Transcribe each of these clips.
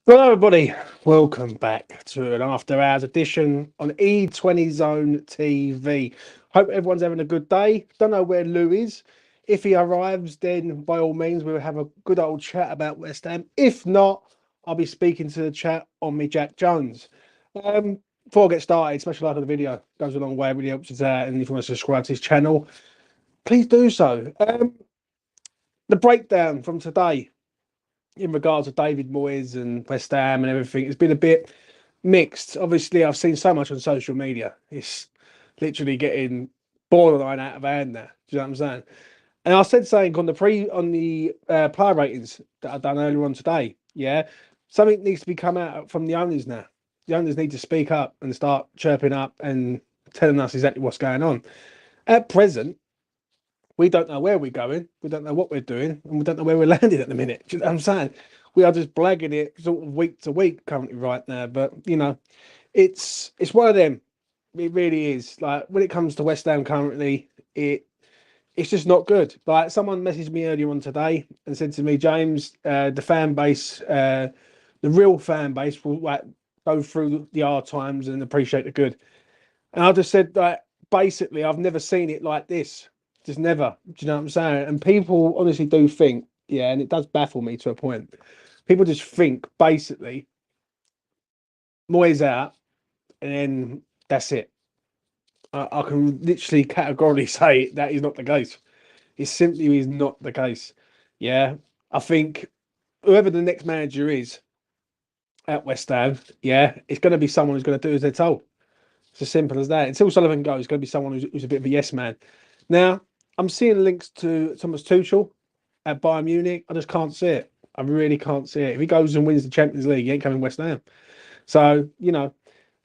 Hello, everybody. Welcome back to an after hours edition on E20 Zone TV. Hope everyone's having a good day. Don't know where Lou is. If he arrives, then by all means, we'll have a good old chat about West Ham. If not, I'll be speaking to the chat on me, Jack Jones. Before I get started, smash a like on the video. Goes a long way, really helps us out. And if you want to subscribe to his channel, please do so. The breakdown from today in regards to David Moyes and West Ham and everything, it's been a bit mixed. Obviously, I've seen so much on social media. It's literally getting borderline out of hand now. Do you know what I'm saying? And I said something on the player ratings that I done earlier on today. Yeah, something needs to be come out from the owners now. The owners need to speak up and start chirping up and telling us exactly what's going on. At present, we don't know where we're going, we don't know what we're doing, and we don't know where we're landing at the minute. Do you know what I'm saying? We are just blagging it sort of week to week currently right now. But it's one of them. It really is. Like when it comes to West Ham currently, it's just not good. Like someone messaged me earlier on today and said to me, James, the fan base, the real fan base will like go through the hard times and appreciate the good. And I just said that basically I've never seen it like this. Just never. Do you know what I'm saying? And people honestly do think, yeah, and it does baffle me to a point. People just think basically Moyes out and then that's it. I can literally categorically say that is not the case. It simply is not the case. Yeah. I think whoever the next manager is at West Ham, yeah, it's going to be someone who's going to do as they're told. It's as simple as that. Until Sullivan goes, it's going to be someone who's a bit of a yes man. Now, I'm seeing links to Thomas Tuchel at Bayern Munich. I just can't see it. I really can't see it. If he goes and wins the Champions League, he ain't coming West Ham. So,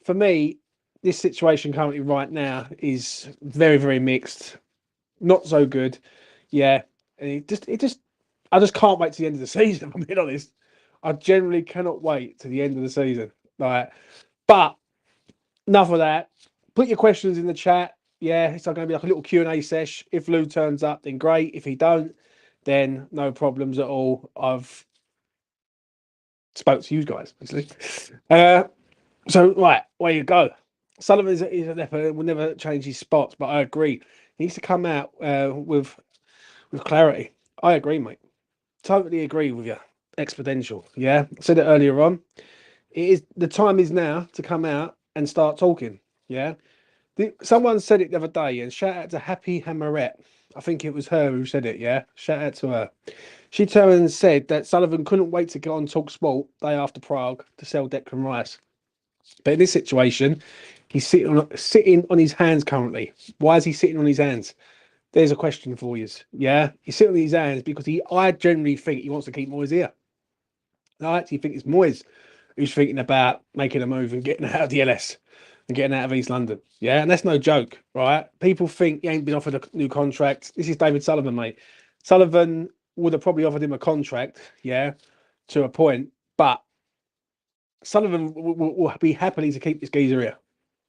for me, this situation currently right now is very, very mixed. Not so good. Yeah. And I just can't wait to the end of the season, if I'm being honest. I generally cannot wait to the end of the season. Like, but enough of that. Put your questions in the chat. Yeah, it's going to be like a little Q&A sesh. If Lou turns up, then great. If he don't, then no problems at all. I've spoke to you guys, basically. So, right, where you go. Sullivan is a leopard, will never change his spots, but I agree. He needs to come out with clarity. I agree, mate. Totally agree with you. Exponential. Yeah, I said it earlier on. The time is now to come out and start talking. Yeah. Someone said it the other day, and shout out to Happy Hammerette. I think it was her who said it, yeah? Shout out to her. She turned and said that Sullivan couldn't wait to get on Talk Sport day after Prague to sell Declan Rice. But in this situation, he's sitting on his hands currently. Why is he sitting on his hands? There's a question for you. Yeah? He's sitting on his hands because I generally think he wants to keep Moyes here. I actually think it's Moyes who's thinking about making a move and getting out of the LS and getting out of East London. Yeah, and that's no joke, right? People think he ain't been offered a new contract. This is David Sullivan, mate. Sullivan would have probably offered him a contract, yeah, to a point, but Sullivan will be happily to keep this geezer here.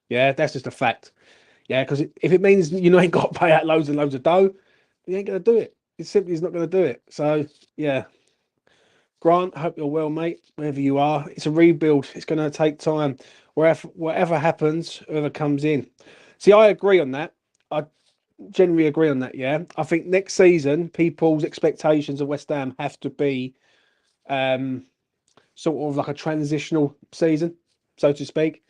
Yeah, that's just a fact. Yeah, because if it means you ain't got to pay out loads and loads of dough, he ain't going to do it. He simply is not going to do it. So, yeah. Grant, hope you're well, mate. Wherever you are, it's a rebuild. It's going to take time. Whatever happens, whoever comes in. See, I agree on that. I generally agree on that. Yeah, I think next season, people's expectations of West Ham have to be sort of like a transitional season, so to speak.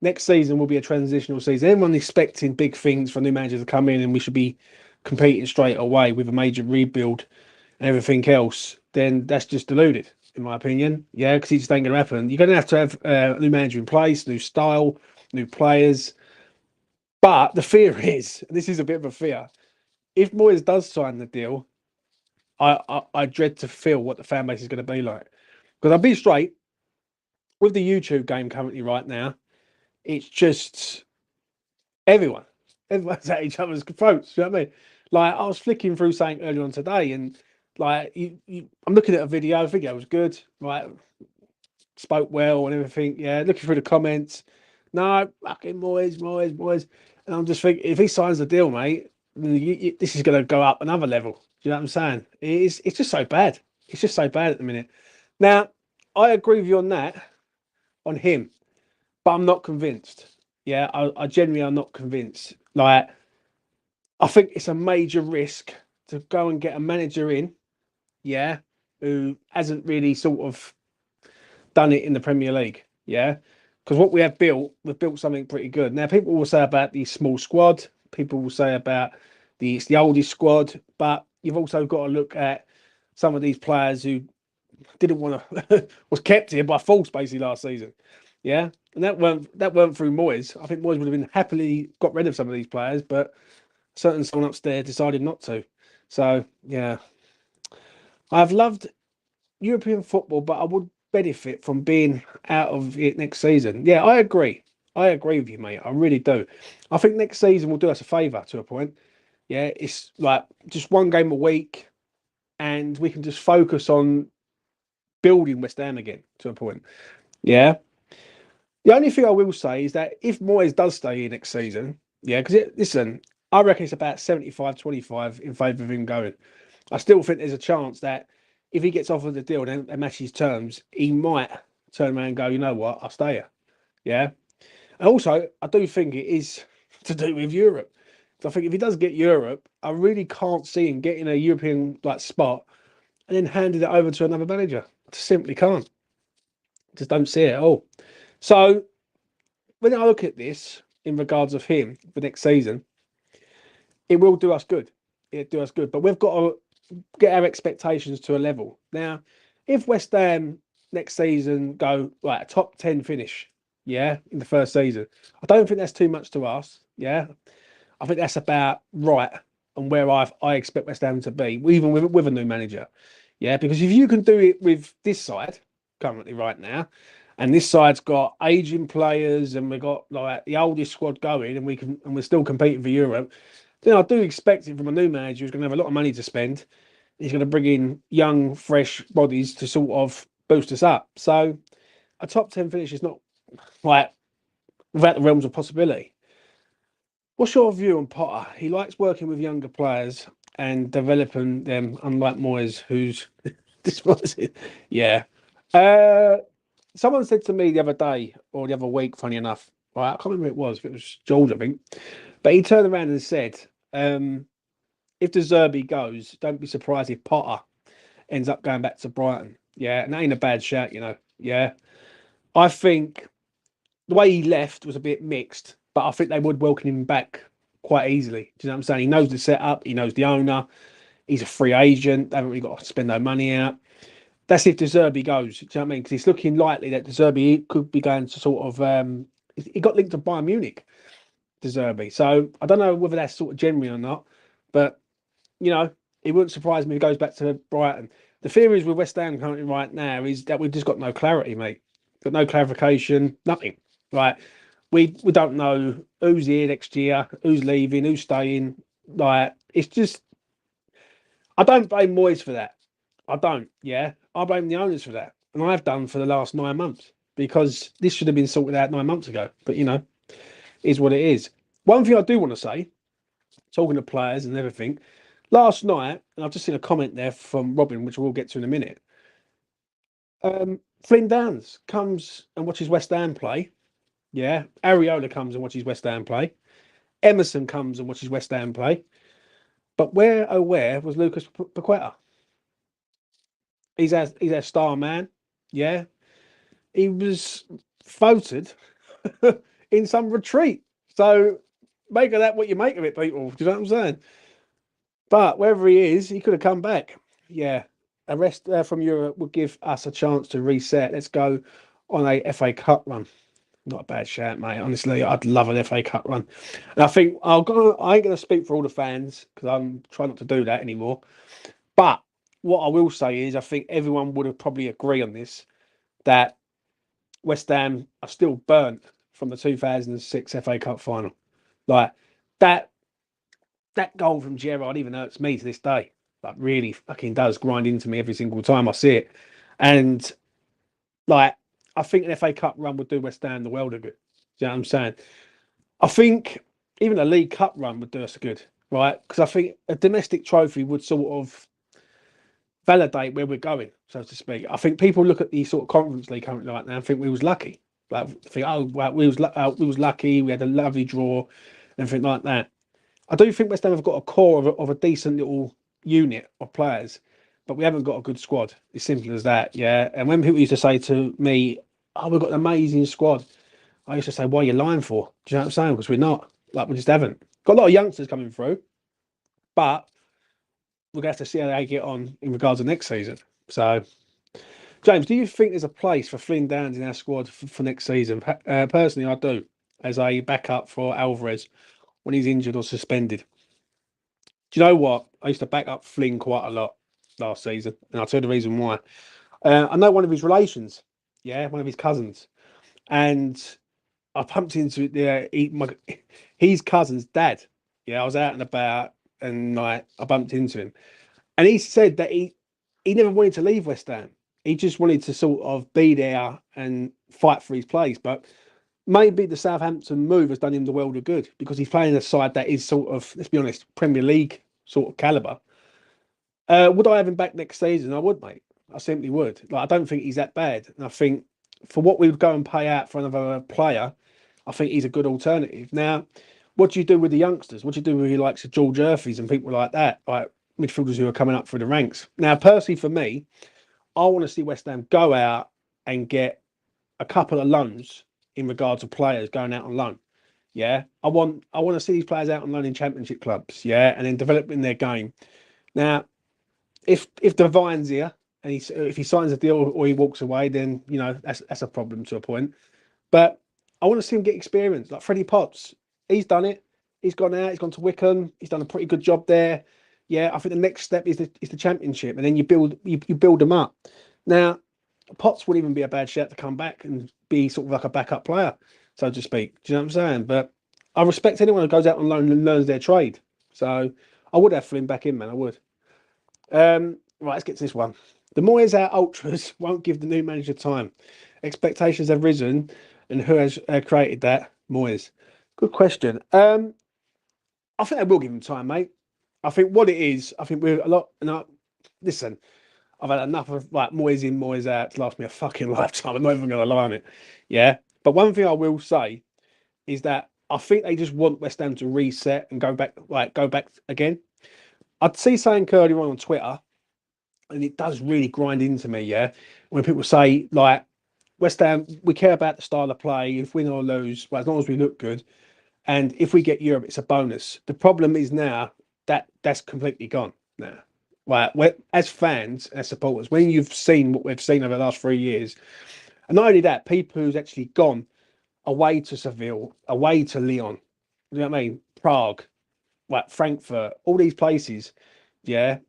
Next season will be a transitional season. Everyone expecting big things for new managers to come in, and we should be competing straight away with a major rebuild and everything else. Then that's just deluded, in my opinion. Yeah, because it just ain't going to happen. You're going to have a new manager in place, new style, new players. But the fear is, and this is a bit of a fear, if Moyes does sign the deal, I dread to feel what the fan base is going to be like. Because I'll be straight, with the YouTube game currently right now, it's just everyone's at each other's throats. You know what I mean? Like I was flicking through something earlier on today, and like I'm looking at a video. The video was good, right? Spoke well and everything. Yeah, looking through the comments. No, fucking Moyes, and I'm just thinking, if he signs the deal, mate, this is going to go up another level. Do you know what I'm saying? It's just so bad. It's just so bad at the minute. Now, I agree with you on that, on him, but I'm not convinced. Yeah, I genuinely am not convinced. Like, I think it's a major risk to go and get a manager in, yeah, who hasn't really sort of done it in the Premier League, yeah. Because what we've built something pretty good. Now, people will say about the small squad, people will say about it's the oldest squad, but you've also got to look at some of these players who didn't want to was kept here by force basically last season. Yeah. And that weren't through Moyes. I think Moyes would have been happily got rid of some of these players, but someone upstairs decided not to. So yeah. I've loved European football, but I would benefit from being out of it next season. Yeah, I agree. I agree with you, mate. I really do. I think next season will do us a favour to a point. Yeah, it's like just one game a week, and we can just focus on building West Ham again to a point. Yeah. The only thing I will say is that if Moyes does stay here next season, yeah, because listen, I reckon it's about 75-25 in favour of him going. I still think there's a chance that if he gets offered the deal and matches terms, he might turn around and go, you know what, I'll stay here. Yeah. And also, I do think it is to do with Europe. So I think if he does get Europe, I really can't see him getting a European like spot and then handing it over to another manager. I just simply can't. Just don't see it at all. So when I look at this in regards of him for next season, it will do us good. It do us good, but we've got to get our expectations to a level. Now, if West Ham next season go like a top 10 finish, yeah, in the first season, I don't think that's too much to ask. Yeah, I think that's about right and where I expect West Ham to be, even with a new manager. Yeah, because if you can do it with this side currently right now, and this side's got aging players, and we've got like the oldest squad going, and we're still competing for Europe, then I do expect it from a new manager who's going to have a lot of money to spend. He's going to bring in young, fresh bodies to sort of boost us up. So a top 10 finish is not like without the realms of possibility. What's your view on Potter? He likes working with younger players and developing them, unlike Moyes, who's this was it. Yeah. Uh, Someone said to me the other day or the other week, funny enough, right, I can't remember who it was, if it was George, I think, but he turned around and said, if De Zerbi goes, don't be surprised if Potter ends up going back to Brighton. Yeah, and that ain't a bad shout, you know. Yeah. I think the way he left was a bit mixed, but I think they would welcome him back quite easily. Do you know what I'm saying? He knows the setup, he knows the owner, he's a free agent, they haven't really got to spend no money out. That's if De Zerbi goes. Do you know what I mean? Because it's looking likely that De Zerbi could be going to sort of. He got linked to Bayern Munich, De Zerbi. So I don't know whether that's sort of genuine or not, but you know, it wouldn't surprise me if he goes back to Brighton. The theories with West Ham currently right now is that we've just got no clarity, mate. Got no clarification, nothing. Right? We don't know who's here next year, who's leaving, who's staying. Like it's just I don't blame Moyes for that. I don't. Yeah, I blame the owners for that, and I've done for the last 9 months because this should have been sorted out 9 months ago. But you know, is what it is. One thing I do want to say, talking to players and everything, last night, and I've just seen a comment there from Robin, which we'll get to in a minute. Flynn Downs comes and watches West Ham play. Yeah, Ariola comes and watches West Ham play. Emerson comes and watches West Ham play. But where was Lucas Paqueta? He's our star man. Yeah, he was voted in some retreat. So make of that what you make of it, people. Do you know what I'm saying? But wherever he is, he could have come back. Yeah, a rest from Europe would give us a chance to reset. Let's go on a FA Cup run. Not a bad shout, mate. Honestly, I'd love an FA Cup run. And I think I ain't going to speak for all the fans because I'm trying not to do that anymore. But what I will say is I think everyone would have probably agree on this, that West Ham are still burnt from the 2006 FA Cup final. Like that that goal from Gerrard even hurts me to this day. Like really fucking does grind into me every single time I see it. And like I think an FA Cup run would do West Ham the world of good. Do you know what I'm saying? I think even a League Cup run would do us good, right? Because I think a domestic trophy would sort of validate where we're going, so to speak. I think people look at the sort of Conference League currently right now and think we was lucky. Like, think, oh, well, we was lucky. We had a lovely draw, and everything like that. I do think West Ham have got a core of a decent little unit of players, but we haven't got a good squad. It's simple as that, yeah. And when people used to say to me, "Oh, we've got an amazing squad," I used to say, "What are you lying for?" Do you know what I'm saying? Because we're not. Like, we just haven't. Got a lot of youngsters coming through, but we're going to have to see how they get on in regards to next season. So, James, do you think there's a place for Flynn Downs in our squad for next season? Personally, I do, as a backup for Alvarez when he's injured or suspended. Do you know what? I used to back up Flynn quite a lot last season, and I'll tell you the reason why. I know one of his relations, yeah, one of his cousins, and I pumped into it there. His cousin's dad. Yeah, I was out and about, and like I bumped into him, and he said that he never wanted to leave West Ham. He just wanted to sort of be there and fight for his place. But maybe the Southampton move has done him the world of good because he's playing a side that is sort of, let's be honest, Premier League sort of caliber. Would I have him back next season? I would, mate. I simply would. Like, I don't think he's that bad, and I think for what we would go and pay out for another player, I think he's a good alternative. Now, what do you do with the youngsters? What do you do with the likes of George Urphy's and people like that, like midfielders who are coming up through the ranks? Now, personally, for me, I want to see West Ham go out and get a couple of loans in regards to players going out on loan. Yeah, I want to see these players out on loan in Championship clubs. Yeah, and then developing their game. Now, if Divine's here and if he signs a deal or he walks away, then you know that's a problem to a point. But I want to see him get experience, like Freddie Potts. He's done it. He's gone out. He's gone to Wickham. He's done a pretty good job there. Yeah, I think the next step is the Championship, and then you build them up. Now, Potts wouldn't even be a bad shout to come back and be sort of like a backup player, so to speak. Do you know what I'm saying? But I respect anyone who goes out on loan and learns their trade. So I would have Flynn back in, man. I would. Right, let's get to this one. The Moyes out ultras won't give the new manager time. Expectations have risen, and who has created that? Moyes. Good question. I think I will give him time, mate. I think what it is, I think we're a lot. And listen, I've had enough of like Moyes in, Moyes out to last me a fucking lifetime. I'm not even going to lie on it. Yeah, but one thing I will say is that I think they just want West Ham to reset and go back again. I'd see something earlier on Twitter, and it does really grind into me. Yeah, when people say like West Ham, we care about the style of play. If win or lose, well, as long as we look good, and if we get Europe, it's a bonus. The problem is now that that's completely gone now. Right, as fans, as supporters, when you've seen what we've seen over the last 3 years, and not only that, people who's actually gone away to Seville, away to Lyon, you know what I mean? Prague, like Frankfurt, all these places, yeah,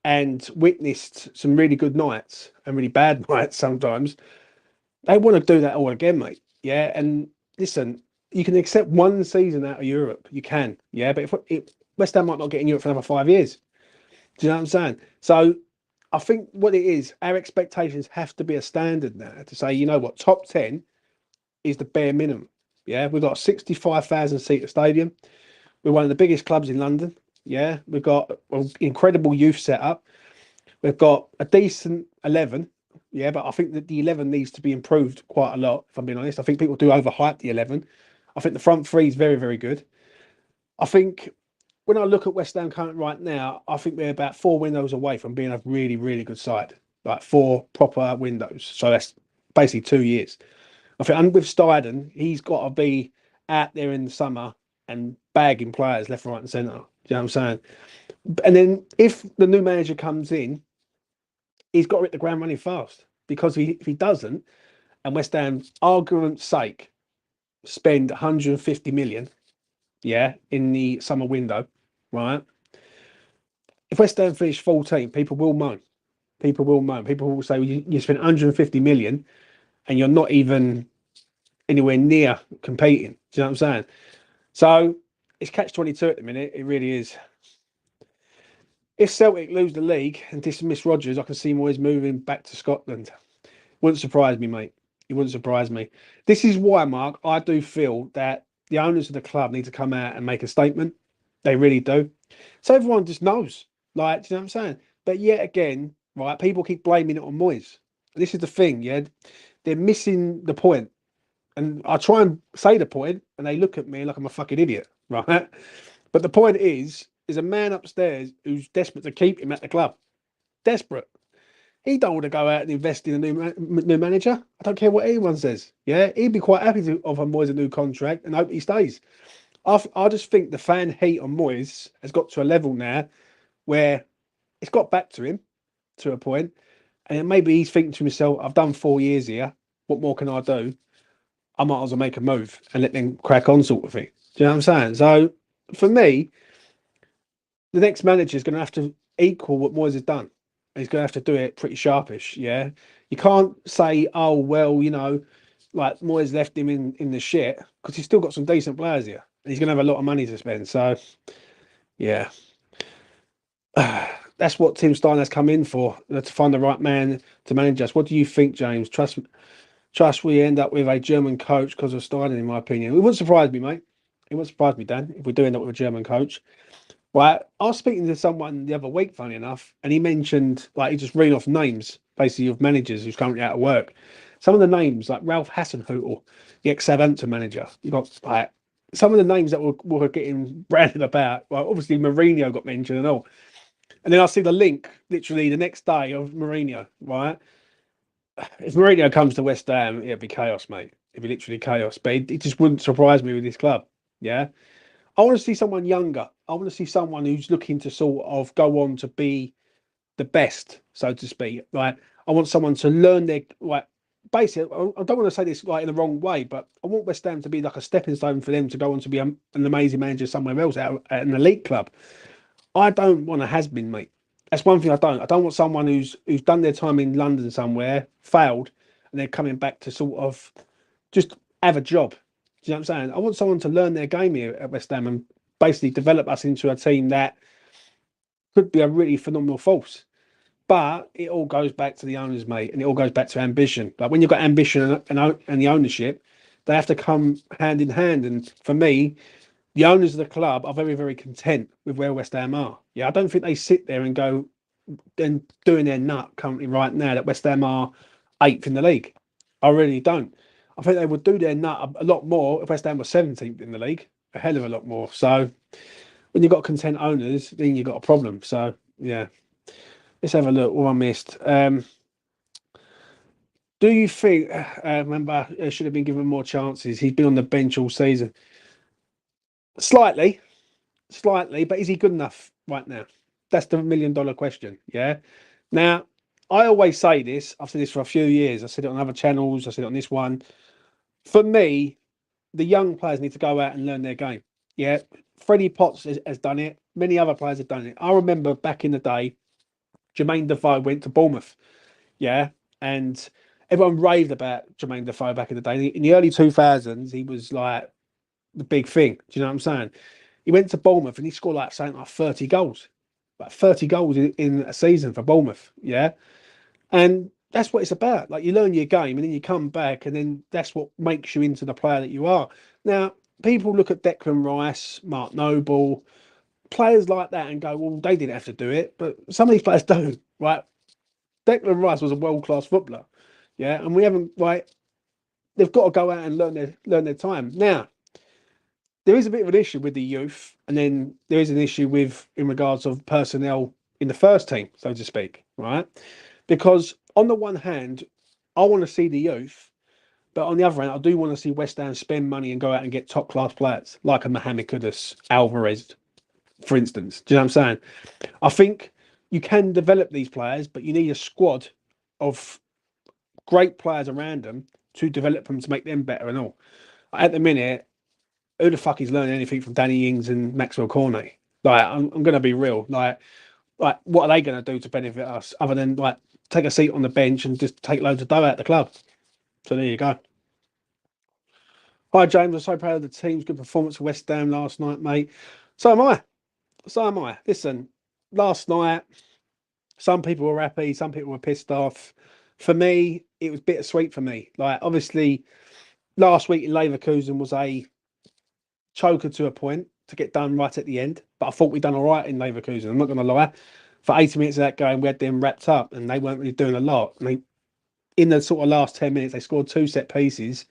and witnessed some really good nights and really bad nights sometimes. They want to do that all again, mate. Yeah, and listen, you can accept one season out of Europe, you can, yeah, but if West Ham might not get in Europe for another 5 years. Do you know what I'm saying? So I think what it is, our expectations have to be a standard now to say, you know what, top 10 is the bare minimum. Yeah, we've got a 65,000 seat stadium. We're one of the biggest clubs in London. Yeah, we've got an incredible youth setup. We've got a decent 11. Yeah, but I think that the 11 needs to be improved quite a lot, if I'm being honest. I think people do overhype the 11. I think the front three is very, very good. I think when I look at West Ham current right now, I think we're about 4 windows away from being a really, really good side. Like 4 proper windows. So that's basically 2 years. I think, and with Steidten, he's got to be out there in the summer and bagging players left, right, and centre. Do you know what I'm saying? And then if the new manager comes in, he's got to hit the ground running fast. Because if he doesn't, and West Ham, argument's sake, spend 150 million, yeah, in the summer window, right? If West Ham finish 14, people will moan. People will moan. People will say, well, you spent 150 million and you're not even anywhere near competing. Do you know what I'm saying? So it's catch-22 at the minute. It really is. If Celtic lose the league and dismiss Rodgers, I can see Moyes moving back to Scotland. Wouldn't surprise me, mate. It wouldn't surprise me. This is why, Mark, I do feel that the owners of the club need to come out and make a statement. They really do. So everyone just knows. Like, do you know what I'm saying? But yet again, right? People keep blaming it on Moyes. This is the thing, yeah. They're missing the point. And I try and say the point, and they look at me like I'm a fucking idiot, right? But the point is a man upstairs who's desperate to keep him at the club. Desperate. He don't want to go out and invest in a new manager. I don't care what anyone says. Yeah, he'd be quite happy to offer Moyes a new contract and hope he stays. I just think the fan heat on Moyes has got to a level now where it's got back to him to a point, and maybe he's thinking to himself, "I've done 4 years here. What more can I do? I might as well make a move and let them crack on," sort of thing. Do you know what I'm saying? So for me, the next manager is going to have to equal what Moyes has done. He's going to have to do it pretty sharpish. Yeah, you can't say, "Oh well, like Moyes left him in the shit," because he's still got some decent players here, and he's going to have a lot of money to spend. So yeah, that's what Tim Stein has come in for, to find the right man to manage us. What do you think, James? Trust we end up with a German coach because of Stein, in my opinion. It wouldn't surprise me, mate. It wouldn't surprise me, Dan, if we do end up with a German coach. Right, I was speaking to someone the other week, funny enough, and he mentioned, like, he just read off names, basically, of managers who's currently out of work. Some of the names, like Ralph Hasenhüttl, the ex-Southampton manager. You got, like, some of the names that were getting branded about. Well, obviously Mourinho got mentioned and all. And then I see the link literally the next day of Mourinho, right? If Mourinho comes to West Ham, it'd be chaos, mate. It'd be literally chaos. But it just wouldn't surprise me with this club. Yeah. I want to see someone younger. I want to see someone who's looking to sort of go on to be the best, so to speak. Like, I want someone to learn their, like, basically, I don't want to say this like in the wrong way, but I want West Ham to be like a stepping stone for them to go on to be an amazing manager somewhere else at an elite club. I don't want a has-been, mate. That's one thing I don't. I don't want someone who's done their time in London somewhere, failed, and they're coming back to sort of just have a job. Do you know what I'm saying? I want someone to learn their game here at West Ham and basically develop us into a team that could be a really phenomenal force. But it all goes back to the owners, mate, and it all goes back to ambition. Like, when you've got ambition and the ownership, they have to come hand in hand. And for me, the owners of the club are very, very content with where West Ham are. Yeah, I don't think they sit there and go and doing their nut currently right now that West Ham are eighth in the league. I really don't. I think they would do their nut a lot more if West Ham was 17th in the league, a hell of a lot more. So when you've got content owners, then you've got a problem. So yeah, let's have a look. What I missed. Do you think? Remember, should have been given more chances. He's been on the bench all season. Slightly, but is he good enough right now? That's the $1 million question. Yeah. Now, I always say this. I've said this for a few years. I said it on other channels. I said it on this one. For me, the young players need to go out and learn their game. Yeah. Freddie Potts has done it. Many other players have done it. I remember back in the day, Jermaine Defoe went to Bournemouth. Yeah. And everyone raved about Jermaine Defoe back in the day. In the early 2000s, he was like the big thing. Do you know what I'm saying? He went to Bournemouth and he scored like something like 30 goals. Like 30 goals in a season for Bournemouth. Yeah. And that's what it's about. Like, you learn your game and then you come back, and then that's what makes you into the player that you are. Now, people look at Declan Rice, Mark Noble, players like that and go, well, they didn't have to do it. But some of these players don't, right? Declan Rice was a world-class footballer. Yeah. And we haven't, like, they've got to go out and learn their time. Now, there is a bit of an issue with the youth, and then there is an issue with in regards of personnel in the first team, so to speak, right? Because on the one hand, I want to see the youth, but on the other hand, I do want to see West Ham spend money and go out and get top class players like a Mohamed Kudus, Alvarez, for instance. Do you know what I'm saying? I think you can develop these players, but you need a squad of great players around them to develop them to make them better and all. At the minute, who the fuck is learning anything from Danny Ings and Maxwell Cornet? Like, I'm going to be real. Like, what are they going to do to benefit us other than, like, take a seat on the bench and just take loads of dough out the club? So there you go. Hi, James. I'm so proud of the team's good performance for West Ham last night, mate. So am I. So am I. Listen, last night, some people were happy, some people were pissed off. For me, it was bittersweet for me. Like, obviously, last week in Leverkusen was a choker to a point to get done right at the end. But I thought we'd done all right in Leverkusen. I'm not going to lie. for 80 minutes of that game, we had them wrapped up, and they weren't really doing a lot. And they, in the sort of last 10 minutes, they scored 2 set pieces,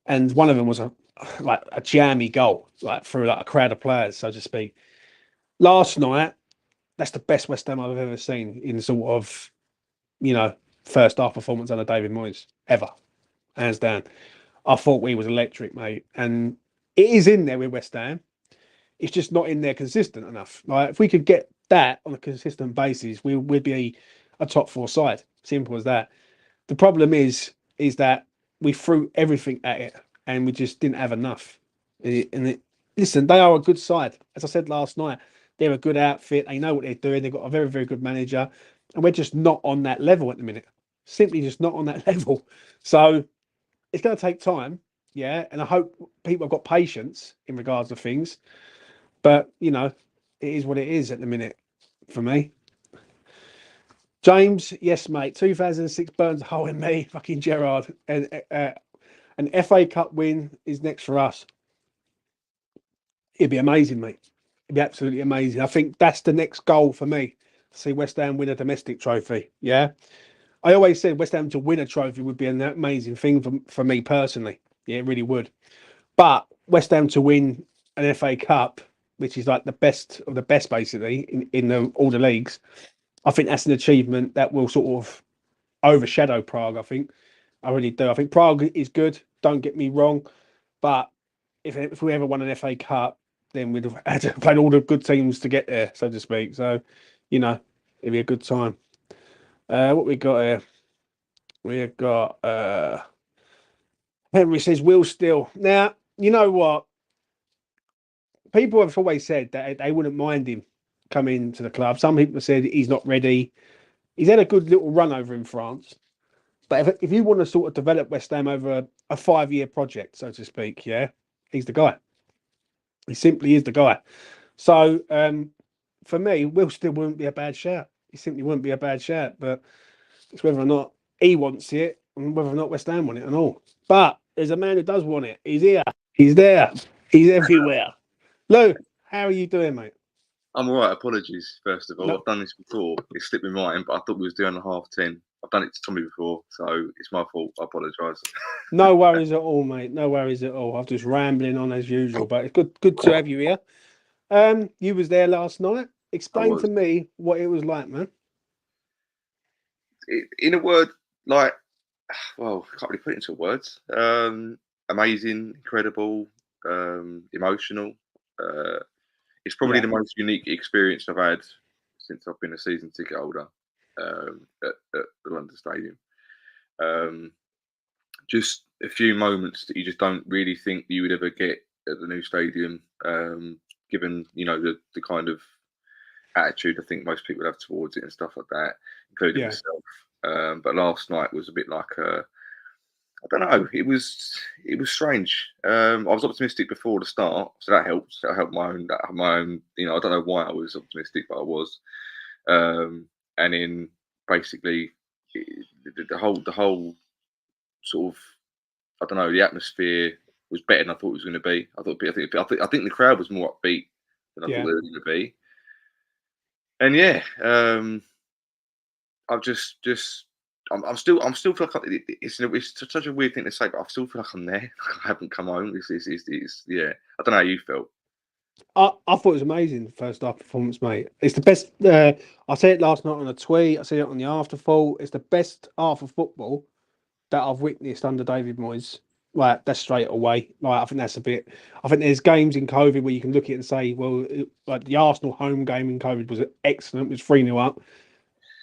and one of them was a jammy goal, like through like a crowd of players, so to speak. Last night, that's the best West Ham I've ever seen in sort of, you know, first half performance under David Moyes ever, hands down. I thought we was electric, mate, and it is in there with West Ham. It's just not in there consistent enough. Like if we could get that on a consistent basis, we'd be a top four side. Simple as that. The problem is that we threw everything at it and we just didn't have enough. Listen, they are a good side. As I said last night, they're a good outfit. They know what they're doing. They've got a very, very good manager. And we're just not on that level at the minute. Simply just not on that level. So it's going to take time. Yeah. And I hope people have got patience in regards to things. But, you know, it is what it is at the minute for me. James, yes, mate. 2006 burns a hole in me, fucking Gerrard. And an FA Cup win is next for us. It'd be amazing, mate. It'd be absolutely amazing. I think that's the next goal for me, to see West Ham win a domestic trophy. Yeah. I always said West Ham to win a trophy would be an amazing thing for me personally. Yeah, it really would. But West Ham to win an FA Cup, which is like the best of the best, basically, in all the leagues, I think that's an achievement that will sort of overshadow Prague. I think I really do. I think Prague is good. Don't get me wrong, but if we ever won an FA Cup, then we'd have had to play all the good teams to get there, so to speak. So, you know, it'd be a good time. What we got here? We got Henry says Will Still. Now, you know what? People have always said that they wouldn't mind him coming to the club. Some people said he's not ready. He's had a good little run over in France. But if you want to sort of develop West Ham over a 5-year project, so to speak, yeah, he's the guy. He simply is the guy. So for me, Will Still wouldn't be a bad shout. He simply wouldn't be a bad shout. But it's whether or not he wants it and whether or not West Ham want it and all. But there's a man who does want it. He's here. He's there. He's everywhere. Lou, how are you doing, mate? I'm all right. Apologies, first of all. No. I've done this before. It slipped my mind, but I thought we was doing a 10:30. I've done it to Tommy before, so it's my fault. I apologise. No worries at all, mate. No worries at all. I'm just rambling on as usual, but it's good to have you here. You was there last night. Explain to me what it was like, man. In a word, like, well, I can't really put it into words. Amazing, incredible, emotional. It's probably the most unique experience I've had since I've been a season ticket holder at the London Stadium. Just a few moments that you just don't really think you would ever get at the new stadium, given the kind of attitude I think most people have towards it and stuff like that, including myself. But last night was a bit like I don't know. It was strange. I was optimistic before the start, so that helped. That helped my own. I don't know why I was optimistic, but I was. And then basically the whole sort of, I don't know, the atmosphere was better than I thought it was going to be. I think the crowd was more upbeat than I thought they were going to be. And I'm still feel like it's such a weird thing to say, but I still feel like I'm there. I haven't come home. It's I don't know how you felt. I thought it was amazing, the first half performance, mate. It's the best. I said it last night on a tweet. I said it on the afterthought. It's the best half of football that I've witnessed under David Moyes. Like, that's straight away. Like, I think that's a bit. I think there's games in COVID where you can look at it and say, well, like the Arsenal home game in COVID was excellent. It was 3-0 up.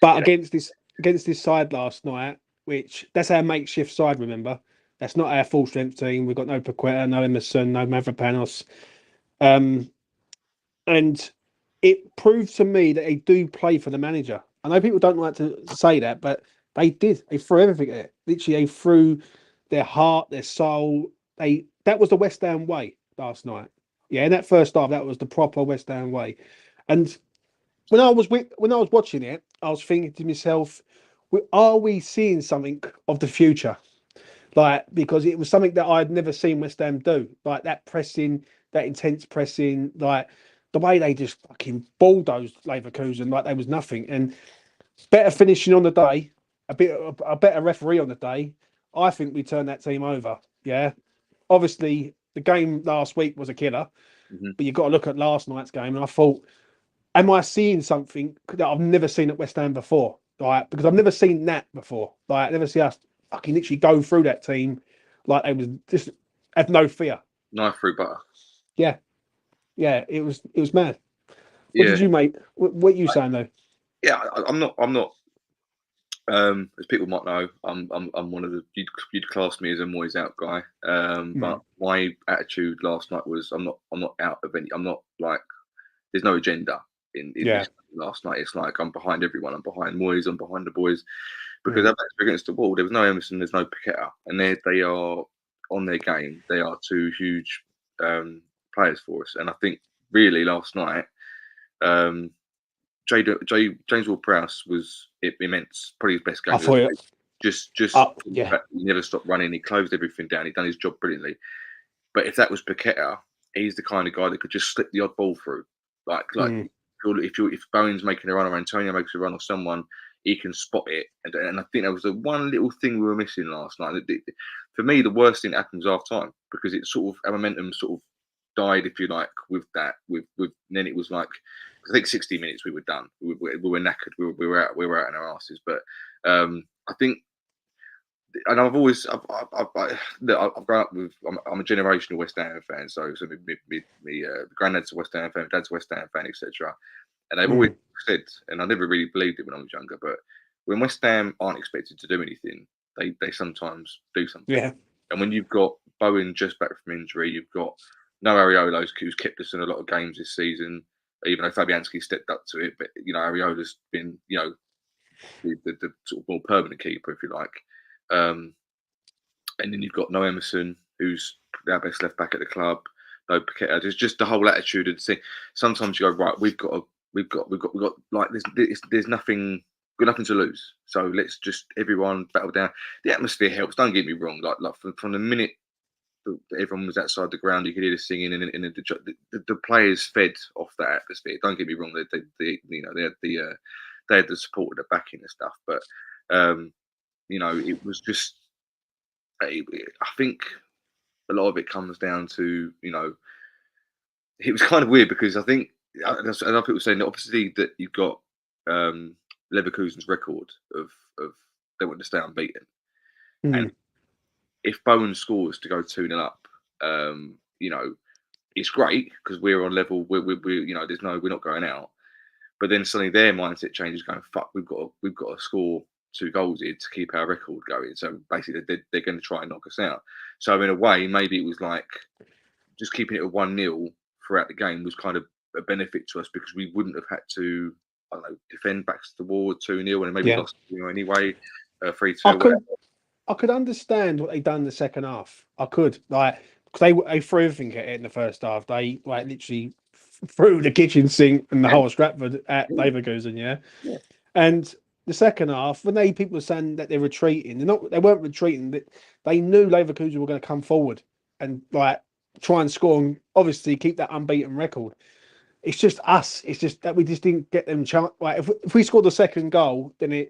But against this side last night, which that's our makeshift side, remember? That's not our full strength team. We've got no Paqueta, no Emerson, no Mavropanos. And it proved to me that they do play for the manager. I know people don't like to say that, but they did. They threw everything at it. Literally, they threw their heart, their soul. That was the West Ham way last night. Yeah, in that first half, that was the proper West Ham way. And when I was watching it, I was thinking to myself, are we seeing something of the future? Like, because it was something that I'd never seen West Ham do, like that pressing, that intense pressing, like the way they just fucking bulldozed Leverkusen like they was nothing, and better finishing on the day, a better referee on the day. I think we turned that team over. Yeah, obviously the game last week was a killer, but you've got to look at last night's game. And I thought, am I seeing something that I've never seen at West Ham before? Like, because I've never seen that before. Like, I never see us fucking literally go through that team like they was just have no fear. Knife through butter. Yeah, yeah, it was mad. What Yeah, did you make? What you saying though? yeah. I'm not. As people might know, I'm one of the you'd class me as a Moyes out guy. But my attitude last night was I'm not out of any. I'm not like there's no agenda in this last night. It's like I'm behind everyone. I'm behind Moyes. I'm behind the boys because their backs were against the wall. There was no Emerson. There's no Paqueta, and they are on their game. They are two huge players for us. And I think really last night. James Ward-Prowse was immense, probably his best game. I thought Just he never stopped running. He closed everything down. He done his job brilliantly. But if that was Paqueta, he's the kind of guy that could just slip the odd ball through. If Bowen's making a run or Antonio makes a run or someone, he can spot it. And I think that was the one little thing we were missing last night. For me, the worst thing that happens half time because it sort of our momentum sort of died, if you like, with that. With then it was like. I think 60 minutes we were done. We were knackered. We were out in our asses. But I think, and I've grown up with. I'm a generational West Ham fan. So me granddad's a West Ham fan, dad's a West Ham fan, etc. And they've always said, and I never really believed it when I was younger, but when West Ham aren't expected to do anything, they sometimes do something. Yeah. And when you've got Bowen just back from injury, you've got no Areola's who's kept us in a lot of games this season. Even though Fabianski stepped up to it, but Areola's been the sort of more permanent keeper, if you like. And then you've got no Emerson, who's our best left back at the club. No Paqueta. There's just the whole attitude and thing. Sometimes you go right. We've got like there's nothing. We've got nothing to lose. So let's just everyone battle down. The atmosphere helps. Don't get me wrong. Like from the minute. Everyone was outside the ground. You could hear the singing, and the players fed off that atmosphere. Don't get me wrong; they had the support of the backing and stuff. But it was just. I think a lot of it comes down to it was kind of weird because I think other people saying that obviously that you've got Leverkusen's record of they want to stay unbeaten, and if Bowen scores to go 2-0 up, it's great because we're on level. We're not going out. But then suddenly their mindset changes, going fuck. We've got to score 2 goals here to keep our record going. So basically, they're going to try and knock us out. So in a way, maybe it was like just keeping it at 1-0 throughout the game was kind of a benefit to us because we wouldn't have had to defend back to the wall 2-0 and maybe lost anyway 3-2. I could understand what they done in the second half. I could because they threw everything at it in the first half. They literally threw the kitchen sink and the whole of Stratford at Leverkusen. Yeah. And the second half, when people were saying that they're retreating, they weren't retreating. They knew Leverkusen were going to come forward and try and score and obviously keep that unbeaten record. It's just us. It's just that we just didn't get them chance. If we scored the second goal, then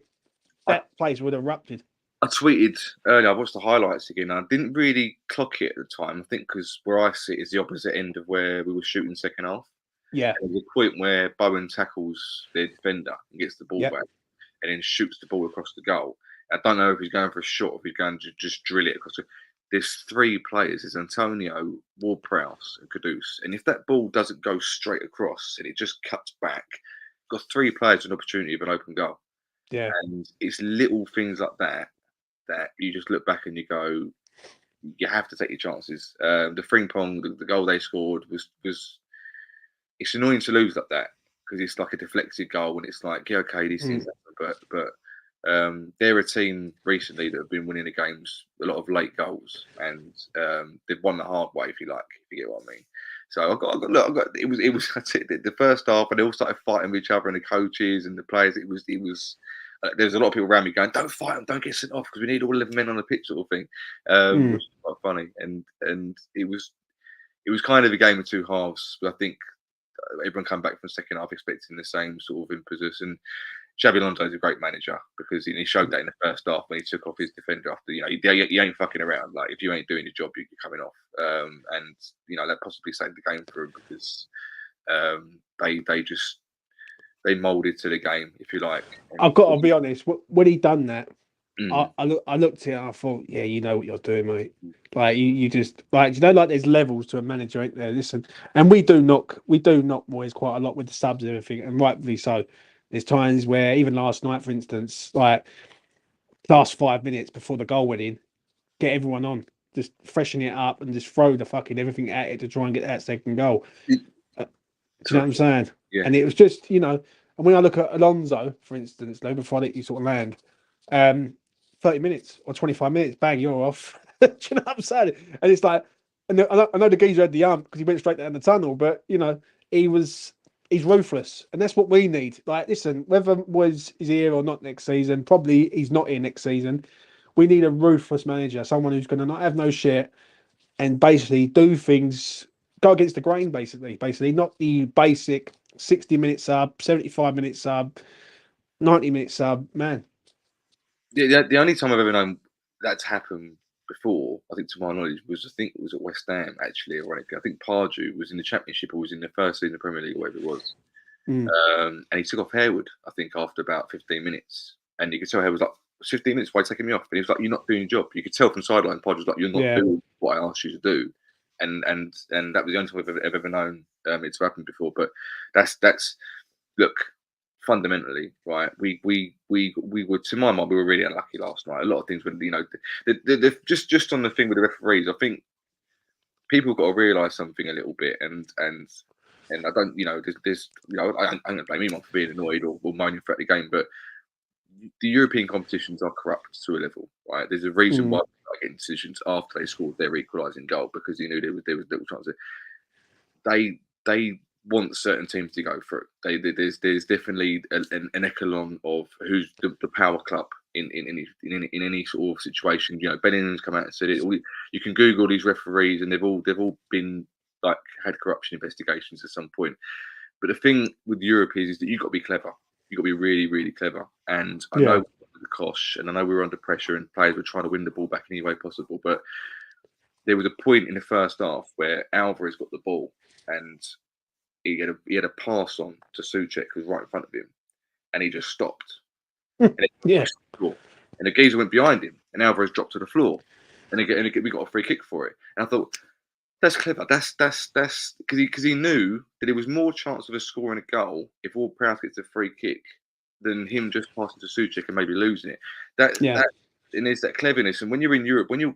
that place would have erupted. I tweeted earlier, I watched the highlights again. I didn't really clock it at the time. I think because where I sit is the opposite end of where we were shooting second half. Yeah. There's a point where Bowen tackles their defender and gets the ball back and then shoots the ball across the goal. I don't know if he's going for a shot or if he's going to just drill it across. There's 3 players. There's Antonio, Ward-Prowse and Kudus. And if that ball doesn't go straight across and it just cuts back, got 3 players with an opportunity of an open goal. Yeah. And it's little things like that you just look back and you go, you have to take your chances. The Frimpong, the goal they scored was it's annoying to lose like that because it's like a deflected goal and it's like, these things happen. But they're a team recently that have been winning the games, a lot of late goals, and they've won the hard way, if you like, if you get what I mean. So it was the first half, and they all started fighting with each other, and the coaches and the players. It was. There's a lot of people around me going, "Don't fight them, don't get sent off because we need all 11 men on the pitch," sort of thing, which was quite funny. And it was kind of a game of 2 halves. But I think everyone come back from the second half expecting the same sort of impetus. And Xabi Alonso is a great manager because he showed that in the first half when he took off his defender after, he ain't fucking around. Like, if you ain't doing your job, you're coming off. And that possibly saved the game for him because they moulded to the game, if you like. I've got to be honest. When he done that, Mm. I looked at it and I thought, yeah, you know what you're doing, mate. Like you just like like there's levels to a manager, ain't there? Listen, and we do knock Moyes quite a lot with the subs and everything, and rightfully so. There's times where even last night, for instance, like last 5 minutes before the goal went in, get everyone on, just freshen it up and just throw the fucking everything at it to try and get that second goal. Do you know what I'm saying? Yeah. And it was just, and when I look at Alonso, for instance, before I let you sort of land, 30 minutes or 25 minutes, bang, you're off. Do you know what I'm saying? And it's like, I know the geezer had the ump because he went straight down the tunnel, but he's ruthless, and that's what we need. Like, listen, whether Moyes is here or not next season, probably he's not here next season. We need a ruthless manager, someone who's going to not have no shit and basically do things, go against the grain, basically, not the basic 60-minute sub, 75-minute sub, 90-minute sub, man. The only time I've ever known that's happened before, I think to my knowledge, it was at West Ham, actually, ironically. I think Pardew was in the Championship or was in the first season of the Premier League or whatever it was. And he took off Harewood, I think, after about 15 minutes. And you could tell Harewood was like, 15 minutes, why are you taking me off? And he was like, you're not doing your job. You could tell from sideline, Pardew was like, you're not doing what I asked you to do. And that was the only time I've ever known it to happen before. But that's look, fundamentally, right? We were, to my mind, we were really unlucky last night. A lot of things were, just on the thing with the referees. I think people have got to realise something a little bit, and I don't, there's I'm going to blame anyone for being annoyed or moaning throughout the game, but the European competitions are corrupt to a level, right? There's a reason why they're getting decisions after they scored their equalising goal, because you knew there was little chances. They want certain teams to go through. There's definitely an echelon of who's the power club in any sort of situation. Benningham's come out and said it. You can Google these referees, and they've all been like had corruption investigations at some point. But the thing with Europe is that you've got to be clever. You've got to be really, really clever. And I know the Kosh, and I know we were under pressure, and players were trying to win the ball back any way possible. But there was a point in the first half where Alvarez got the ball, and he had a pass on to Soucek, who was right in front of him, and he just stopped. And the geezer went behind him, and Alvarez dropped to the floor, and we got a free kick for it. And I thought, that's clever. That's because he knew that there was more chance of us scoring a goal if Ward-Prowse gets a free kick than him just passing to Soucek and maybe losing it. And there's that cleverness. And when you're in Europe, when you're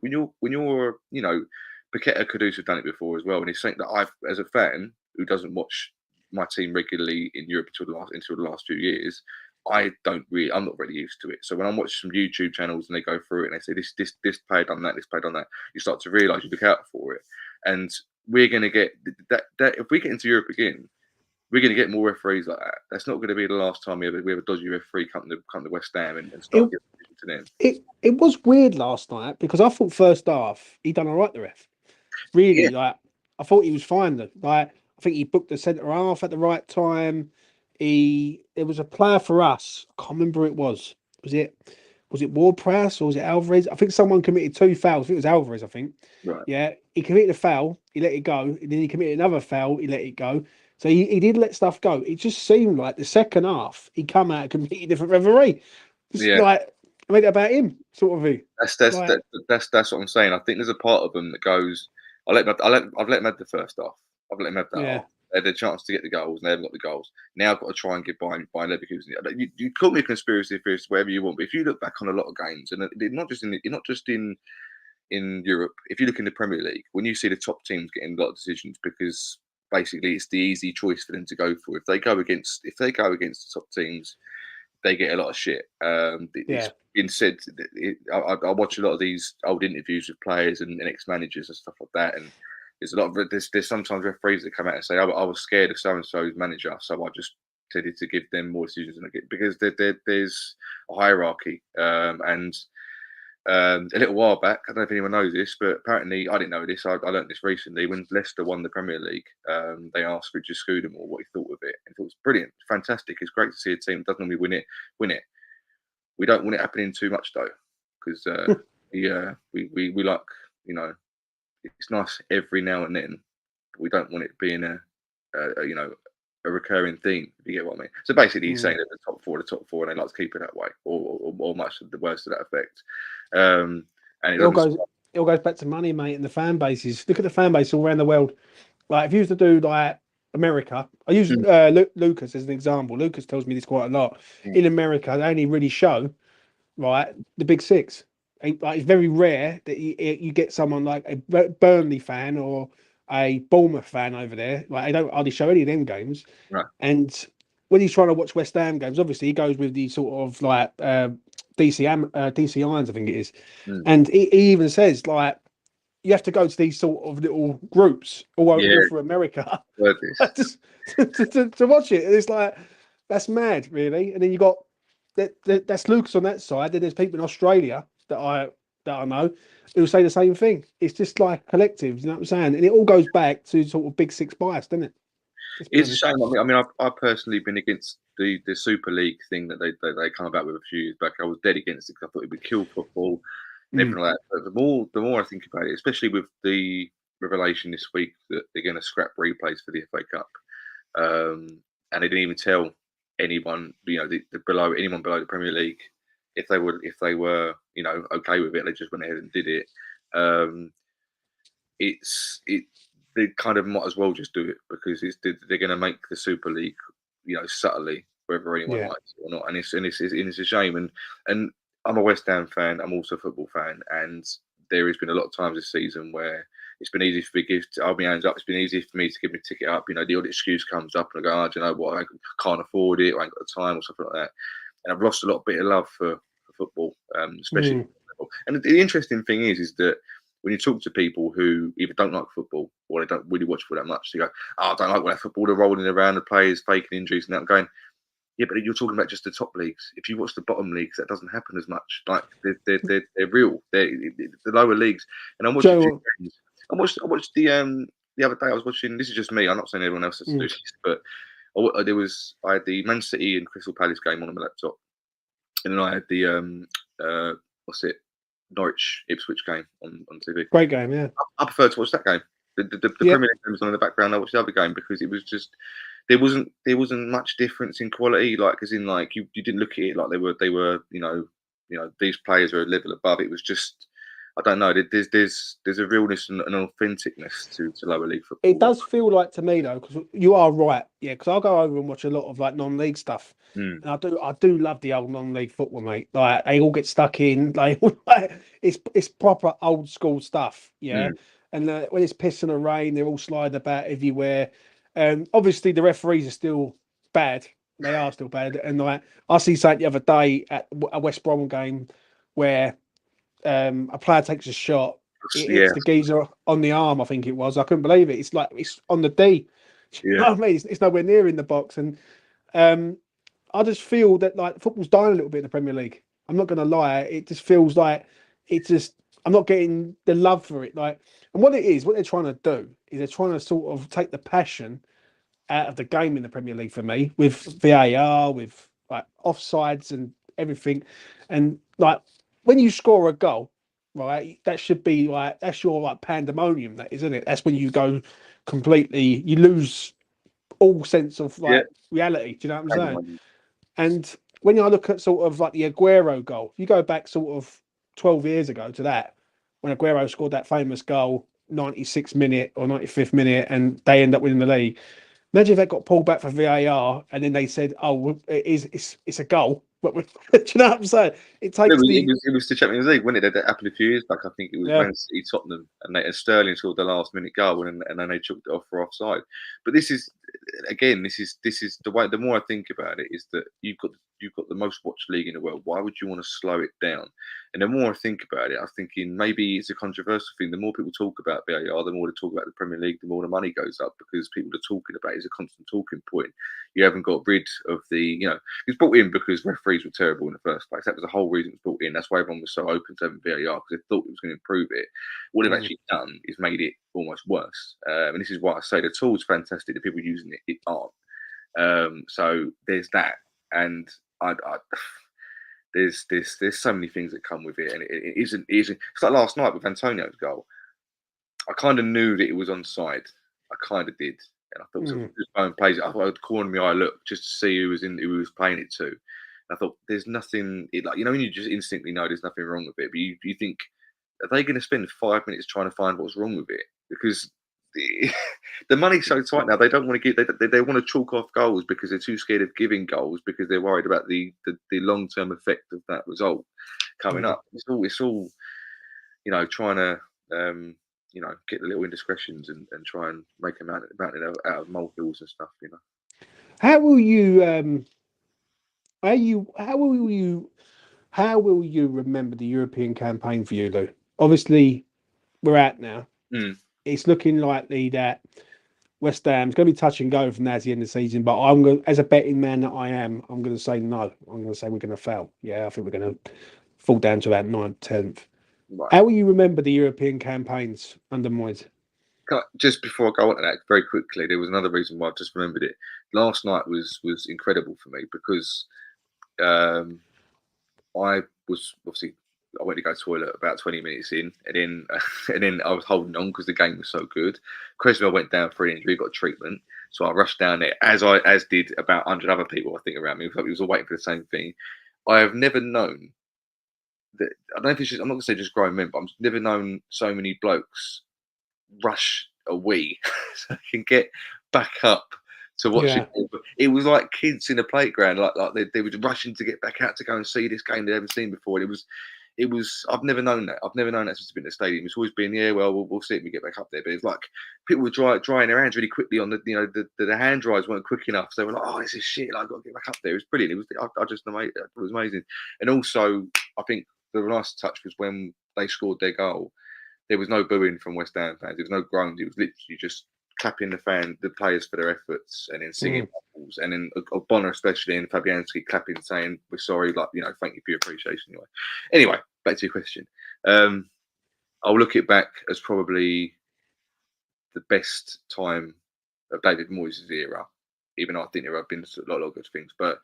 Paqueta could have done it before as well. And it's something that I've, as a fan who doesn't watch my team regularly in Europe until the last few years, I'm not really used to it. So when I'm watching some YouTube channels and they go through it and they say this player done that, this player done that, you start to realise, you look out for it. And we're going to get that if we get into Europe again, we're going to get more referees like that. That's not going to be the last time we have a dodgy referee come to West Ham and start getting to them. It was weird last night because I thought first half he done all right, the ref. Really, like I thought he was fine. Like I think he booked the centre half at the right time. There was a player for us. I can't remember who it was. Was it Ward-Prowse or was it Alvarez? I think someone committed 2 fouls. I think it was Alvarez, I think. Right. Yeah. He committed a foul, he let it go. And then he committed another foul, he let it go. So he did let stuff go. It just seemed like the second half, he come out a completely different referee. Like, I made it about him, sort of thing. That's what I'm saying. I think there's a part of them that goes, I've let him have the first half. I've let him have that half. They had a chance to get the goals, and they haven't got the goals. Now I've got to try and get by Leverkusen. You call me a conspiracy theorist, whatever you want, but if you look back on a lot of games, and not just in Europe, if you look in the Premier League, when you see the top teams getting a lot of decisions, because basically it's the easy choice for them to go for. If they go against the top teams, they get a lot of shit. It's been said. I watch a lot of these old interviews with players and ex-managers and stuff like that, and there's a lot of there's sometimes referees that come out and say, I was scared of so and so's manager, so I just tended to give them more decisions than I get, because there's a hierarchy, and a little while back. I don't know if anyone knows this, but apparently I didn't know this. I learned this recently. When Leicester won the Premier League, they asked Richard Scudamore what he thought of it. And he thought it was brilliant, fantastic. It's great to see a team that doesn't normally win it. We don't want it happening too much though, because we like, you know, it's nice every now and then, but we don't want it being a recurring theme, if you get what I mean. So basically, he's saying that the top four, and they like to keep it that way, or much of the worst to that effect. And it all goes back to money, mate, and the fan bases. Look at the fan base all around the world. Like if you used to do like America, I use Lucas as an example. Lucas tells me this quite a lot. In America, they only really show the big six. Like it's very rare that you get someone like a Burnley fan or a Bournemouth fan over there. Like they don't hardly show any of them games. Right. And when he's trying to watch West Ham games, obviously he goes with the sort of like DC Irons, I think it is. And he even says like you have to go to these sort of little groups all over America just to watch it. And it's like that's mad, really. And then you got that's Lucas on that side. Then there's people in Australia that I know who say the same thing. It's just like collectives, you know what I'm saying? And it all goes back to sort of big six bias, doesn't it? It's a shame. I mean, I've personally been against the Super League thing that they come about with a few years back. I was dead against it because I thought it would kill football and everything like that. But the more I think about it, especially with the revelation this week that they're going to scrap replays for the FA Cup, and they didn't even tell anyone, you know, anyone below the Premier League if they were, you know, okay with it. They just went ahead and did it. They kind of might as well just do it because they're going to make the Super League, you know, subtly, whether anyone likes it or not. And it's a shame. And I'm a West Ham fan. I'm also a football fan, and there has been a lot of times this season where it's been easy for me to hold my hands up. It's been easy for me to give my ticket up. You know, the odd excuse comes up and I go, do you know what? I can't afford it. Or I ain't got the time or something like that. And I've lost a lot of bit of love for football, especially. And the interesting thing is that when you talk to people who either don't like football or they don't really watch football that much, they go, "Oh, I don't like when that football, they're rolling around, the players faking injuries and that." I'm going, yeah, but you're talking about just the top leagues. If you watch the bottom leagues, that doesn't happen as much. Like they're real. They're the lower leags. And I'm watching. I watched the other day. I was watching. This is just me. I'm not saying everyone else has to do this, but I had the Man City and Crystal Palace game on my laptop, and then I had the Norwich Ipswich game on TV. Great game, yeah. I prefer to watch that game. The Premier League game was on in the background. I watched the other game because it was just there wasn't much difference in quality. Like as in like you didn't look at it like they were you know these players are a level above. It was just I don't know. There's a realness and an authenticness to lower league football. It does feel like to me though, because you are right, yeah. Because I'll go over and watch a lot of like non-league stuff, and I do love the old non-league football, mate. Like they all get stuck in, like it's proper old school stuff, yeah. And when it's pissing and rain, they're all sliding about everywhere. Obviously the referees are still bad. They are still bad, and like I see something the other day at a West Brom game where a player takes a shot. It hits the geezer on the arm, I think it was. I couldn't believe it. It's like it's on the D. You know what I mean? It's nowhere near in the box. And I just feel that like football's dying a little bit in the Premier League. I'm not gonna lie. It just feels like I'm not getting the love for it. Like, and what they're trying to do is they're trying to sort of take the passion out of the game in the Premier League for me with VAR, with like offsides and everything. And like when you score a goal, right, that should be like that's your like pandemonium, that isn't it? That's when you go completely, you lose all sense of like reality. Do you know what I'm saying? And when I look at sort of like the Aguero goal, if you go back sort of 12 years ago to that, when Aguero scored that famous goal, 96th minute or 95th minute, and they end up winning the league. Imagine if that got pulled back for VAR and then they said, "Oh, it's a goal." But do you know what I'm saying? It takes it was the Champions League, wasn't it? That happened a few years back. I think it was Man City, Tottenham, and Sterling scored the last minute goal, and then they chucked it off for offside. But this is the way. The more I think about it, is that you've got you've got the most watched league in the world. Why would you want to slow it down? And the more I think about it, I'm thinking maybe it's a controversial thing. The more people talk about VAR, the more they talk about the Premier League, the more the money goes up because people are talking about it. It's a constant talking point. You haven't got rid of it's brought in because referees were terrible in the first place. That was the whole reason it was brought in. That's why everyone was so open to having VAR because they thought it was going to improve it. What they've actually done is made it almost worse. And this is why I say the tool's fantastic. The people using it aren't. So there's that, and there's so many things that come with it, and it isn't. It's like last night with Antonio's goal. I kind of knew that it was onside. I kind of did, and I thought just go and play it. I thought I'd corner my eye look just to see who was playing it to. And I thought there's nothing. When you just instantly know there's nothing wrong with it, but you think, are they going to spend 5 minutes trying to find what's wrong with it? Because the money's so tight now. They don't want to give. They want to chalk off goals because they're too scared of giving goals because they're worried about the long term effect of that result coming up. It's all trying to get the little indiscretions and try and make a mountain out of molehills and stuff. How will you how will you remember the European campaign for you, Lou? Obviously, we're out now. It's looking likely that West Ham's going to be touch and go from now to the end of the season. But I'm going, as a betting man that I am, I'm going to say no. I'm going to say we're going to fail. Yeah, I think we're going to fall down to about 9th, 10th. Right. How will you remember the European campaigns under Moyes? Just before I go on to that, very quickly, there was another reason why I just remembered it. Last night was incredible for me because I was obviously. I went to go to the toilet about 20 minutes in, and then I was holding on because the game was so good. Cresswell went down for an injury, got treatment, so I rushed down there as did about 100 other people I think around me. We was all waiting for the same thing. I have never known that. I don't know if it's just. I'm not going to say just grown men, but I've never known so many blokes rush a wee so they can get back up to watch it. It was like kids in a playground, like they were rushing to get back out to go and see this game they haven't seen before. It was. I've never known that. I've never known that since I've been at the stadium. It's always been, we'll see if we get back up there. But it's like people were drying their hands really quickly on the hand dries weren't quick enough. So they were like, oh, this is shit. I've got to get back up there. It was brilliant. It was amazing. And also, I think the nice touch was when they scored their goal. There was no booing from West Ham fans. There was no groans. It was literally just clapping the players for their efforts, and then singing balls, and then Bonner especially and Fabianski clapping, saying we're sorry, thank you for your appreciation. Anyway, back to your question. I'll look it back as probably the best time of David Moyes' era, even though I think there have been a lot of good things, but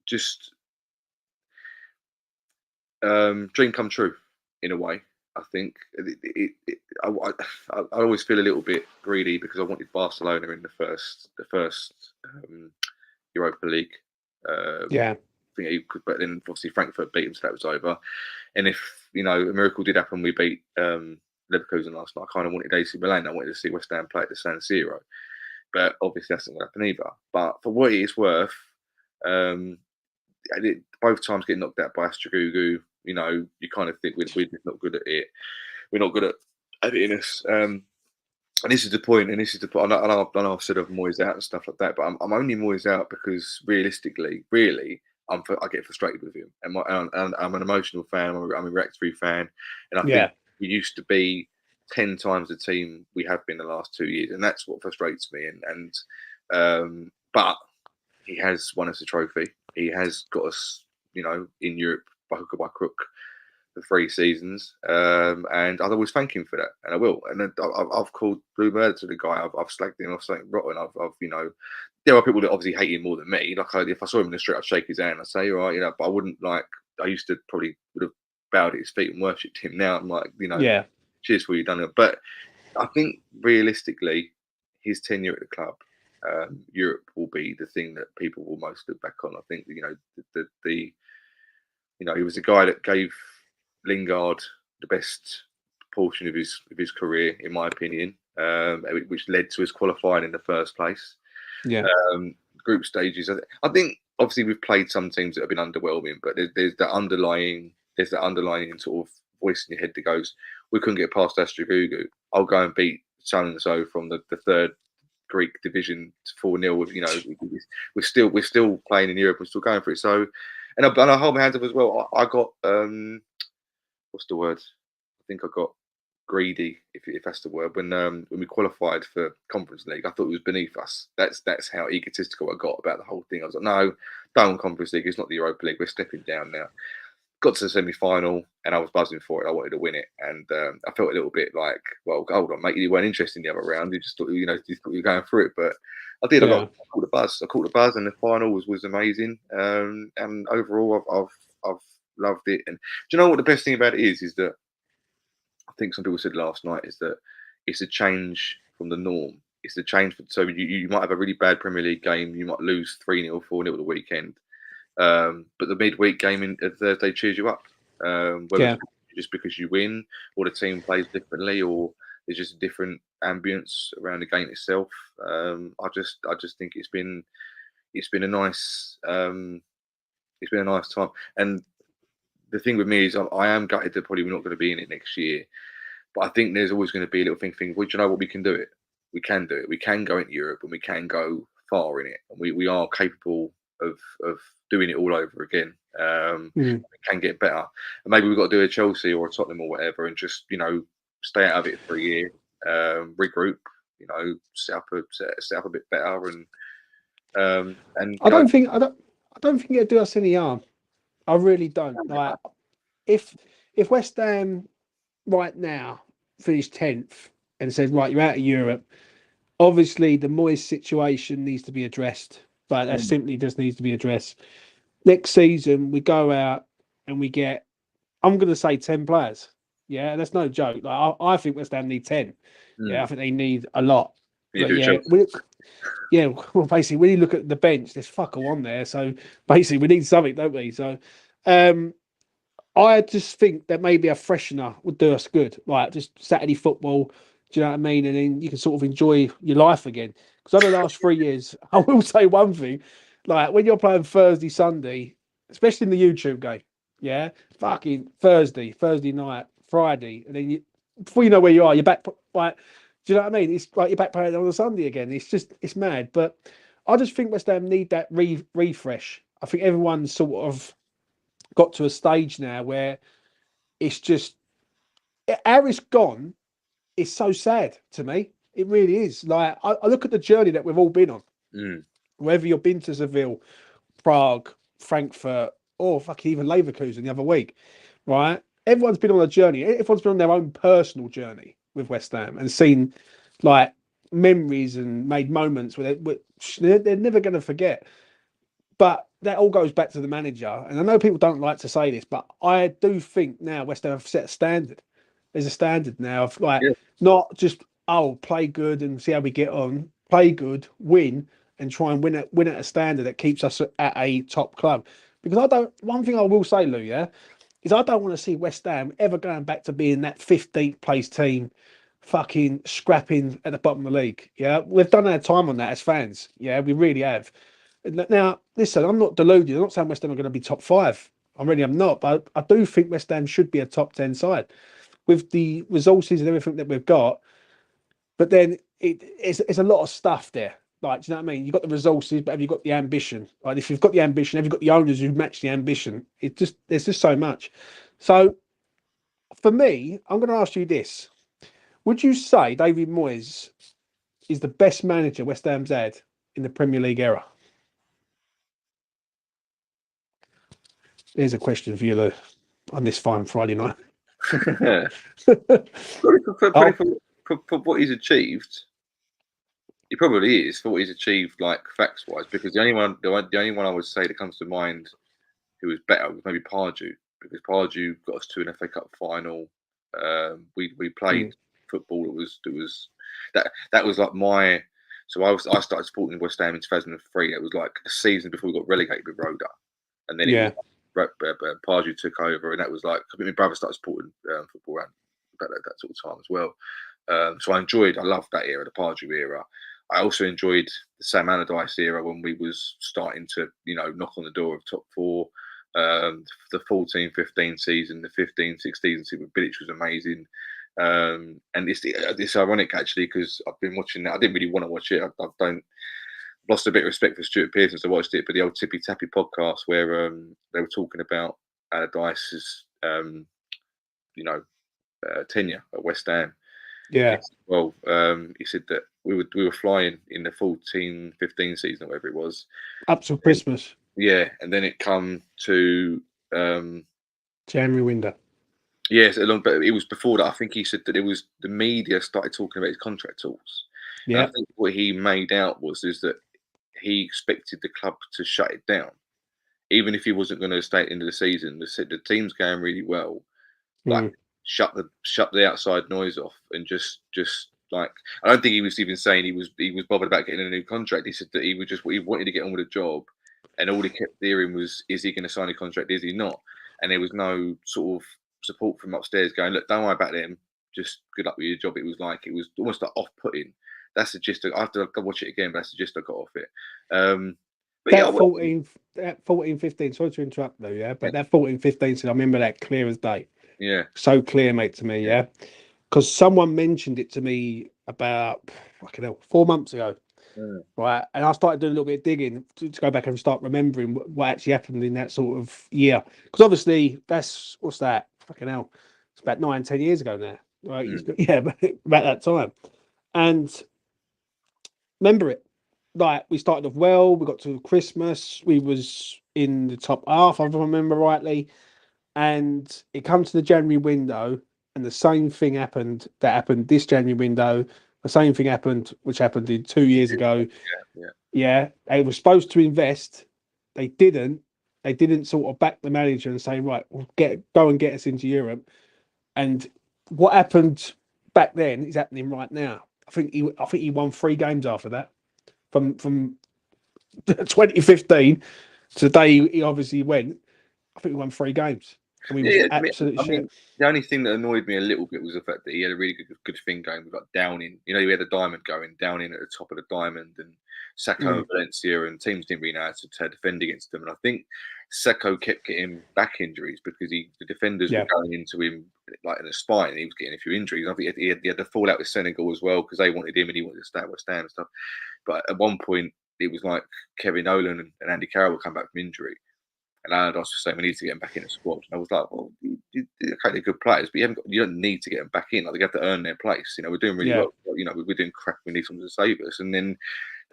just dream come true in a way. I think I always feel a little bit greedy because I wanted Barcelona in the first Europa League. I think he could, but then obviously Frankfurt beat him, so that was over. And if a miracle did happen, we beat Leverkusen last night. I kind of wanted AC Milan. I wanted to see West Ham play at the San Siro, but obviously that's not going to happen either. But for what it is worth, both times getting knocked out by Astragugu. You kind of think we're just not good at it. We're not good at it in us. And this is the point. And this is the point. I know I've said of Moyes out and stuff like that, but I'm only Moyes out because realistically, really, I get frustrated with him. And I'm an emotional fan. I'm a reactionary fan. And I think we used to be 10 times the team we have been the last 2 years, and that's what frustrates me. But he has won us a trophy. He has got us, in Europe by hook or by crook for 3 seasons, and I'd always thank him for that, and I will. And I've called blue murder to the guy. I've slagged him off something rotten. There are people that obviously hate him more than me. Like if I saw him in the street, I'd shake his hand. I'd say, "You're right," but I wouldn't I used to probably would have bowed at his feet and worshipped him. Now I'm like, cheers for what you've done. But I think realistically, his tenure at the club, Europe will be the thing that people will most look back on. I think he was the guy that gave Lingard the best portion of his career, in my opinion, which led to his qualifying in the first place. Group stages. I think obviously we've played some teams that have been underwhelming, but there's that underlying sort of voice in your head that goes, we couldn't get past Astragugu. I'll go and beat so and so from the third Greek division 4-0. You know, we're still playing in Europe. We're still going for it. So, and I hold my hands up as well. I got what's the word? I think I got greedy, if that's the word. When we qualified for Conference League, I thought it was beneath us. That's how egotistical I got about the whole thing. I was like, no, don't Conference League. It's not the Europa League. We're stepping down now. Got to the semi-final, and I was buzzing for it. I wanted to win it, and I felt a little bit like, well, hold on, mate, you weren't interested in the other round. You just thought, you thought you were going through it, but I did. I caught the buzz. I caught the buzz, and the final was amazing. And overall, I've loved it. And do you know what the best thing about it is that I think some people said last night is that it's a change from the norm. It's a change. So you might have a really bad Premier League game. You might lose 3-0, 4-0 at the weekend. But the midweek game in Thursday cheers you up. Whether it's just because you win, or the team plays differently, or there's just a different ambience around the game itself. I just think it's been a nice time. And the thing with me is I am gutted that probably we're not going to be in it next year. But I think there's always going to be a little thing. Well, do you know what? We can do it. We can do it. We can go into Europe, and we can go far in it. And we are capable of doing it all over again. We can get better. And maybe we've got to do a Chelsea or a Tottenham or whatever, and just stay out of it for a year, regroup. Set up a bit better, and I don't think it'd do us any harm. I really don't. Like if West Ham right now finished 10th and said, right, you're out of Europe, obviously the Moyes situation needs to be addressed, but that simply just needs to be addressed. Next season we go out and we get, I'm going to say 10 players. Yeah, that's no joke. Like I think West Ham need 10. Yeah, I think they need a lot. But well, basically, when you look at the bench, there's fuck all on there. So basically, we need something, don't we? So, I just think that maybe a freshener would do us good. Like just Saturday football, do you know what I mean? And then you can sort of enjoy your life again. Because over the last 3 years, I will say one thing: like when you're playing Thursday, Sunday, especially in the YouTube game, yeah, fucking Thursday night, Friday, and then before you know where you are, you're back. Like, do you know what I mean? It's like you're back playing on a Sunday again. It's mad. But I just think West Ham need that refresh. I think everyone's sort of got to a stage now where it's just how it's gone is so sad to me. It really is. Like I look at the journey that we've all been on. Whether you've been to Seville, Prague, Frankfurt, or fucking even Leverkusen the other week, right? Everyone's been on a journey. Everyone's been on their own personal journey with West Ham and seen like memories and made moments where they're never going to forget. But that all goes back to the manager. And I know people don't like to say this, but I do think now West Ham have set a standard. There's a standard now of not just, play good and see how we get on. Play good, win, and try and win at a standard that keeps us at a top club. Because one thing I will say, Lou, is I don't want to see West Ham ever going back to being that 15th place team fucking scrapping at the bottom of the league. Yeah, we've done our time on that as fans. Yeah, we really have. Now, listen, I'm not deluded. I'm not saying West Ham are going to be top 5. I really am not. But I do think West Ham should be a top 10 side with the resources and everything that we've got. But then it's a lot of stuff there. Like, do you know what I mean? You've got the resources, but have you got the ambition? Like, if you've got the ambition, have you got the owners who match the ambition? There's just so much. So, for me, I'm going to ask you this. Would you say David Moyes is the best manager West Ham's had in the Premier League era? Here's a question for you, Lou, on this fine Friday night. For what he's achieved, he probably is for what he's achieved, like facts-wise. Because the only one I would say that comes to mind who was better was maybe Pardew, because Pardew got us to an FA Cup final. We played football. That was like my. So I started supporting West Ham in 2003. It was like a season before we got relegated with Roda, and then Pardew took over, and that was like I think my brother started supporting football around about that sort of time as well. So I loved that era, the Pardew era. I also enjoyed the Sam Allardyce era when we was starting to knock on the door of top 4. The 14-15 season, the 15-16 season with Bilic was amazing. And it's ironic actually because I've been watching that. I didn't really want to watch it. I've lost a bit of respect for Stuart Pearson, so I watched it. But the old Tippy Tappy podcast where they were talking about Allardyce's tenure at West Ham. Yeah. Well, he said that we were flying in the 14-15 season or whatever it was. Up till Christmas. Yeah, and then it come to January window. yes, but it was before that. I think he said that it was the media started talking about his contract talks. Yeah. And I think what he made out is that he expected the club to shut it down, even if he wasn't going to stay at the end of the season. The team's going really well, like shut the outside noise off and just like I don't think he was even saying he was bothered about getting a new contract. He said that he wanted to get on with the job, and all he kept hearing was, is he going to sign a contract? Is he not? And there was no sort of support from upstairs going, look, don't worry about them. Just good luck with your job. It was almost like off-putting. That's the gist. I have to watch it again, but that's the gist I got off it. But that 14-15, sorry to interrupt though, yeah, but that 14-15, I remember that clear as day. Yeah. So clear, mate, to me, yeah. Because someone mentioned it to me about 4 months ago. Right, and I started doing a little bit of digging to go back and start remembering what actually happened in that sort of year. Because obviously, what's that? Fucking hell, it's about 9-10 years ago now, right? Yeah, about that time. And remember it, like we started off well. We got to Christmas. We was in the top half, if I remember rightly, and it comes to the January window, and the same thing happened that happened this January window. The same thing happened, which happened 2 years ago. Yeah. They were supposed to invest. They didn't. They didn't sort of back the manager and say, right, we'll go and get us into Europe. And what happened back then is happening right now. I think he won 3 games after that. From 2015 to the day he obviously went. I think he won 3 games. And we was absolute shit. The only thing that annoyed me a little bit was the fact that he had a really good thing going. We got Downing. You know, he had a diamond going, Downing at the top of the diamond, and Sacco and Valencia, and teams didn't really know how to defend against them. And I think Sacco kept getting back injuries because the defenders were going into him like in the spine, and he was getting a few injuries. I think he had the fallout with Senegal as well because they wanted him and he wanted to stay at West Ham and stuff. But at one point, it was like Kevin Nolan and Andy Carroll would come back from injury. And Allardyce was saying we need to get them back in the squad. And I was like, well, okay, they're good players, but you don't need to get them back in. Like, they have to earn their place. You know, we're doing really well. You know, we're doing crap. We need someone to save us. And then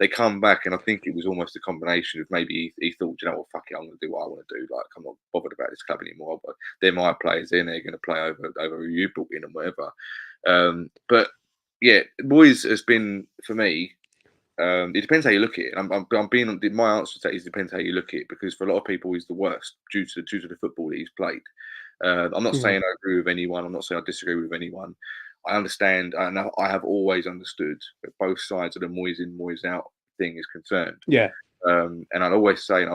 they come back, and I think it was almost a combination of maybe he thought, you know what, fuck it, I'm going to do what I want to do. Like, I'm not bothered about this club anymore. But they're my players. They're going to play over who you brought in and whatever. But yeah, Moyes has been, for me, it depends how you look at it. I'm being my answer to that is depends how you look at it, because for a lot of people he's the worst due to the football that he's played. I'm not saying I agree with anyone. I'm not saying I disagree with anyone. I understand, and I have always understood that both sides of the Moyes in, Moyes out thing is concerned. Yeah. And I'd always say,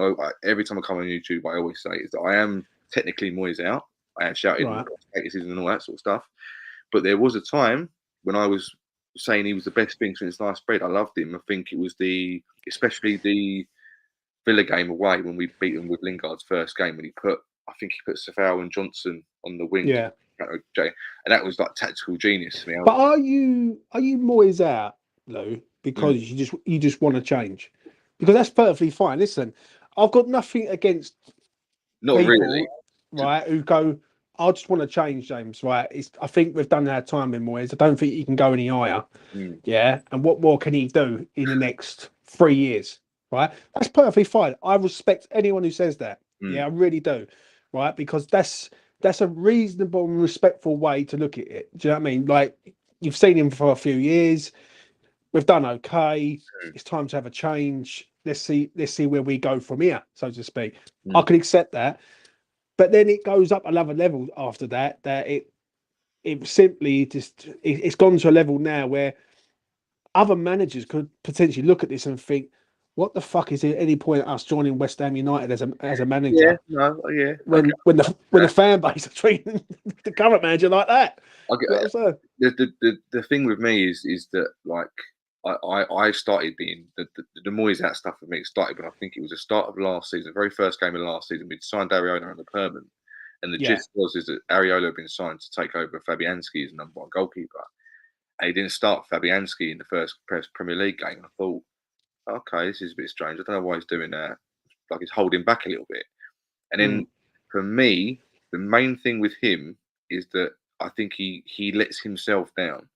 every time I come on YouTube, I always say is that I am technically Moyes out. I am shouting and all that sort of stuff. But there was a time when I was saying he was the best thing since sliced bread. I loved him. I think it was especially the Villa game away when we beat him with Lingard's first game, when he put Safal and Johnson on the wing. Yeah. And that was like tactical genius to me. But are you Moyes out, Lou, because you just want to change? Because that's perfectly fine. Listen, I've got nothing against people, really, right, who go, I just want to change, James, right? I think we've done our time in Moyes. I don't think he can go any higher. Yeah. And what more can he do in the next 3 years? Right? That's perfectly fine. I respect anyone who says that. Yeah, I really do. Right? Because that's a reasonable and respectful way to look at it. Do you know what I mean? Like, you've seen him for a few years. We've done okay. It's time to have a change. Let's see where we go from here, so to speak. I can accept that. But then it goes up another level after that. That it simply just it's gone to a level now where other managers could potentially look at this and think, "What the fuck is there any point us joining West Ham United as a manager?" When the fan base are treating the current manager like that. The thing with me is that, like, I started being the Moyes out stuff for me. It started when I think it was the start of last season, very first game of last season. We'd signed Ariona on the permanent, And the Yeah. gist is that Areola had been signed to take over Fabianski as the number 1 goalkeeper. And he didn't start Fabianski in the first Premier League game. I thought, okay, this is a bit strange. I don't know why he's doing that. Like he's holding back a little bit. And then for me, the main thing with him is that I think he lets himself down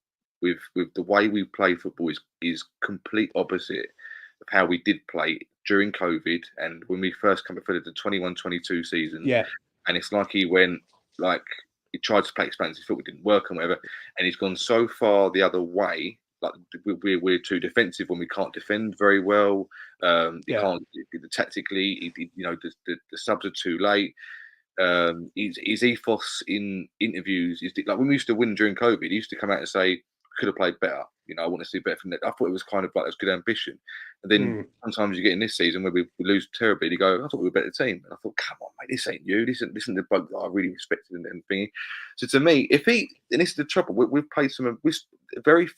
with the way we play football is complete opposite of how we did play during COVID and when we first came through the 21-22 season. Yeah. And it's like he went like he tried to play expansive football, didn't work and whatever, and he's gone so far the other way. Like we're too defensive when we can't defend very well. You can't tactically. The subs are too late. His ethos in interviews is like when we used to win during COVID. He used to come out and say, "Could have played better." I want to see better from that. I thought it was kind of like a good ambition. And then sometimes you get in this season where we lose terribly, and you go, "I thought we were a better team." And I thought, "Come on, mate, this ain't you. This isn't the bloke that I really respected and thingy." So to me, and this is the trouble, we've played very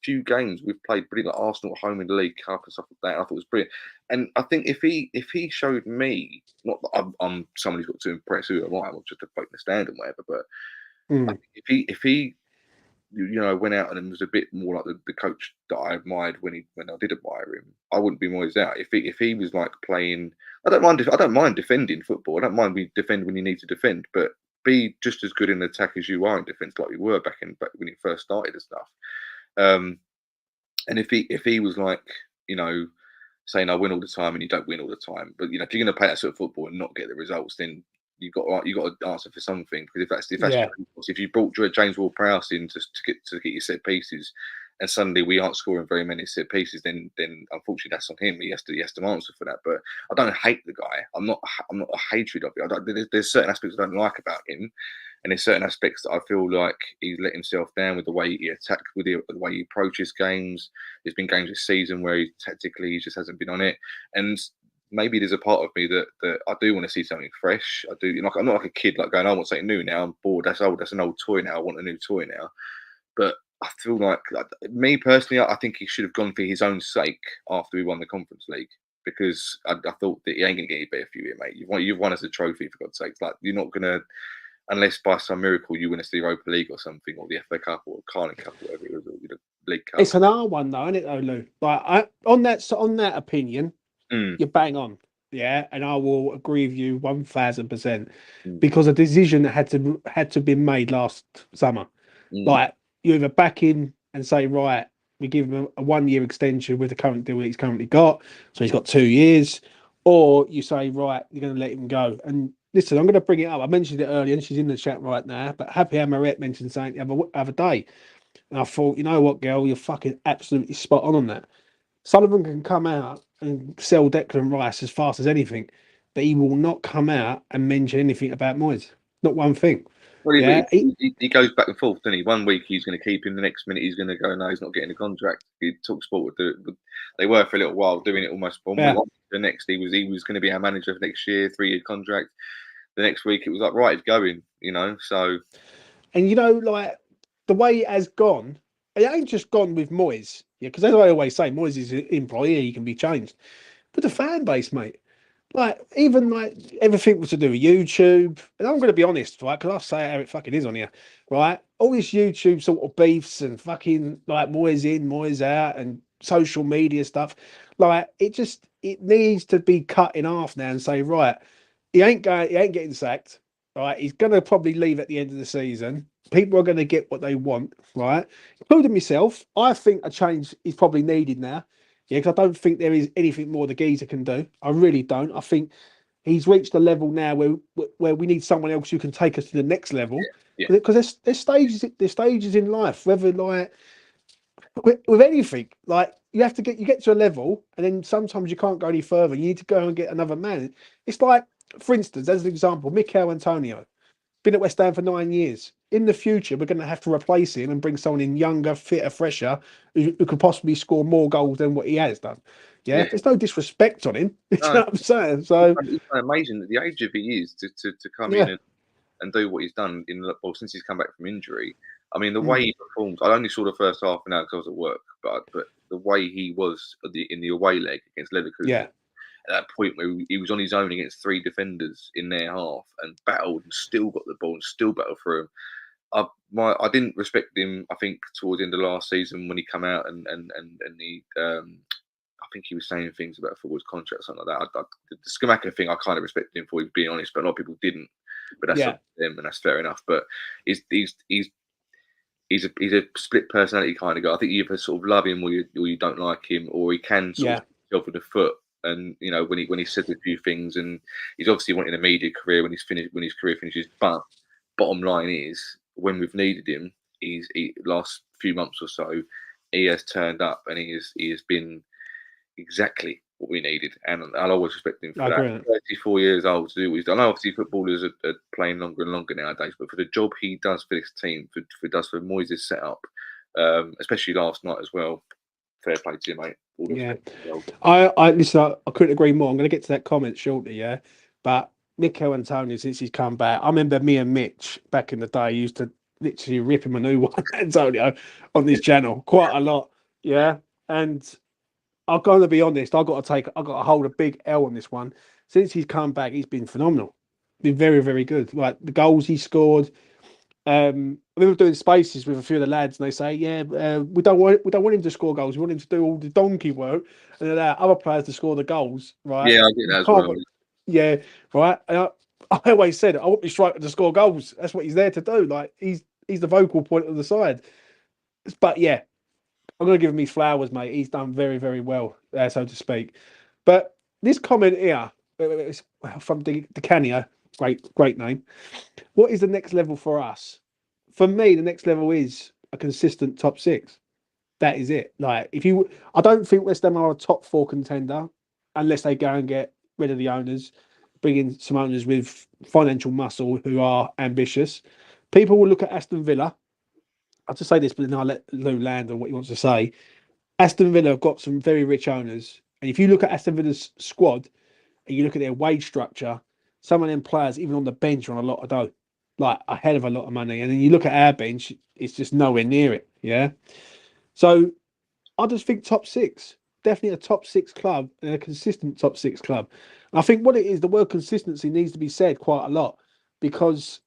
few games we've played pretty like Arsenal at home in the League Cup and stuff like that. I thought it was brilliant. And I think if he showed me, not that I'm someone who's got to impress who am I, I'm just a bloke in the stand and whatever, but I think if he went out and was a bit more like the coach that I admired when I did admire him, I wouldn't be Moyes out. If he was like playing, I don't mind defending football. I don't mind we defend when you need to defend, but be just as good in attack as you are in defence, like we were back when he first started and stuff. And if he was like, saying I win all the time and you don't win all the time, but if you're going to play that sort of football and not get the results, then you got to answer for something. Because if you brought James Ward-Prowse in to get your set pieces, and suddenly we aren't scoring very many set pieces, then unfortunately that's on him. He has to answer for that. But I don't hate the guy. I'm not a hatred of it. There's certain aspects I don't like about him. And there's certain aspects that I feel like he's let himself down with the way he attacked, with the way he approaches games. There's been games this season where he just hasn't been on it. And maybe there's a part of me that I do want to see something fresh. I do. I'm not like a kid like going, I want something new now. I'm bored. That's old. That's an old toy now. I want a new toy now. But I feel like me personally, I think he should have gone for his own sake after we won the Conference League. Because I thought that he ain't going to get any better for you here, mate. You've won us a trophy, for God's sake. Like, you're not going to, unless by some miracle you win us the Europa League or something, or the FA Cup or Carling Cup, or whatever it was, or the League Cup. It's an R one though, isn't it, though, Lou? Like on that opinion, you're bang on, yeah, and I will agree with you 1000%, because a decision had to be made last summer. Like you either back him and say, right, we give him a 1-year extension with the current deal that he's currently got, so he's got 2 years, or you say, right, you're going to let him go. And listen, I'm going to bring it up. I mentioned it earlier, and she's in the chat right now. But Happy Amaret mentioned something the other day, and I thought, you know what, girl, you're fucking absolutely spot on that. Sullivan can come out and sell Declan Rice as fast as anything, but he will not come out and mention anything about Moyes. Not one thing. Well, he goes back and forth, doesn't he? 1 week he's going to keep him, the next minute he's going to go, no, he's not getting a contract. Talk Sport would do it. They were for a little while doing it almost. The next he was going to be our manager for next year, 3-year contract. The next week it was like, right, he's going, so. And like the way it has gone, it ain't just gone with Moyes, because as I always say, Moyes is an employee, he can be changed. But the fan base, mate, like even like everything was to do with YouTube, and I'm going to be honest, right? Because I say how it fucking is on here, right? All this YouTube sort of beefs and fucking like Moyes in, Moyes out, and social media stuff, like it needs to be cut in half now and say, right, he ain't getting sacked, right? He's going to probably leave at the end of the season. People are going to get what they want, right? Including myself. I think a change is probably needed now. Yeah, because I don't think there is anything more the geezer can do. I really don't. I think he's reached a level now where we need someone else who can take us to the next level. Because there's stages in life, whether like with anything, like you get to a level, and then sometimes you can't go any further. You need to go and get another man. It's like, for instance, as an example, Mikel Antonio, been at West Ham for 9 years. In the future, we're going to have to replace him and bring someone in younger, fitter, fresher, who could possibly score more goals than what he has done. Yeah, there's no disrespect on him. You know what I'm saying? So it's amazing at the age of he is to come in and do what he's done since he's come back from injury. I mean, the way he performed, I only saw the first half an hour because I was at work, but the way he was in the away leg against Leverkusen, at that point where he was on his own against 3 defenders in their half and battled and still got the ball and still battled for him. I didn't respect him. I think towards the end of last season when he come out and he I think he was saying things about football's contract or something like that. The Scamacca thing I kind of respected him for, being honest, but a lot of people didn't. But that's up to them, and that's fair enough. But he's a split personality kind of guy. I think you either sort of love him or you don't like him, or he can sort of himself with the foot. And you know when he said a few things, and he's obviously wanting a media career when his career finishes. But bottom line is, when we've needed him, last few months or so, he has turned up and he has been exactly what we needed, and I'll always respect him for that. 34 years old to do what he's done. I know obviously footballers are playing longer and longer nowadays, but for the job he does for this team, for Moyes' setup, especially last night as well, fair play to you, mate. I listen. I couldn't agree more. I'm going to get to that comment shortly, but Mikel Antonio, since he's come back, I remember me and Mitch back in the day used to literally rip him a new one, Antonio, on this channel quite a lot, and I'm going to be honest. I've got to hold a big L on this one. Since he's come back, he's been phenomenal. Been very, very good. Like the goals he scored. We were doing spaces with a few of the lads, and they say, we don't want him to score goals. We want him to do all the donkey work and allow other players to score the goals, right? Yeah, I get that as well. Yeah, right. And I always said I want my striker to score goals. That's what he's there to do. Like he's the vocal point of the side. But yeah, I'm going to give him his flowers, mate. He's done very, very well, so to speak. But this comment here from DeCanio, great name. What is the next level for us? For me, the next level is a consistent top 6. That is it. Like, I don't think West Ham are a top 4 contender unless they go and get rid of the owners, bring in some owners with financial muscle who are ambitious. People will look at Aston Villa. I'll just say this, but then I'll let Lou land on what he wants to say. Aston Villa have got some very rich owners. And if you look at Aston Villa's squad and you look at their wage structure, some of them players, even on the bench, are on a lot of dough, like a hell of a lot of money. And then you look at our bench, it's just nowhere near it. Yeah. So I just think top 6, definitely a top 6 club and a consistent top 6 club. And I think what it is, the word consistency needs to be said quite a lot because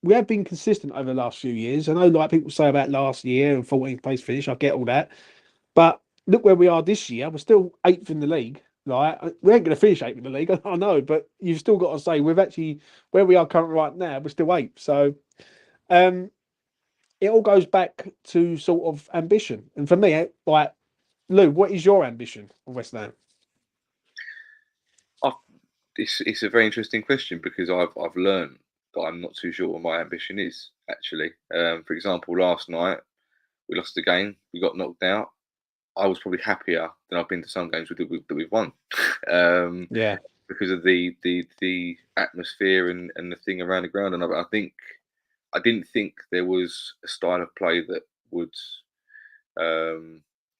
we have been consistent over the last few years. I know, like people say about last year and 14th place finish, I get all that. But look where we are this year. We're still 8th in the league. Right? We ain't going to finish 8th in the league, I know, but you've still got to say we've actually, where we are currently right now, we're still 8th. So it all goes back to sort of ambition. And for me, like, Lou, what is your ambition for West Ham? It's a very interesting question because I've learned that I'm not too sure what my ambition is, actually. For example, last night, we lost the game. We got knocked out. I was probably happier than I've been to some games that we've won. Because of the atmosphere and the thing around the ground. And I didn't think there was a style of play that would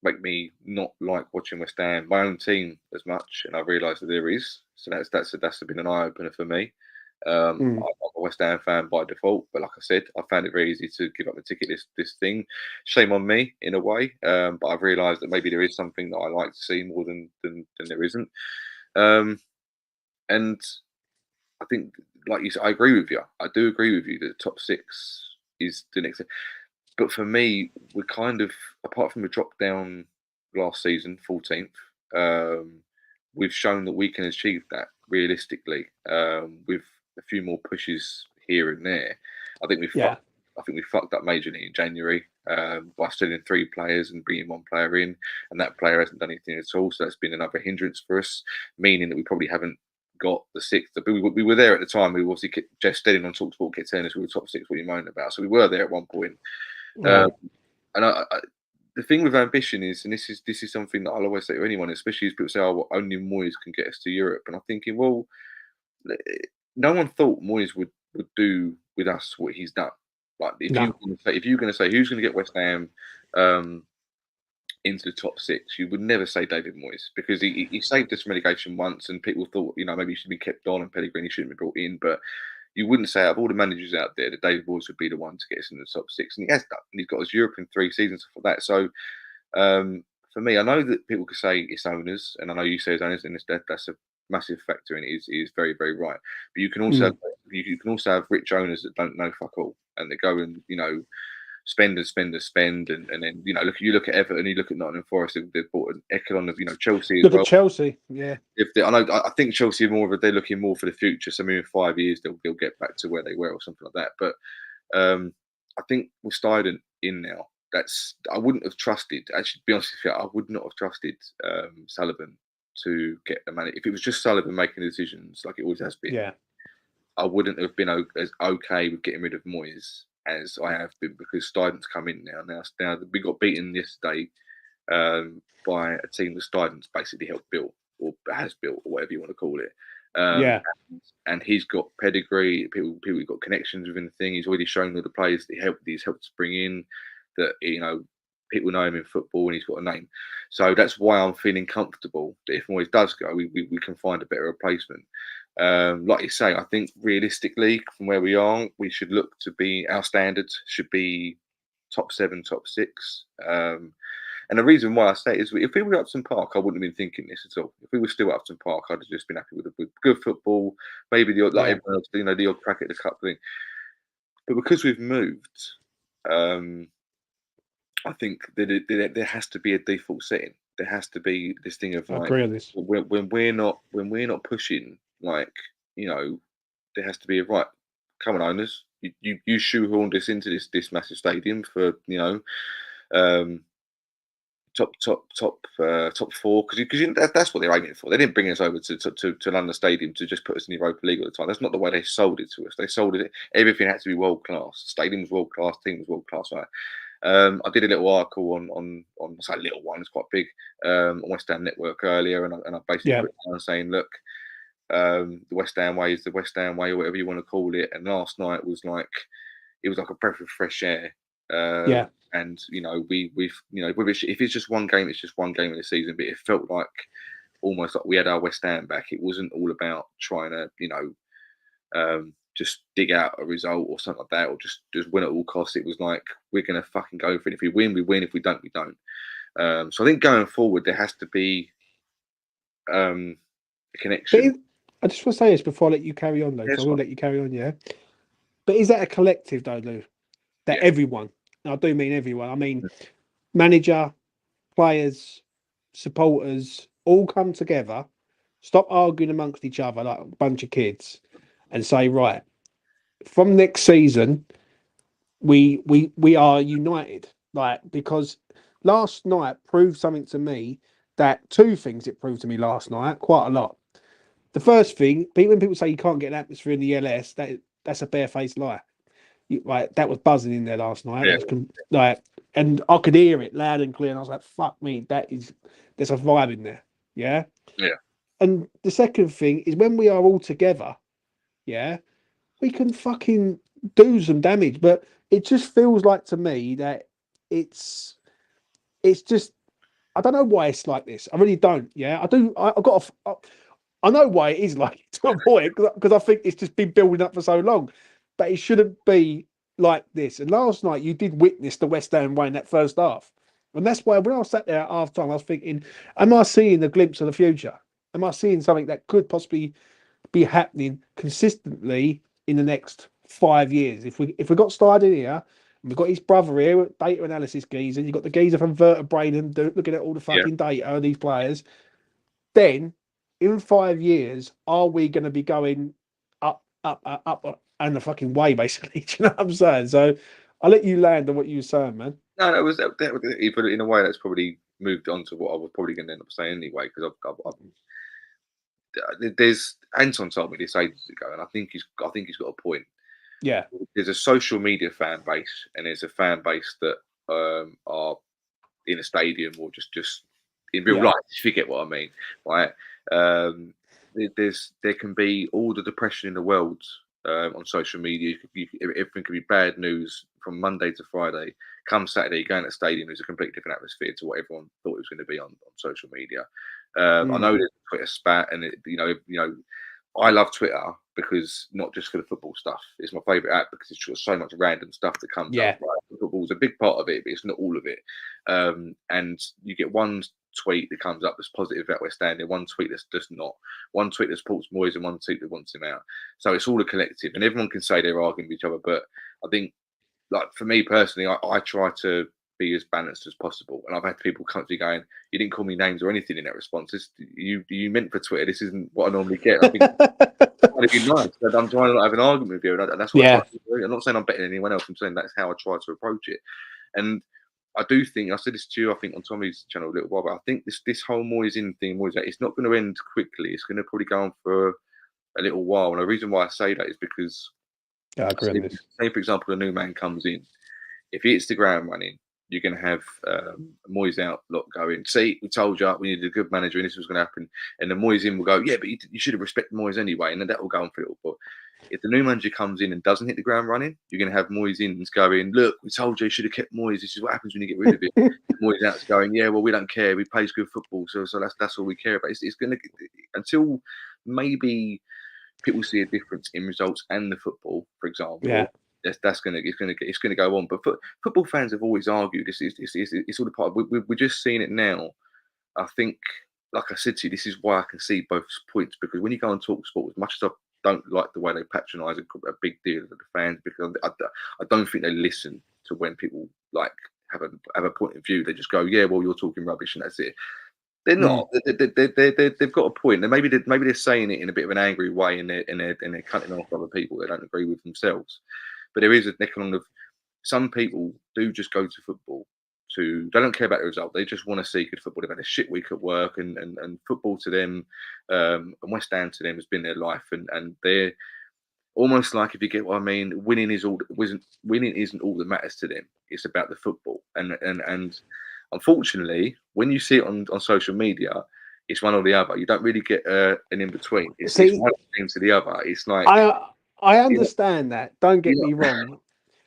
make me not like watching West Ham, my own team, as much. And I realised that there is. So that's been an eye opener for me. I'm a West Ham fan by default, but like I said, I found it very easy to give up the ticket this thing. Shame on me in a way, but I've realised that maybe there is something that I like to see more than there isn't. And I think, like you said, I agree with you. I do agree with you that the top 6 is the next thing. But for me, we're kind of, apart from the drop down last season, 14th, we've shown that we can achieve that realistically with a few more pushes here and there. I think we fucked up majorly in January by selling 3 players and bringing 1 player in, and that player hasn't done anything at all. So that's been another hindrance for us, meaning that we probably haven't got the 6th. But we were there at the time. We obviously Jeff Steidten on TalkSport kept telling us we were top 6. What you moaning about? So we were there at one point. And the thing with ambition is, and this is something that I'll always say to anyone, especially as people say, "Oh, well, only Moyes can get us to Europe." And I'm thinking, well, no one thought Moyes would do with us what he's done. Like if you're going to say who's going to get West Ham into the top 6, you would never say David Moyes because he saved us from relegation once, and people thought maybe he should be kept on and Pellegrini shouldn't be brought in, but you wouldn't say out of all the managers out there that David Moyes would be the one to get us into the top 6, and he has done. And he's got us Europe in 3 seasons for that. So for me, I know that people could say it's owners, and I know you say it's owners, and that's a massive factor in it is very, very right. But you can also have rich owners that don't know fuck all, and they go and spend and spend and spend, and then look at Everton, you look at Nottingham Forest, they've bought an echelon of Chelsea as Look well. at Chelsea, yeah. I think Chelsea are they're looking more for the future. So maybe in 5 years they'll get back to where they were or something like that. But I think with Steidten in now, I wouldn't have trusted. Actually, to be honest with you, I would not have trusted Sullivan to get the money. If it was just Sullivan making the decisions like it always has been, Yeah. I wouldn't have been as okay with getting rid of Moyes as I have been, because Steidten's come in now. Now we got beaten yesterday by a team that Steidten's basically helped build, or has built, or whatever you want to call it. And he's got pedigree. People have got connections within the thing. He's already shown all the players that he's helped to bring in, that people know him in football, and he's got a name. So that's why I'm feeling comfortable that if Moyes does go, we can find a better replacement. Like you say, I think realistically, from where we are, we should look to be, our standards should be top 7, top 6. And the reason why I say it is, if we were at Upton Park, I wouldn't have been thinking this at all. If we were still at Upton Park, I'd have just been happy with good football, maybe the odd, like everyone else, the odd crack at the cup thing. But because we've moved, I think that there has to be a default setting. There has to be this thing of, like, agree on this. when we're not pushing, like, there has to be a right. Come on, owners, you shoehorned us into this massive stadium for top 4, because that's what they're aiming for. They didn't bring us over to London Stadium to just put us in the Europa League all the time. That's not the way they sold it to us. They sold it. Everything had to be world class. The stadium was world class. Team was world class. Right. I did a little article on say little one. It's quite big. On West Ham Network earlier, and I basically put it down saying, look, the West Ham way is the West Ham way, or whatever you want to call it. And last night was like a breath of fresh air. And if it's just one game, it's just one game of the season. But it felt like almost like we had our West Ham back. It wasn't all about trying to just dig out a result or something like that, or just win at all costs. It was like, we're gonna fucking go for it. If we win, we win. If we don't, we don't. So I think going forward, there has to be a connection. I just want to say this before I let you carry on, though. I will let you carry on, yeah. But is that a collective, though, Lou? That everyone, and I do mean everyone. I mean, manager, players, supporters, all come together, stop arguing amongst each other like a bunch of kids, and say, right, from next season, we are united. Like, because last night proved something to me, that 2 things it proved to me last night, quite a lot. The first thing, when people say you can't get an atmosphere in the LS, that's a barefaced lie. Like, that was buzzing in there last night. And I could hear it loud and clear, and I was like, "Fuck me, there's a vibe in there." Yeah. And the second thing is, when we are all together, we can fucking do some damage. But it just feels like to me that it's just, I don't know why it's like this. I really don't. Yeah, I do. I know why it is like to a point, because I think it's just been building up for so long. But it shouldn't be like this. And last night you did witness the West Ham way in that first half. And that's why when I sat there at half time, I was thinking, am I seeing a glimpse of the future? Am I seeing something that could possibly be happening consistently in the next 5 years? If we got Steidten here, and we've got his brother here, data analysis geezer, you've got the geezer from Vertebrae and looking at all the fucking data of these players, then in 5 years, are we going to be going up, and the fucking way, basically? Do you know what I'm saying? So I'll let you land on what you were saying, man. No, that you put it in a way that's probably moved on to what I was probably going to end up saying anyway, because there's Anton told me this ages ago, and I think he's got a point. Yeah. There's a social media fan base, and there's a fan base that are in a stadium or just in real life, if you get what I mean, right? There can be all the depression in the world on social media. Everything could be bad news from Monday to Friday. Come Saturday, you go into the stadium, there's a completely different atmosphere to what everyone thought it was going to be on social media. I know there's a Twitter spat, and I love Twitter because not just for the football stuff. It's my favourite app because it's just so much random stuff that comes up. Right? Football's a big part of it, but it's not all of it. And you get one tweet that comes up that's positive about West Ham, and one tweet that's just not. One tweet that supports Moyes and one tweet that wants him out. So it's all a collective, and everyone can say they're arguing with each other. But I think, like for me personally, I try to be as balanced as possible. And I've had people constantly going, "You didn't call me names or anything in that response. You meant for Twitter. This isn't what I normally get." I think I'm trying to be nice. I'm trying to not have an argument with you, and that's what I try to do. I'm not saying I'm better than anyone else. I'm saying that's how I try to approach it. And I do think I said this to you, I think on Tommy's channel a little while, but I think this whole Moyes in thing, Moyes out, it's not going to end quickly. It's going to probably go on for a little while. And the reason why I say that is because, I agree on this. Say for example, a new man comes in. If he hits the ground running, you're going to have Moyes out lot going, "See, we told you we needed a good manager and this was going to happen." And the Moyes in will go, "Yeah, but you should have respected Moyes anyway." And then that will go on for a little bit. If the new manager comes in and doesn't hit the ground running, you're going to have Moyes in going, "Look, we told you should have kept Moyes. This is what happens when you get rid of it." Moyes out's going, "Yeah, well, we don't care. We plays good football, so that's all we care about." It's going to, until maybe people see a difference in results and the football, for example. Yeah. It's going to go on. But football fans have always argued it's all a part of, we're just seeing it now. I think, like I said to you, this is why I can see both points, because when you go and talk sport, as much as I don't like the way they patronise a big deal of the fans, because I don't think they listen to when people like have a point of view. They just go, "Yeah, well, you're talking rubbish," and that's it. They're not. They've got a point. And maybe they're saying it in a bit of an angry way, and they're cutting off other people they don't agree with themselves. But there is a echelon of, some people do just go to football they don't care about the result. They just want to see good football. They've had a shit week at work, and football to them, and West Ham to them has been their life, and they're almost like, if you get what I mean, winning isn't all that matters to them. It's about the football, and unfortunately, when you see it on social media, it's one or the other. You don't really get an in between. It's one thing to the other. It's like, I understand that. Don't get me wrong.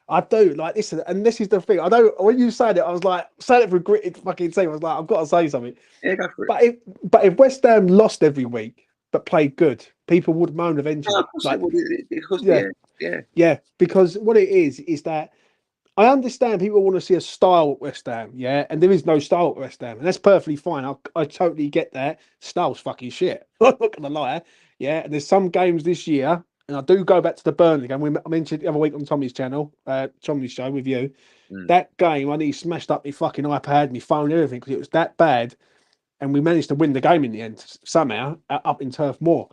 I do. Like, listen, and this is the thing. I don't. When you said it, I was like, saying it for a gritted fucking team. I was like, I've got to say something. Yeah, go for it. But if West Ham lost every week but played good, people would moan eventually. Yeah. Because what it is that I understand people want to see a style at West Ham, yeah, and there is no style at West Ham, and that's perfectly fine. I totally get that. Style's fucking shit. I'm not gonna lie, yeah. And there's some games this year, and I do go back to the Burnley game. I mentioned the other week on Tommy's channel, Tommy's show with you. That game, I nearly smashed up my fucking iPad, my phone, everything, because it was that bad, and we managed to win the game in the end somehow up in Turf Moor.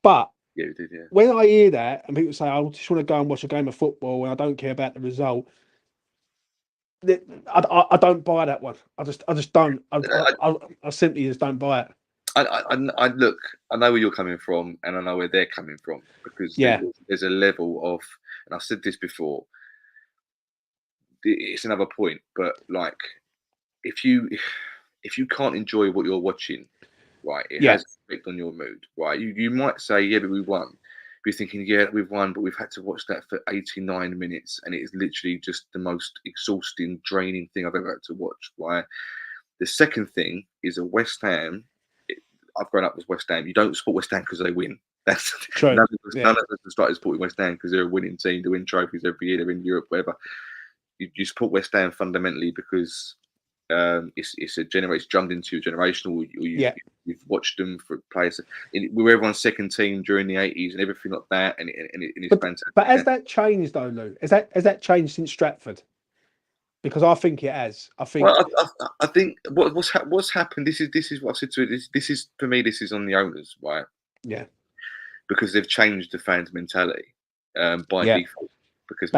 But yeah, we did, yeah. When I hear that and people say, "I just want to go and watch a game of football and I don't care about the result," I don't buy that one. I just don't. I simply just don't buy it. I look. I know where you're coming from, and I know where they're coming from, because there's a level of, and I've said this before. It's another point, but like, if you can't enjoy what you're watching, right, it has an effect on your mood, right? You might say, "Yeah, but we won." You're thinking, "Yeah, we've won, but we've had to watch that for 89 minutes, and it is literally just the most exhausting, draining thing I've ever had to watch." Right. The second thing is a West Ham. I've grown up with West Ham. You don't support West Ham because they win. That's true. None of us have started supporting West Ham because they're a winning team. They win trophies every year. They're in Europe, whatever. You support West Ham fundamentally because it's drummed into you generational. You've watched them for players. We were everyone's second team during the 80s and everything like that, and it's fantastic. But has that changed though, Lou? Has that changed since Stratford? Because I think it has. I think. Well, I think what's happened. This is what I said to it. This is for me. This is on the owners, right? Yeah. Because they've changed the fans' mentality by default. Because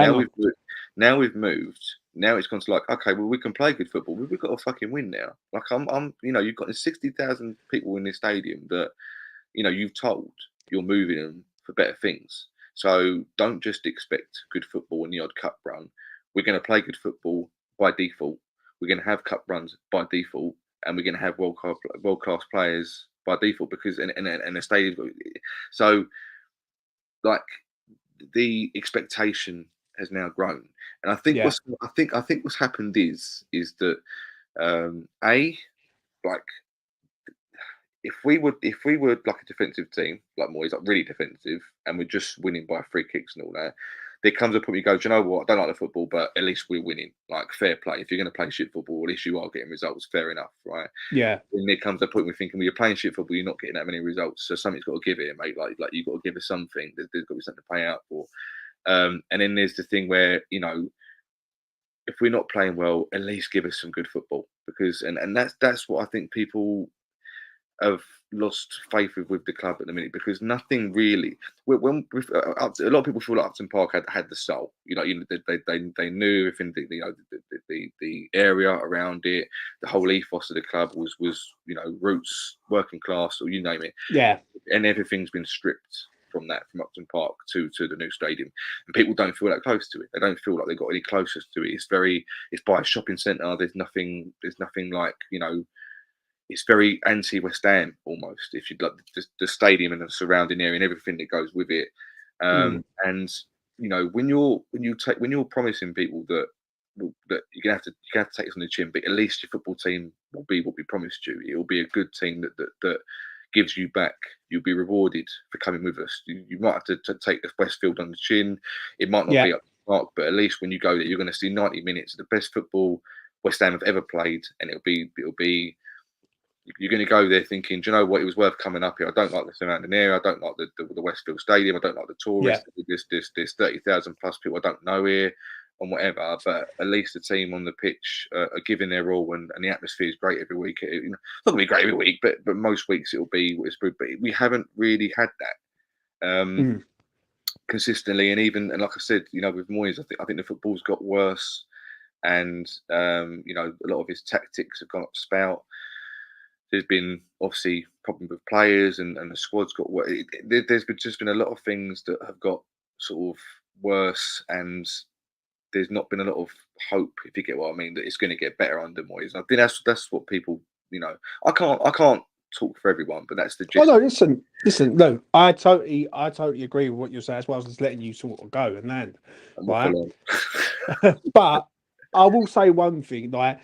now we've moved. Now it's gone to like, okay, well, we can play good football. We've got to fucking win now. Like you've got 60,000 people in this stadium that, you've told you're moving them for better things. So don't just expect good football in the odd cup run. We're going to play good football by default. We're going to have cup runs by default, and we're going to have world class players by default, because in a stadium. So, like, the expectation has now grown, and I think what's happened is that like, if we were like a defensive team, like Moyes, like really defensive, and we're just winning by free kicks and all that, there comes a point where you go, do you know what? I don't like the football, but at least we're winning. Like fair play. If you're going to play shit football, at least you are getting results. Fair enough, right? Yeah. And there comes a point where we're thinking, well, you're playing shit football, you're not getting that many results, so something's got to give it, mate. Like you've got to give us something. There's got to be something to pay out for. And then there's the thing where, you know, if we're not playing well, at least give us some good football, because and that's what I think people have lost faith with the club at the minute, because nothing really. When a lot of people feel like Upton Park had the soul. You know, they knew everything. You know, the area around it, the whole ethos of the club was you know, roots, working class, or you name it. Yeah. And everything's been stripped from Upton Park to the new stadium, and people don't feel that close to it. They don't feel like they've got any closest to it. It's by a shopping centre. There's nothing like, you know. It's very anti-West Ham almost, if you'd like, the stadium and the surrounding area and everything that goes with it. And you know, when you're promising people that you're gonna have to take us on the chin, but at least your football team will be what we promised you. It will be a good team that gives you back. You'll be rewarded for coming with us. You might have to take the Westfield on the chin. It might not be up to the mark, but at least when you go there, you're going to see 90 minutes of the best football West Ham have ever played, and it'll be. You're going to go there thinking, do you know what? It was worth coming up here. I don't like the surrounding area. I don't like the Westfield Stadium. I don't like the tourists. There's 30,000 plus people I don't know here and whatever. But at least the team on the pitch are giving their all, and the atmosphere is great every week. It's not going to be great every week, but most weeks it'll be what it's good. But we haven't really had that consistently. And like I said, you know, with Moyes, I think the football's got worse, and you know, a lot of his tactics have gone up spout. There's been obviously problems with players, and the squad's got. There's just been a lot of things that have got sort of worse, and there's not been a lot of hope, if you get what I mean, that it's going to get better under Moyes. I think that's what people, you know. I can't talk for everyone, but that's the gist. Oh no, listen. No, I totally agree with what you're saying. As well as just letting you sort of go and land, right? But I will say one thing, like.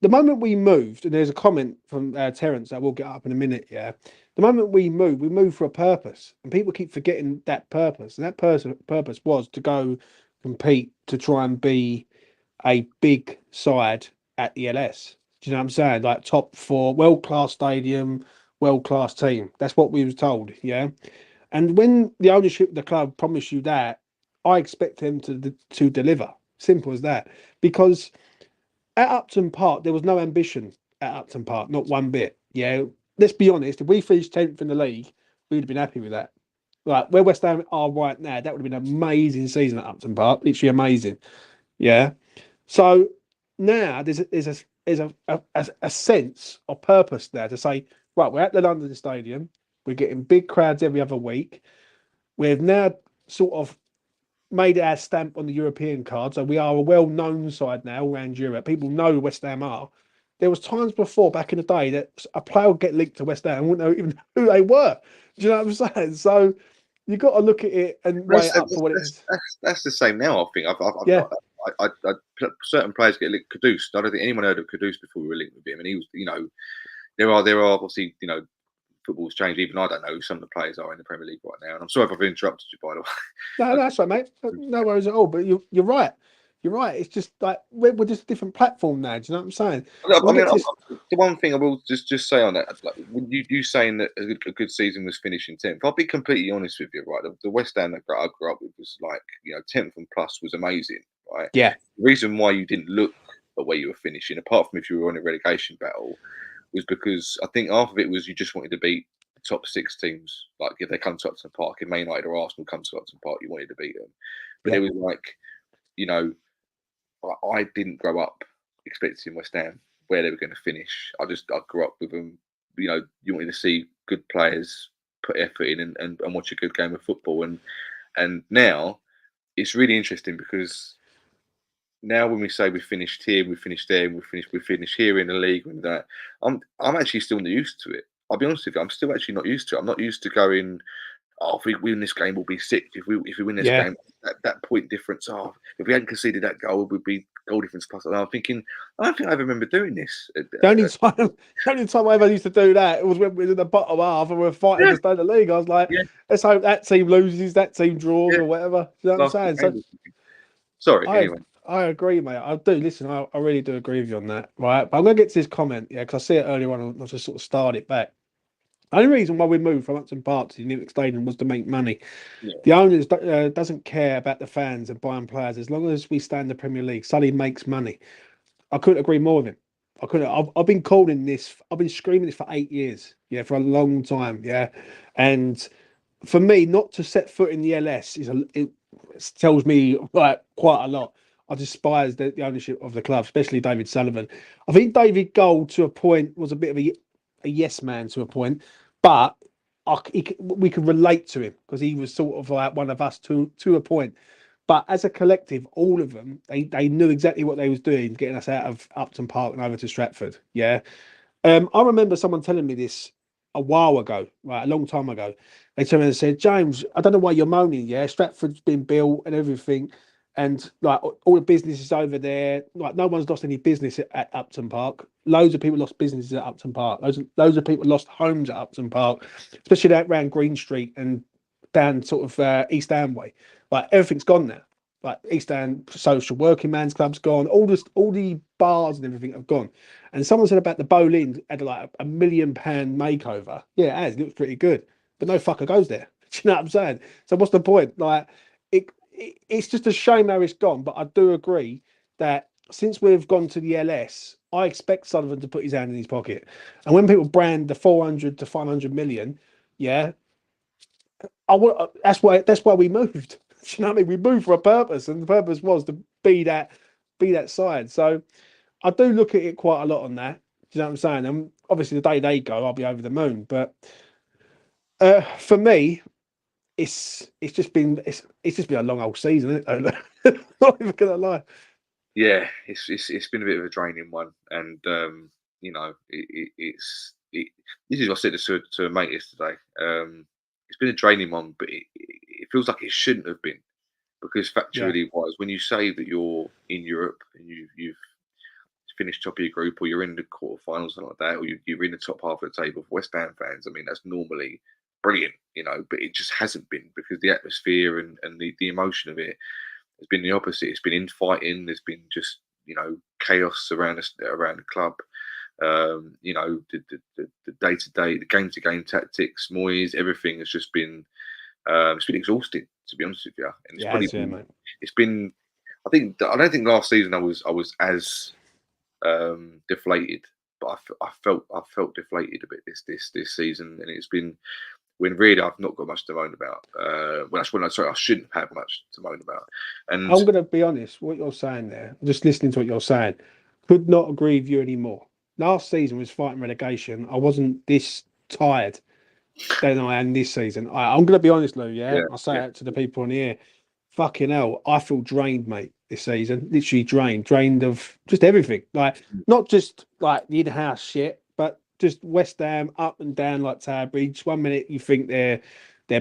The moment we moved, and there's a comment from Terence that we'll get up in a minute, yeah. The moment we moved for a purpose, and people keep forgetting that purpose. And that purpose was to go compete, to try and be a big side at the LS. Do you know what I'm saying? Like top four, world-class stadium, world-class team. That's what we was told, yeah. And when the ownership of the club promised you that, I expect them to deliver. Simple as that. Because at Upton Park, there was no ambition at Upton Park, not one bit. Yeah, let's be honest. If we finished 10th in the league, we'd have been happy with that. Like where West Ham are right now, that would have been an amazing season at Upton Park. Literally amazing. Yeah. So now there's a sense of purpose there to say, right, we're at the London Stadium. We're getting big crowds every other week. We've now sort of made our stamp on the European card, so we are a well-known side now around Europe. People know who West Ham are. There was times before, back in the day, that a player would get linked to West Ham and wouldn't know even who they were. Do you know what I'm saying? So you've got to look at it and weigh it up for what it is. That's the same now, I think. Certain players get linked. Kudus, I don't think anyone heard of Kudus before we were linked with him, and he was, you know, there are obviously, you know, football's changed. Even I don't know who some of the players are in the Premier League right now. And I'm sorry if I've interrupted you, by the way. No, that's right, mate. No worries at all. But you're right. You're right. It's just like we're just a different platform now. Do you know what I'm saying? The one thing I will just say on that, like, you saying that a good season was finishing 10th. I'll be completely honest with you, right? The West Ham that I grew up with was like, you know, 10th and plus was amazing, right? Yeah. The reason why you didn't look at where you were finishing, apart from if you were on a relegation battle, was because I think half of it was you just wanted to beat the top 6 teams. Like if they come to Upton Park, if Man United or Arsenal come to Upton Park, you wanted to beat them. But it was like, you know, I didn't grow up expecting West Ham where they were going to finish. I grew up with them. You know, you wanted to see good players put effort in and watch a good game of football. And now it's really interesting because now when we say we finished here, we finished there, and we finished here in the league and that, I'm actually still not used to it. I'll be honest with you, I'm still actually not used to it. I'm not used to going, oh, if we win this game, we'll be sick. If we win this game, that point difference, if we hadn't conceded that goal, we'd be goal difference plus. And I'm thinking, I don't think I ever remember doing this. The only time I ever used to do that was when we were in the bottom half and we were fighting Yeah, to stay in the league. I was like, yeah, let's hope that team loses, that team draws, yeah. or whatever. You know what Last I'm two saying? So games. Sorry. I Anyway. I agree, mate. I do. Listen, I really do agree with you on that, right? But I'm going to get to this comment, yeah, because I see it earlier on and I just sort of started it back. The only reason why we moved from Upton Park to the New Stadium was to make money. Yeah. The owners doesn't care about the fans and buying players. As long as we stay in the Premier League, Sully makes money. I couldn't agree more with him. I couldn't. I've been calling this. I've been screaming this for 8 years. Yeah, for a long time. Yeah, and for me, not to set foot in the LS it tells me like quite a lot. I despise the ownership of the club, especially David Sullivan. I think David Gold, to a point, was a bit of a yes man to a point, but we could relate to him because he was sort of like one of us to a point. But as a collective, all of them, they knew exactly what they was doing, getting us out of Upton Park and over to Stratford. Yeah, I remember someone telling me this a while ago, right, a long time ago. They turned around and said, James, I don't know why you're moaning. Yeah, Stratford's been built and everything, and like all the businesses over there, like no one's lost any business at Upton Park. Loads of people lost businesses at Upton Park. Loads of people lost homes at Upton Park, especially that around Green Street and down sort of East Amway. Like everything's gone now. Like East End Social Working Man's Club's gone. All the bars and everything have gone. And someone said about the Boleyn had like a £1 million makeover. Yeah, it has. It looks pretty good, but no fucker goes there. Do you know what I'm saying? So what's the point? Like, it's just a shame how it's gone. But I do agree that since we've gone to the LS, I expect Sullivan to put his hand in his pocket. And when people brand the 400 to 500 million, yeah, that's why we moved. Do you know what I mean? We moved for a purpose, and the purpose was to be that side. So I do look at it quite a lot on that. Do you know what I'm saying? And obviously, the day they go, I'll be over the moon. But for me, it's just been a long old season, isn't it? Not even gonna lie. Yeah, it's been a bit of a draining one, and this is what I said to a mate yesterday. It's been a draining one, but it feels like it shouldn't have been because Yeah, factually wise, when you say that you're in Europe and you've finished top of your group, or you're in the quarterfinals, something like that, or you're in the top half of the table for West Ham fans, I mean that's normally brilliant, but it just hasn't been because the atmosphere and the emotion of it has been the opposite. It's been infighting. There's been just chaos around the club. The day to day, the game to game tactics, Moyes, everything has just been it's been exhausting, to be honest with you. And yeah, yeah, mate. it's been. I don't think last season I was as deflated, but I felt deflated a bit this season, and it's been when really I've not got much to moan about. Well, that's when I shouldn't have much to moan about. And I'm gonna be honest. What you're saying there, just listening to what you're saying, could not agree with you anymore. Last season was fighting relegation. I wasn't this tired than I am this season. I'm going to be honest, Lou. Yeah, yeah, I'll say yeah, it to the people on here. Fucking hell, I feel drained, mate. This season, literally drained of just everything. Like not just like the in-house shit, but just West Ham up and down like Tower Bridge. 1 minute you think they're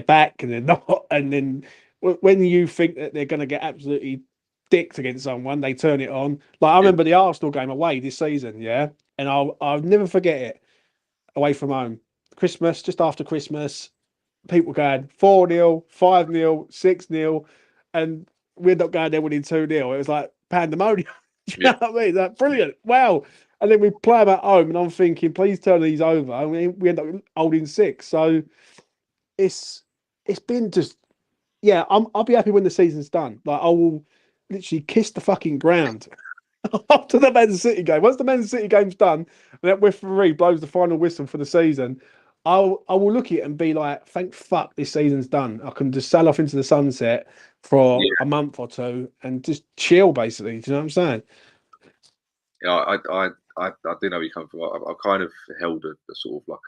back and they're not, and then when you think that they're going to get absolutely dicked against someone, they turn it on. Like I yeah, remember the Arsenal game away this season, yeah, and I'll never forget it. Away from home, Christmas, just after Christmas, people going 4-0, 5-0, 6-0, and we end up going there winning 2-0. It was like pandemonium. Do you yeah. know what I mean? Like brilliant. Wow. And then we play them at home, and I'm thinking, please turn these over. And we end up holding 6. So it's been just I'll be happy when the season's done. Like I will literally kiss the fucking ground after the Man City game. Once the Man City game's done, and that referee blows the final whistle for the season, I will look at it and be like, thank fuck this season's done. I can just sail off into the sunset for a month or two and just chill, basically. Do you know what I'm saying? Yeah, I do know where you come from. I've kind of held a sort of like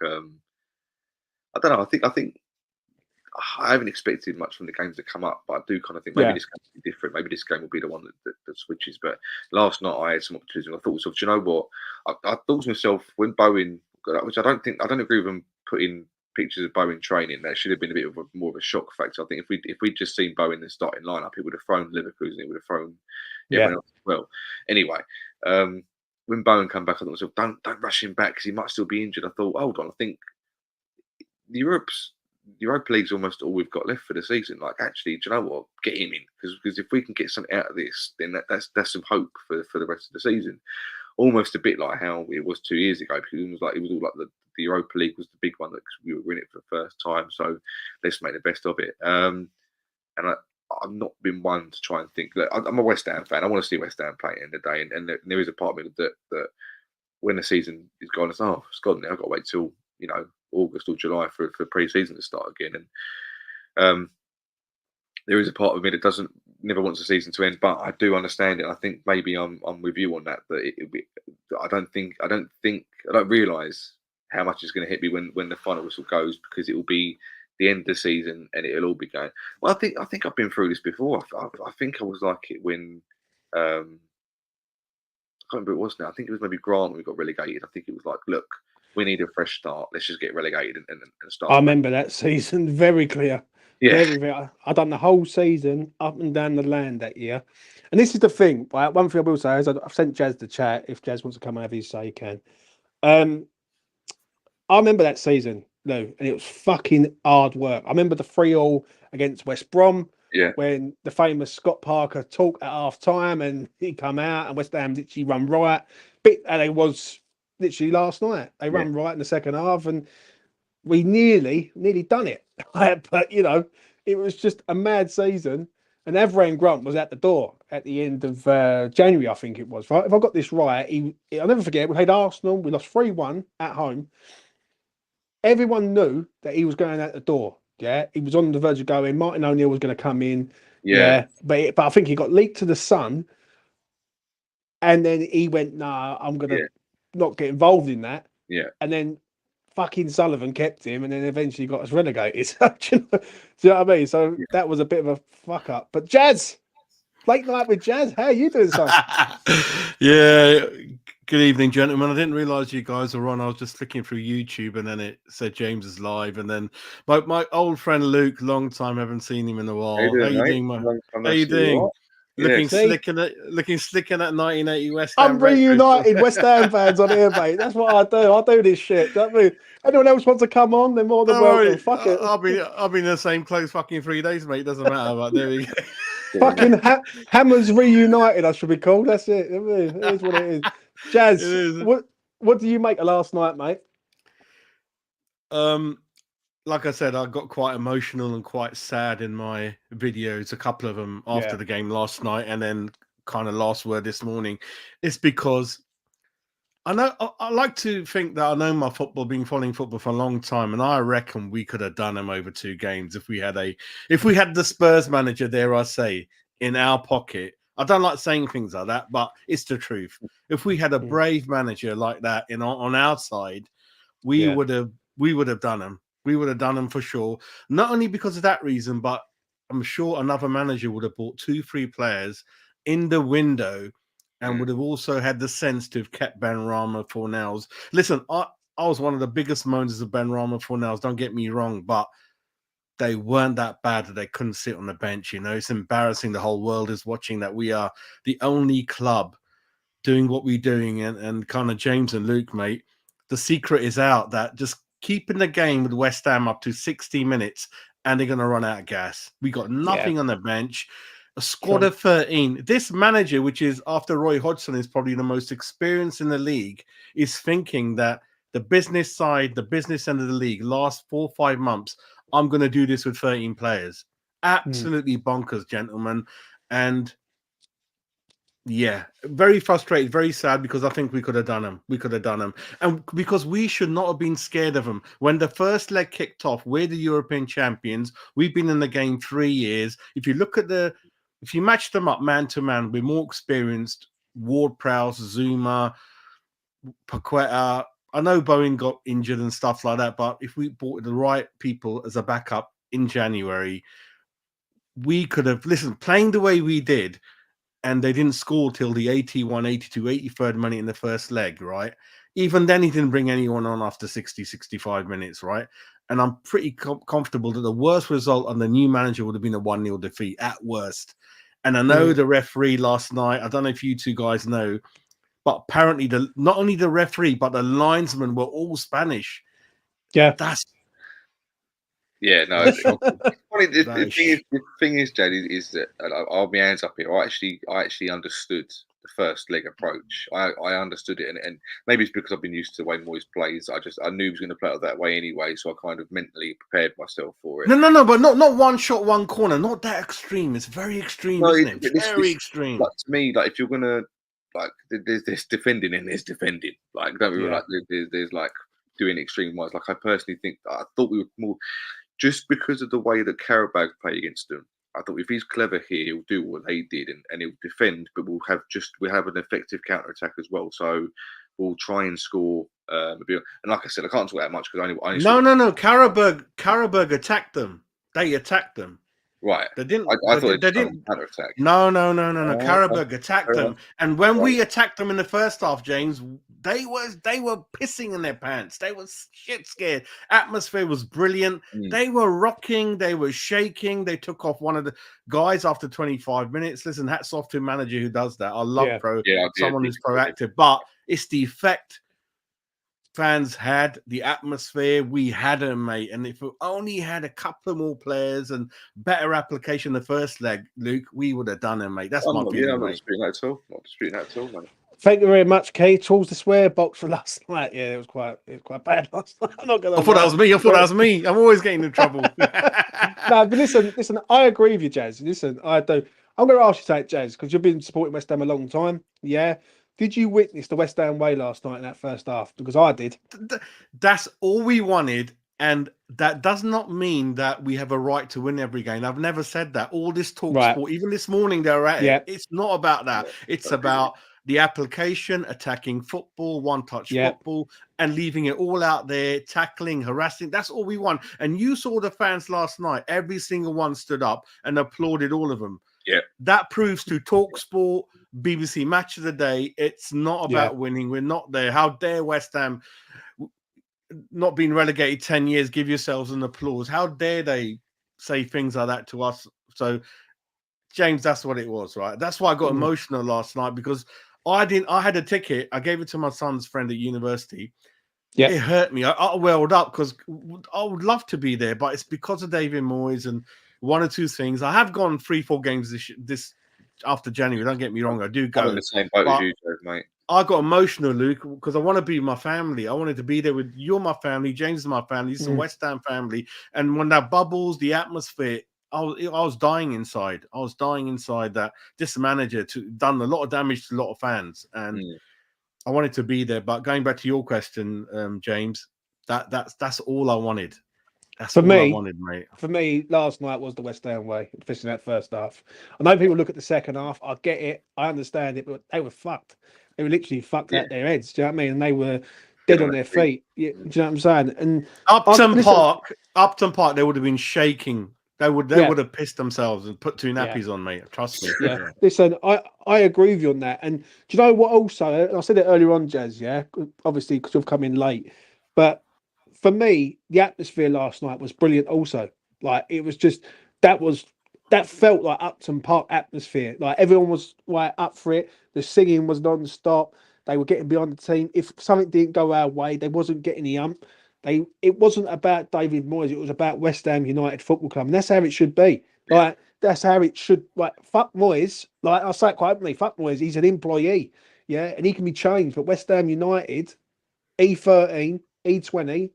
I don't know. I think I haven't expected much from the games that come up, but I do kind of think maybe Yeah, this game will be different. Maybe this game will be the one that switches. But last night I had some opportunities. I thought, so, do you know what? I thought to myself when Bowen got up, which I don't agree with him putting pictures of Bowen training, that should have been a bit of more of a shock factor. I think if we'd just seen Bowen in the starting lineup, he would have thrown Leverkusen, he would have thrown everyone else as well. Anyway, when Bowen come back, I thought to myself, don't rush him back because he might still be injured. I thought, hold on, I think Europa League's almost all we've got left for the season. Like, actually, do you know what? Get him in, because if we can get something out of this, then that's some hope for the rest of the season. Almost a bit like how it was 2 years ago, because it was all like the Europa League was the big one that we were winning it for the first time. So let's make the best of it. And I've not been one to try and think. Look, I'm a West Ham fan. I want to see West Ham play at the end of the day, and there is a part of me that when the season is gone, it's gone now. I've got to wait till August or July for pre-season to start again. And there is a part of me that never wants the season to end, but I do understand it. I think maybe I'm with you on that. I don't realise how much it's going to hit me when the final whistle goes, because it will be the end of the season and it'll all be going. Well, I think I've been through this before. I think I was like it when I can't remember who it was now. I think it was maybe Grant when we got relegated. I think it was like, look, we need a fresh start. Let's just get relegated and start. I remember that season very clear. Yeah. Very. I done the whole season up and down the land that year. And this is the thing, right? One thing I will say is I've sent Jazz the chat. If Jazz wants to come and have his say, he can. I remember that season, and it was fucking hard work. I remember the 3-3 against West Brom, when the famous Scott Parker talked at half time and he come out and West Ham literally run right. And it was literally last night. They run right in the second half and we nearly done it. But, it was just a mad season. And Avram Grant was at the door at the end of January, I think it was. Right? If I got this right, I'll never forget, we played Arsenal. We lost 3-1 at home. Everyone knew that he was going out the door. Yeah, he was on the verge of going. Martin O'Neill was going to come in. Yeah, but I think he got leaked to the Sun, and then he went, "Nah, I'm going to not get involved in that." Yeah, and then fucking Sullivan kept him, and then eventually got us relegated. Do you know what I mean? So that was a bit of a fuck up. But Jazz, late night with Jazz. How are you doing, son? Yeah. Good evening, gentlemen. I didn't realise you guys were on. I was just flicking through YouTube, and then it said James is live. And then my old friend Luke, long time, haven't seen him in a while. How you doing, mate? How you doing? Looking slick in that 1980 West Ham. I'm reunited West Ham fans on here, mate. That's what I do. I do this shit. Don't mean anyone else wants to come on? They're more than welcome. Fuck it. I've been in the same clothes fucking 3 days, mate. Doesn't matter. But there we go. Fucking Hammers reunited. I should be called. That's it. It is what it is. Jazz, what do you make of last night, mate? Like I said, I got quite emotional and quite sad in my videos, a couple of them after the game last night, and then kind of last word this morning. It's because I like to think that I know my football, been following football for a long time, and I reckon we could have done them over 2 games if we had the Spurs manager there, I say, in our pocket. I don't like saying things like that, but it's the truth. If we had a brave manager like that on our side, we would have done them. We would have done them for sure. Not only because of that reason, but I'm sure another manager would have bought 2-3 players in the window and would have also had the sense to have kept Benrahma Fornals. Listen, I was one of the biggest moaners of Benrahma Fornals, don't get me wrong, but they weren't that bad that they couldn't sit on the bench. It's embarrassing. The whole world is watching that we are the only club doing what we're doing. And kind of James and Luke, mate, the secret is out that just keeping the game with West Ham up to 60 minutes and they're going to run out of gas. We got nothing on the bench. A squad of 13. This manager, which is after Roy Hodgson, is probably the most experienced in the league, is thinking that the business side, the business end of the league, last 4 or 5 months, I'm going to do this with 13 players. Absolutely bonkers, gentlemen. And very frustrated, very sad, because I think we could have done them. And because we should not have been scared of them. When the first leg kicked off, we're the European champions. We've been in the game 3 years. If you match them up man to man, we're more experienced. Ward-Prowse, Zuma, Paqueta. I know Bowen got injured and stuff like that, but if we bought the right people as a backup in January, we could have, playing the way we did, and they didn't score till the 81, 82, 83rd minute in the first leg, right? Even then, he didn't bring anyone on after 60, 65 minutes, right? and I'm pretty comfortable that the worst result on the new manager would have been a 1-0 defeat at worst. And I know the referee last night, I don't know if you two guys know, but apparently not only the referee, but the linesmen were all Spanish. Yeah. No. The thing is, Jed, is that I'll be hands up here. I actually understood the first leg approach. I understood it, and maybe it's because I've been used to the way Moyes plays. I knew he was going to play it that way anyway, so I kind of mentally prepared myself for it. No, but not one shot, one corner, not that extreme. It's very extreme, isn't it? Very extreme. Like, to me, like if you're gonna there's defending and there's defending. Like don't we like there's like doing extreme ones. Like I personally think I thought we were more. Just because of the way that Karabag played against them, I thought if he's clever here, he'll do what they did and he'll defend, but we'll have an effective counter attack as well. So we'll try and score a bit. And like I said, I can't talk that much because I only No. Karabag attacked them. They attacked them. Right. They didn't. I thought they didn't counter attack. No. Karabag attacked them, and when we attacked them in the first half, James, they were pissing in their pants. They were shit scared. Atmosphere was brilliant. They were rocking. They were shaking. They took off one of the guys after 25 minutes. Listen, hats off to a manager who does that. I love someone who's proactive, but it's the effect fans had, the atmosphere. We had them, mate. And if we only had a couple more players and better application the first leg, Luke, we would have done it, mate. That's my feeling, I'm not disputing that at all. Not disputing that at all, mate. Thank you very much, Kay. Towards the swear box for last night. Yeah, it was quite bad last night. I'm not gonna. I thought that was me. I'm always getting in trouble. No, but listen. I agree with you, Jazz. Listen, I do. I'm going to ask you something, Jazz, because you've been supporting West Ham a long time. Yeah. Did you witness the West Ham way last night in that first half? Because I did. That's all we wanted. And that does not mean that we have a right to win every game. I've never said that. All this talk sport, even this morning they're at it. It's not about that. It's about the application, attacking football, one-touch football, and leaving it all out there, tackling, harassing. That's all we want. And you saw the fans last night. Every single one stood up and applauded all of them. Yeah. That proves to TalkSport, BBC Match of the Day, it's not about winning. We're not there. How dare West Ham, not being relegated 10 years, give yourselves an applause? How dare they say things like that to us? So, James, that's what it was, right? That's why I got emotional last night, because I had a ticket. I gave it to my son's friend at university. Yeah, it hurt me. I welled up because I would love to be there, but it's because of David Moyes and one or two things. I have gone 3-4 games this after January. Don't get me wrong, I do go. I'm in the same boat as you, mate. I got emotional, Luke, because I want to be with my family. I wanted to be there with you're my family, James is my family, this is a West Ham family. And when that bubbles, the atmosphere, I was dying inside. I was dying inside that this manager done a lot of damage to a lot of fans. And I wanted to be there. But going back to your question, James, that's all I wanted. That's all I wanted, mate. For me, last night was the West Ham way, especially that first half. I know people look at the second half. I get it. I understand it. But they were fucked. They were literally fucked out their heads. Do you know what I mean? And they were dead on their feet. Yeah, do you know what I'm saying? And Upton Park, they would have been shaking. They would have pissed themselves and put 2 nappies on, mate. Trust me. Yeah. Listen, I agree with you on that. And do you know what also? And I said it earlier on, Jazz, obviously because you've come in late. But for me, the atmosphere last night was brilliant also. Like, it was just, that felt like Upton Park atmosphere. Like, everyone was up for it. The singing was non-stop. They were getting behind the team. If something didn't go our way, they wasn't getting the ump. It wasn't about David Moyes. It was about West Ham United Football Club. And that's how it should be. Like, that's how it should. Like, fuck Moyes. Like, I say it quite openly. Fuck Moyes. He's an employee. Yeah, and he can be changed. But West Ham United, E13, E20,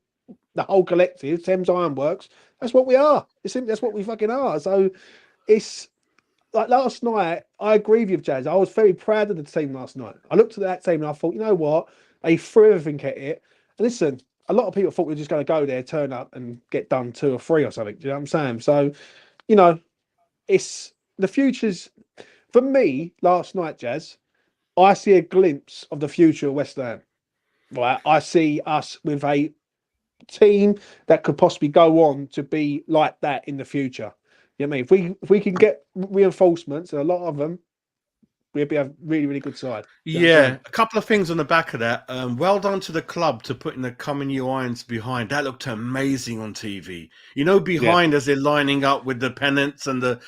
the whole collective, Thames Ironworks. That's what we are. That's what we fucking are. So it's like last night. I agree with you, Jazz. I was very proud of the team last night. I looked at that team and I thought, you know what? They threw everything at it. And listen, a lot of people thought we were just going to go there, turn up, and get done 2 or 3 or something. Do you know what I'm saying? So, you know, it's the future's for me. Last night, Jazz, I see a glimpse of the future of West Ham. Right, I see us with a team that could possibly go on to be like that in the future. You know what I mean? If we can get reinforcements, and a lot of them, we'd be a really, really good side. Yeah, a couple of things on the back of that. Well done to the club to putting the Come New Irons behind. That looked amazing on TV. You know, behind as they're lining up with the pennants and the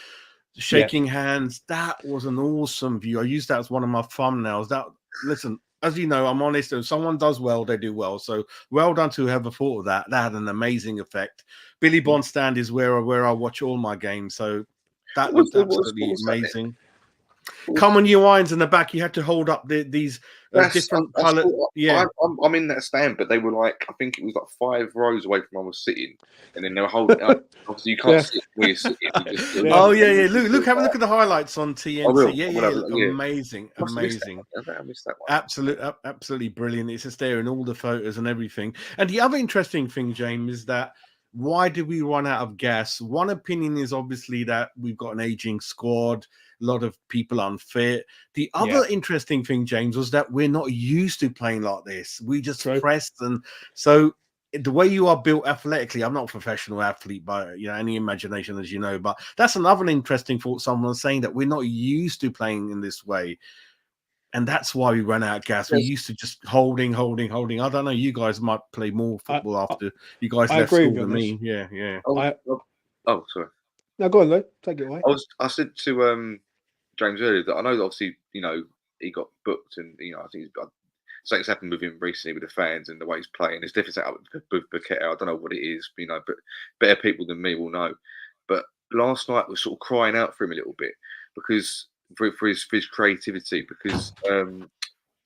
shaking hands. That was an awesome view. I used that as one of my thumbnails. Listen, as you know, I'm honest. If someone does well, they do well. So well done to whoever thought of that. That had an amazing effect. Billy Bond stand is where I watch all my games. So that looked absolutely amazing. Come on, your irons in the back. You had to hold up these different colored. I'm in that stand, but they were like, I think it was like 5 rows away from where I was sitting, and then they were holding it up. Obviously, you can't sit where you're sitting. Look, have a look at the highlights on TNT. Amazing. I missed that one. Absolutely brilliant. It's just there in all the photos and everything. And the other interesting thing, James, is that why did we run out of gas? One opinion is obviously that we've got an aging squad. A lot of people unfit. The other interesting thing, James, was that we're not used to playing like this. We just pressed, and so the way you are built athletically, I'm not a professional athlete by any imagination, as you know, but that's another interesting thought. Someone was saying that we're not used to playing in this way, and that's why we ran out of gas. We used to just holding. I don't know. You guys might play more football after you guys left school than me. Yeah. Oh, sorry. No, go on, Lou. Take it away. I said to James earlier that I know that obviously, he got booked, and I think something's happened with him recently with the fans and the way he's playing. It's definitely set up with Paqueta. I don't know what it is, but better people than me will know. But last night was sort of crying out for him a little bit because for his creativity, because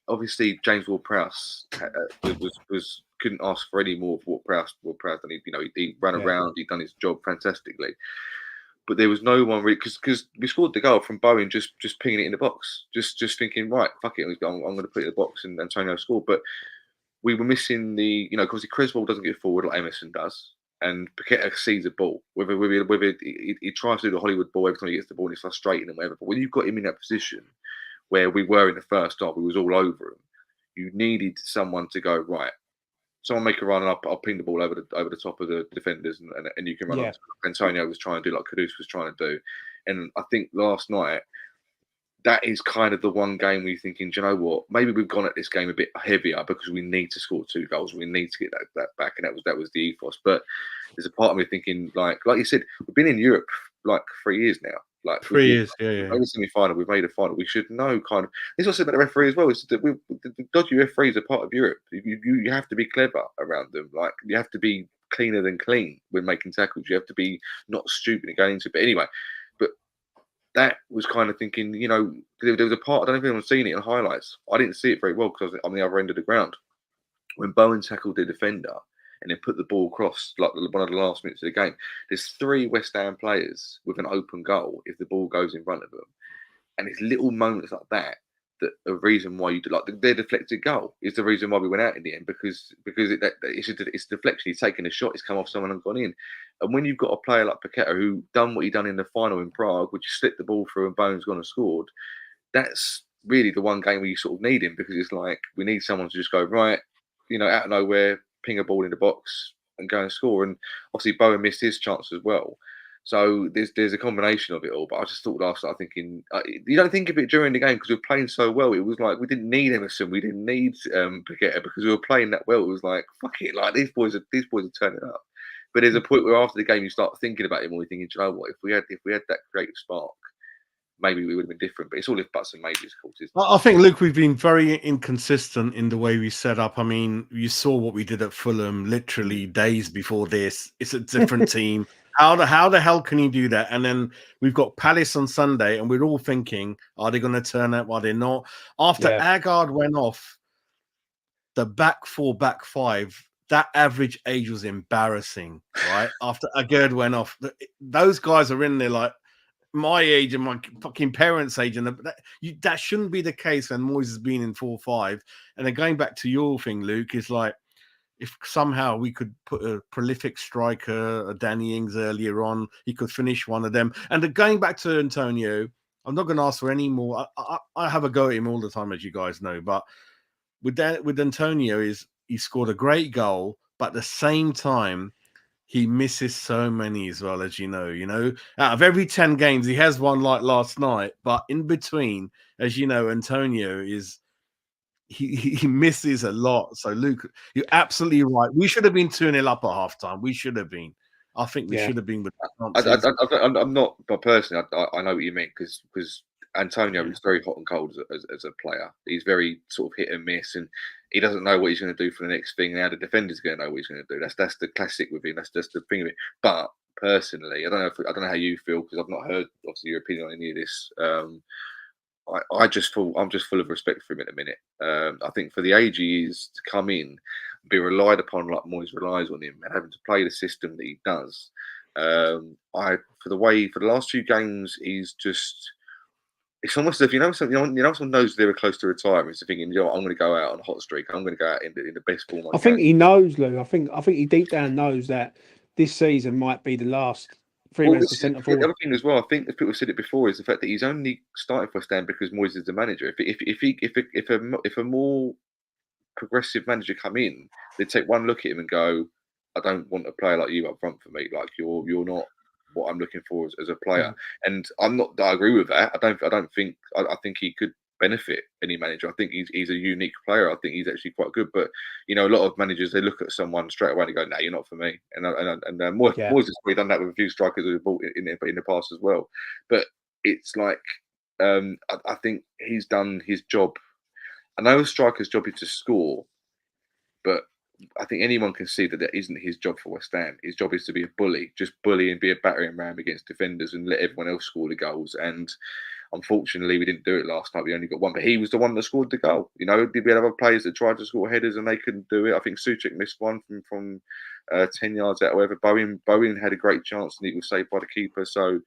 obviously James Ward-Prowse couldn't ask for any more of what Prowse done. He ran around, he done his job fantastically. But there was no one really, because we scored the goal from Bowen just pinging it in the box, just thinking, right, fuck it, I'm going to put it in the box, and Antonio scored. But we were missing because Creswell doesn't get forward like Emerson does, and Paqueta sees a ball. Whether he tries to do the Hollywood ball every time he gets the ball, and it's frustrating and whatever. But when you've got him in that position where we were in the first half, we was all over him. You needed someone to go, right, someone make a run, and I'll ping the ball over the top of the defenders, and you can run on. Antonio was trying to do like Kudus was trying to do. And I think last night, that is kind of the one game where you're thinking, do you know what? Maybe we've gone at this game a bit heavier because we need to score 2 goals. We need to get that back, and that was the ethos. But there's a part of me thinking, like you said, we've been in Europe like 3 years now. Like 3 years, Only semi-final, we've made a final. We should know kind of. This is what I said about the referee as well. Is that the dodgy referees are part of Europe. You have to be clever around them. Like you have to be cleaner than clean when making tackles. You have to be not stupid and going into it. But anyway, that was kind of thinking. There was a part. I don't know if anyone's seen it in highlights. I didn't see it very well because I was on the other end of the ground when Bowen tackled the defender and then put the ball across like one of the last minutes of the game. There's 3 West Ham players with an open goal if the ball goes in front of them. And it's little moments like that a reason why you do, like their deflected goal is the reason why we went out in the end, because it's deflection. He's taken a shot, he's come off someone and gone in. And when you've got a player like Paqueta who done what he done in the final in Prague, which slipped the ball through and Bowen's gone and scored, that's really the one game where you sort of need him, because it's like we need someone to just go, right, out of nowhere, ping a ball in the box and go and score. And obviously Bowen missed his chance as well. So there's a combination of it all. But I just thought last night, thinking, you don't think of it during the game because we were playing so well. It was like we didn't need Emerson, we didn't need Paqueta because we were playing that well. It was like, fuck it, like these boys are turning up. But there's a point where after the game you start thinking about him, or you're thinking, do you know what? If we had that creative spark, maybe we would have been different. But it's all if buts and maybes, of course. I think, Luke, we've been very inconsistent in the way we set up. I mean, you saw what we did at Fulham literally days before this. It's a different team. How the hell can you do that? And then we've got Palace on Sunday, and we're all thinking, are they going to turn up? Are they not? After Agard went off, the back 4, back 5, that average age was embarrassing, right? After Agard went off, those guys are in there like my age and my fucking parents' age, and that shouldn't be the case when Moyes has been in 4-5. And then going back to your thing, Luke, is like, if somehow we could put a prolific striker, a Danny Ings earlier on, he could finish one of them. And going back to Antonio, I'm not going to ask for any more. I have a go at him all the time, as you guys know. But with Antonio, he scored a great goal, but at the same time, he misses so many as well, as you know. Out of every 10 games, he has one like last night, but in between, as you know, Antonio is he misses a lot. So Luke, you're absolutely right. We should have been 2-0 up at halftime. We should have been. I think we should have been with I'm not, but personally, I know what you mean because Antonio is very hot and cold as a player. He's very sort of hit and miss, and he doesn't know what he's going to do for the next thing. Now the defender's going to know what he's going to do. That's the classic with him. That's just the thing of it. But personally, I don't know how you feel because I've not heard obviously your opinion on any of this. I'm just full of respect for him at the minute. I think for the age he is to come in, be relied upon like Moyes relies on him, and having to play the system that he does. For the last few games, he's just. It's almost as if someone knows they were close to retirement. It's thinking, I'm going to go out on a hot streak. I'm going to go out in the best form. I think he knows, Lou. I think he deep down knows that this season might be the last. The other thing as well, I think if people said it before, is the fact that he's only starting for West Ham because Moyes is the manager. If a more progressive manager come in, they'd take one look at him and go, "I don't want a player like you up front for me. Like you're not what I'm looking for as a player." And I agree with that. I think he could benefit any manager. I think he's a unique player. I think he's actually quite good. But a lot of managers, they look at someone straight away and go, "No, you're not for me." And Moyes has probably done that with a few strikers who have bought in the past as well. But it's like I think he's done his job. I know a striker's job is to score, but I think anyone can see that that isn't his job for West Ham. His job is to be a bully, just bully and be a battering ram against defenders and let everyone else score the goals. And unfortunately, we didn't do it last night. We only got one, but he was the one that scored the goal. We had other players that tried to score headers and they couldn't do it. I think Soucek missed one from 10 yards out. However, Bowen had a great chance and he was saved by the keeper. So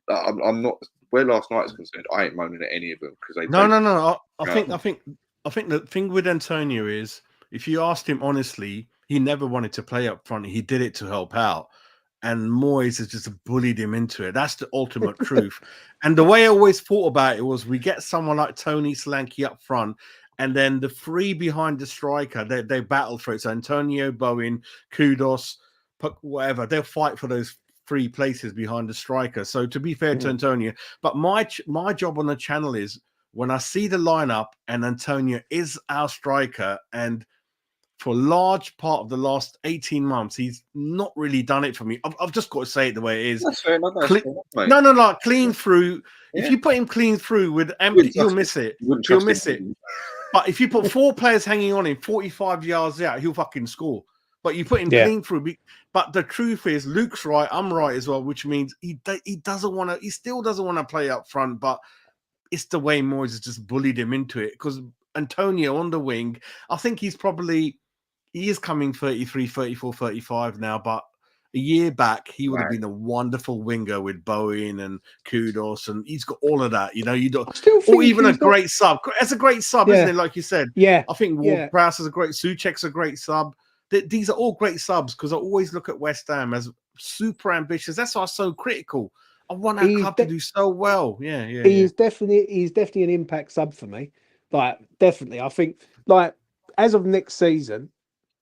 I'm not where last night is concerned. I ain't moaning at any of them because they. No. I think the thing with Antonio is, if you asked him honestly, he never wanted to play up front. He did it to help out. And Moyes has just bullied him into it. That's the ultimate truth. And the way I always thought about it was we get someone like Tony Solanke up front, and then the three behind the striker, they battle for it. So Antonio, Bowen, Kudos, whatever, they'll fight for those three places behind the striker. So to be fair to Antonio, but my job on the channel is when I see the lineup and Antonio is our striker, and for a large part of the last 18 months, he's not really done it for me. I've just got to say it the way it is. That's fair enough. No, clean through. Yeah. If you put him clean through with empty, you'll miss it. You'll miss it. But if you put four players hanging on him 45 yards out, he'll fucking score. But you put him clean through. But the truth is, Luke's right. I'm right as well, which means he doesn't want to. He still doesn't want to play up front. But it's the way Moyes has just bullied him into it. Because Antonio on the wing, I think he is coming 33, 34, 35 now. But a year back, he would have been a wonderful winger with Bowen and Kudos, and he's got all of that. Or even a great sub. It's a great sub, isn't it? Like you said. Yeah. I think Ward-Prowse is a great. Soucek's a great sub. These are all great subs because I always look at West Ham as super ambitious. That's why I'm so critical. I want our club to do so well. He's definitely an impact sub for me. Like, definitely. I think, like, as of next season,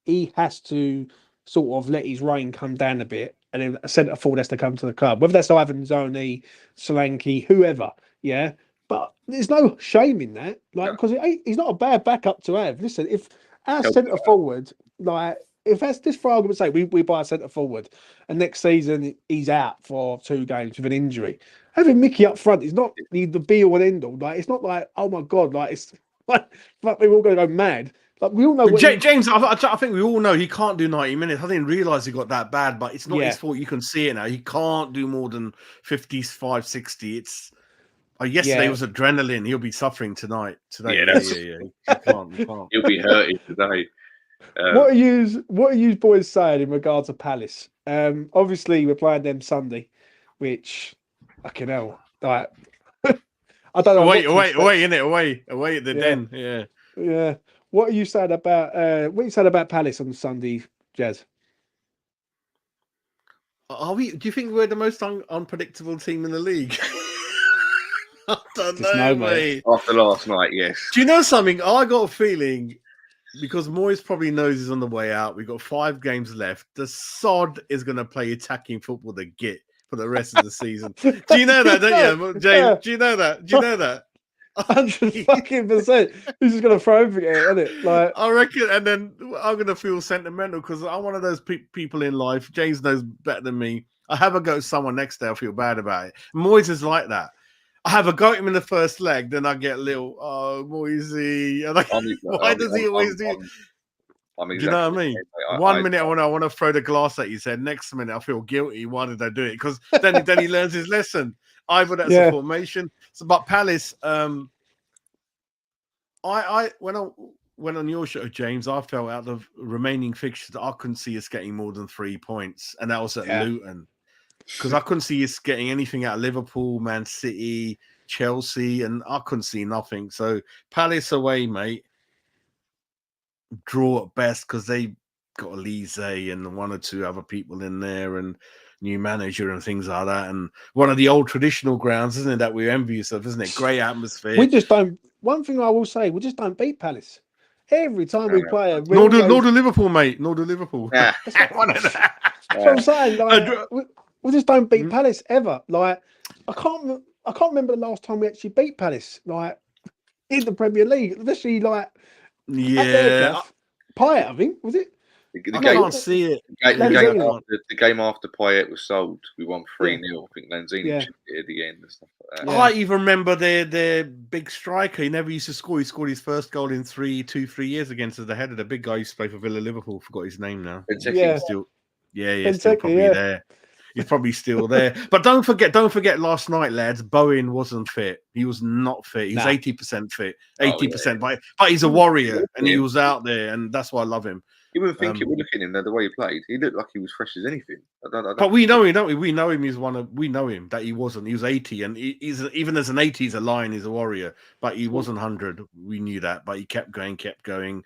he has to sort of let his reign come down a bit, and then a centre forward has to come to the club, whether that's Ivan Zoney, Solanke, whoever. Yeah, but there's no shame in that, like, because he's not a bad backup to have. Listen, if our centre forward, like, if that's just for argument's sake, we buy a centre forward, and next season he's out for 2 games with an injury, having Mickey up front is not the be all and end all. Like, it's not like, oh my god, like, it's like we're all going to go mad. Like, we all know. James, I think we all know he can't do 90 minutes. I didn't realise he got that bad, but it's not his fault. You can see it now. He can't do more than 55, 60. It's yesterday was adrenaline. He'll be suffering today. Yeah. He can't. He'll be hurting today. What are you boys saying in regards to Palace? Obviously, we're playing them Sunday, which fucking hell, like, I don't know. Away, innit? Away at the Den. Yeah. What are you saying about Palace on Sunday, Jazz? Do you think we're the most unpredictable team in the league? I don't know, mate. After last night, yes. Do you know something? I got a feeling because Moyes probably knows he's on the way out. We've got 5 games left. The sod is going to play attacking football to get for the rest of the season. Do you know that, don't you, James? Yeah. Do you know that? Do you know that? 100%. He's just gonna throw everything at it, isn't it? Like, I reckon, and then I'm gonna feel sentimental because I'm one of those people in life. James knows better than me. I have a go at someone next day, I feel bad about it. Moyes is like that. I have a go at him in the first leg, then I get a little, oh, Moisey. Why does he always do? Do you know what I mean? One minute I want to throw the glass at his head. Next minute I feel guilty. Why did I do it? Because then he learns his lesson. Either that's a formation. So, but Palace, I when I went on your show, James, I felt out of remaining fixtures I couldn't see us getting more than 3 points, and that was at Luton. Because I couldn't see us getting anything out of Liverpool, Man City, Chelsea, and I couldn't see nothing. So Palace away, mate. Draw at best because they got Elise and 1 or 2 other people in there and new manager and things like that. And one of the old traditional grounds, isn't it, that we're envious of, isn't it? Great atmosphere. We just don't. One thing I will say, we just don't beat Palace. Every time we play a nor do Liverpool, mate. Nor do Liverpool. Yeah. That's what I'm saying. Like, we just don't beat Palace ever. Like, I can't remember the last time we actually beat Palace. Like, in the Premier League, especially like Pyatt, I think, was it? I can't see it. The game after Pyatt was sold, we won 3-0. I think Lanzini at the end and stuff like that. I even remember their big striker. He never used to score. He scored his first goal in 3 years against us. The head of the big guy used to play for Villa Liverpool. Forgot his name now. Still probably there. He's probably still there. But don't forget last night, lads, Bowen wasn't fit. He was not fit. He was 80% fit. 80%. But he's a warrior and he was out there, and that's why I love him. You wouldn't think it would look at him the way he played. He looked like he was fresh as anything. But we know him, don't we? We know him. We know him that he wasn't. He was 80, and he's even as an 80, he's a lion. He's a warrior. But he wasn't 100. We knew that. But he kept going.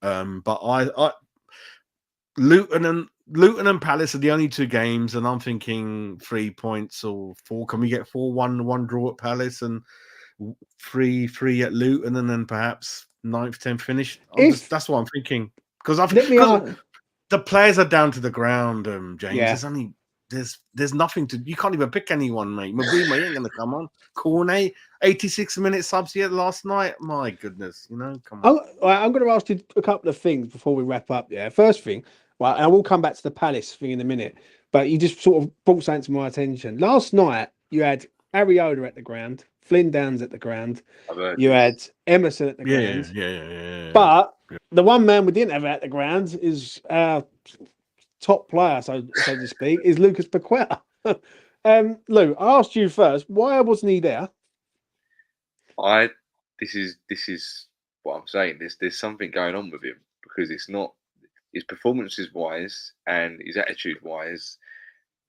But I Luton and Palace are the only 2 games, and I'm thinking 3 points or 4. Can we get 4-1, 1 draw at Palace and 3-3 at Luton, and then perhaps 9th, 10th finish? That's what I'm thinking. Because the players are down to the ground, James. There's nothing to. You can't even pick anyone, mate. Maguma ain't gonna come on. Cornet, 86-minute subs here last night. My goodness, come on. I'm going to ask you a couple of things before we wrap up. Yeah, first thing, and I will come back to the Palace thing in a minute. But you just sort of brought something to my attention. Last night you had Ariola at the ground, Flynn Downs at the ground. You had Emerson at the ground. Yeah. But the one man we didn't have at the ground is our top player, so to speak, is Lucas Paqueta. Lou, I asked you first, why wasn't he there? This is what I'm saying. There's something going on with him, because it's not his performances wise and his attitude wise.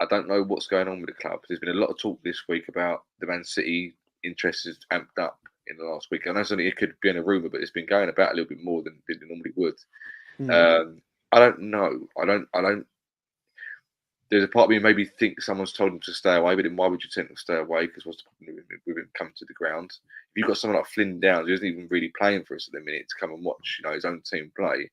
I don't know what's going on with the club. There's been a lot of talk this week about the Man City interest has amped up in the last week. I know it could be in a rumour, but it's been going about a little bit more than it normally would. I don't know. I don't. There's a part of me maybe think someone's told him to stay away, but then why would you tell him to stay away? Because what's the problem with him coming to the ground? If you've got someone like Flynn Downs, who isn't even really playing for us at the minute, to come and watch, his own team play.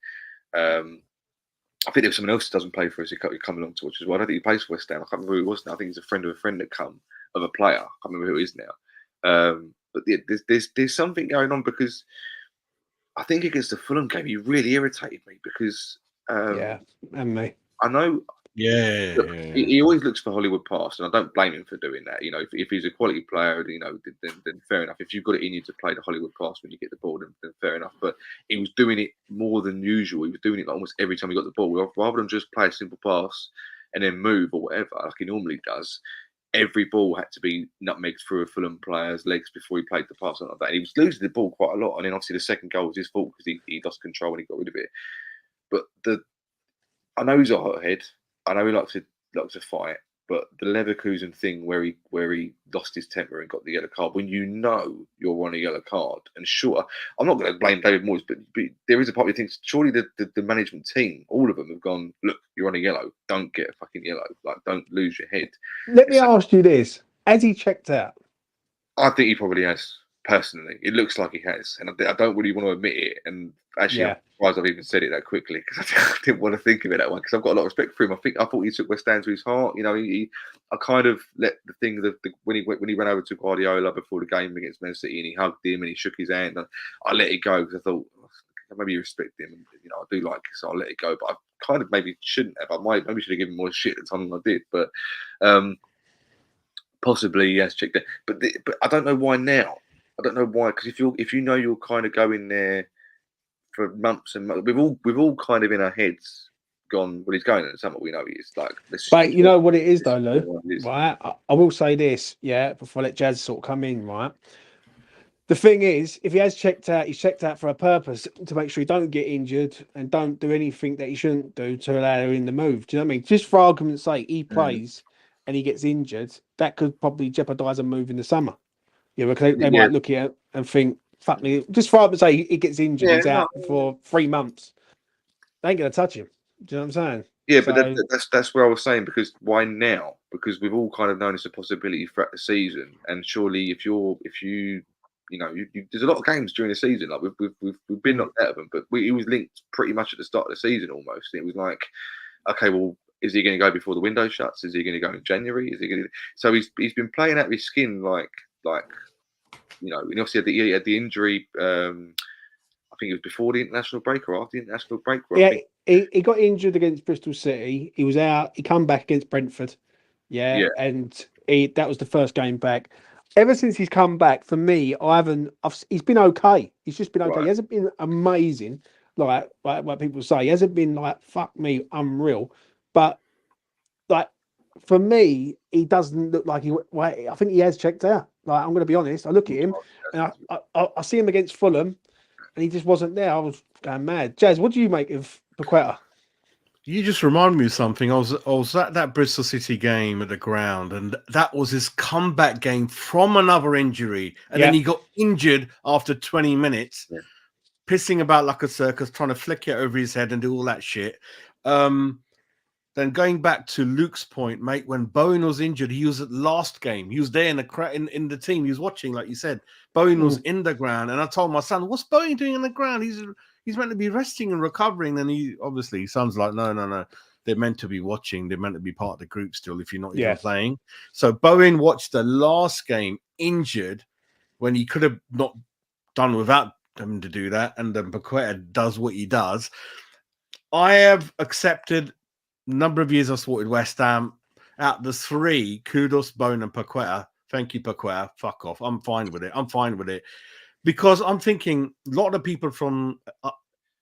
I think there's someone else who doesn't play for us who come along to watch as well. I don't think he plays for West Ham. I can't remember who he was now. I think he's a friend of a friend that come of a player. I can't remember who he is now. But there's something going on, because I think against the Fulham game, he really irritated me, because and me. I know. Look, he always looks for Hollywood pass, and I don't blame him for doing that. If he's a quality player, then fair enough. If you've got it in you to play the Hollywood pass when you get the ball, then fair enough. But he was doing it more than usual. He was doing it like almost every time he got the ball. Rather than just play a simple pass and then move or whatever, like he normally does, every ball had to be nutmegged through a Fulham player's legs before he played the pass, like that. And he was losing the ball quite a lot. And then obviously the second goal was his fault, because he lost control and he got rid of it. But I know he's a hothead. I know he likes to fight, but the Leverkusen thing where he lost his temper and got the yellow card, when you're on a yellow card, and sure, I'm not going to blame David Moyes, but there is a part of me thinks surely the management team, all of them have gone, look, you're on a yellow, don't get a fucking yellow, like don't lose your head. Let me ask you this: has he checked out? I think he probably has. Personally, it looks like he has, and I don't really want to admit it. And actually, I'm surprised I've even said it that quickly because I didn't want to think of it that way. Because I've got a lot of respect for him. I thought he took West Ham to his heart. You know, I kind of let the thing when he ran over to Guardiola before the game against Man City and he hugged him and he shook his hand. I let it go because I thought maybe you respect him. And, you know, I do like it, so I'll let it go. But I kind of maybe shouldn't have. Maybe should have given more shit at the time than I did. But possibly he has checked it. But I don't know why now. I don't know why, because if you know you're kind of going there for months and months, we've all kind of in our heads gone, well, he's going in the summer. We know he is. Like, but you know what it is though, Lou. Right, I will say this, before I let Jazz sort of come in. Right, the thing is, if he has checked out, he's checked out for a purpose to make sure he don't get injured and don't do anything that he shouldn't do to allow him in the move. Do you know what I mean? Just for argument's sake, he plays and he gets injured, that could probably jeopardise a move in the summer. Yeah, because they might look at it and think, fuck me, just for argument's sake, he gets injured, he's out for 3 months. They ain't going to touch him. Do you know what I'm saying? Yeah, so, but that's where I was saying, because why now? Because we've all kind of known it's a possibility throughout the season, and surely if you know, there's a lot of games during the season, like we've been knocked out of them, but he was linked pretty much at the start of the season almost. It was like, okay, well, is he going to go before the window shuts? Is he going to go in January? Is he going to? So he's been playing out of his skin, like you know, and obviously he had the injury. I think it was before the international break or after the international break. He got injured against Bristol City. He was out. He come back against Brentford. And that was the first game back. Ever since he's come back, for me, he's been okay. He's just been okay. Right. He hasn't been amazing, like what people say. He hasn't been like, fuck me, unreal. But like, for me, he doesn't look like I think he has checked out. Like, I'm going to be honest. I look at him and I see him against Fulham, and he just wasn't there. I was going mad. Jazz, what do you make of Paqueta? You just remind me of something. I was at that Bristol City game at the ground, and that was his comeback game from another injury. And then he got injured after 20 minutes, pissing about like a circus, trying to flick it over his head and do all that shit. Then going back to Luke's point, mate, when Bowen was injured, he was at last game. He was there in the team. He was watching, like you said. Bowen was in the ground, and I told my son, "What's Bowen doing in the ground? He's meant to be resting and recovering." And he obviously, son's like, "No. They're meant to be watching. They're meant to be part of the group still. If you're not even playing." So Bowen watched the last game injured when he could have not done without him to do that, and then Paqueta does what he does. I have accepted. Number of years I've supported West Ham. Out of the three, kudos, Bowen, and Paqueta. Thank you, Paqueta. Fuck off. I'm fine with it. Because I'm thinking a lot of people from,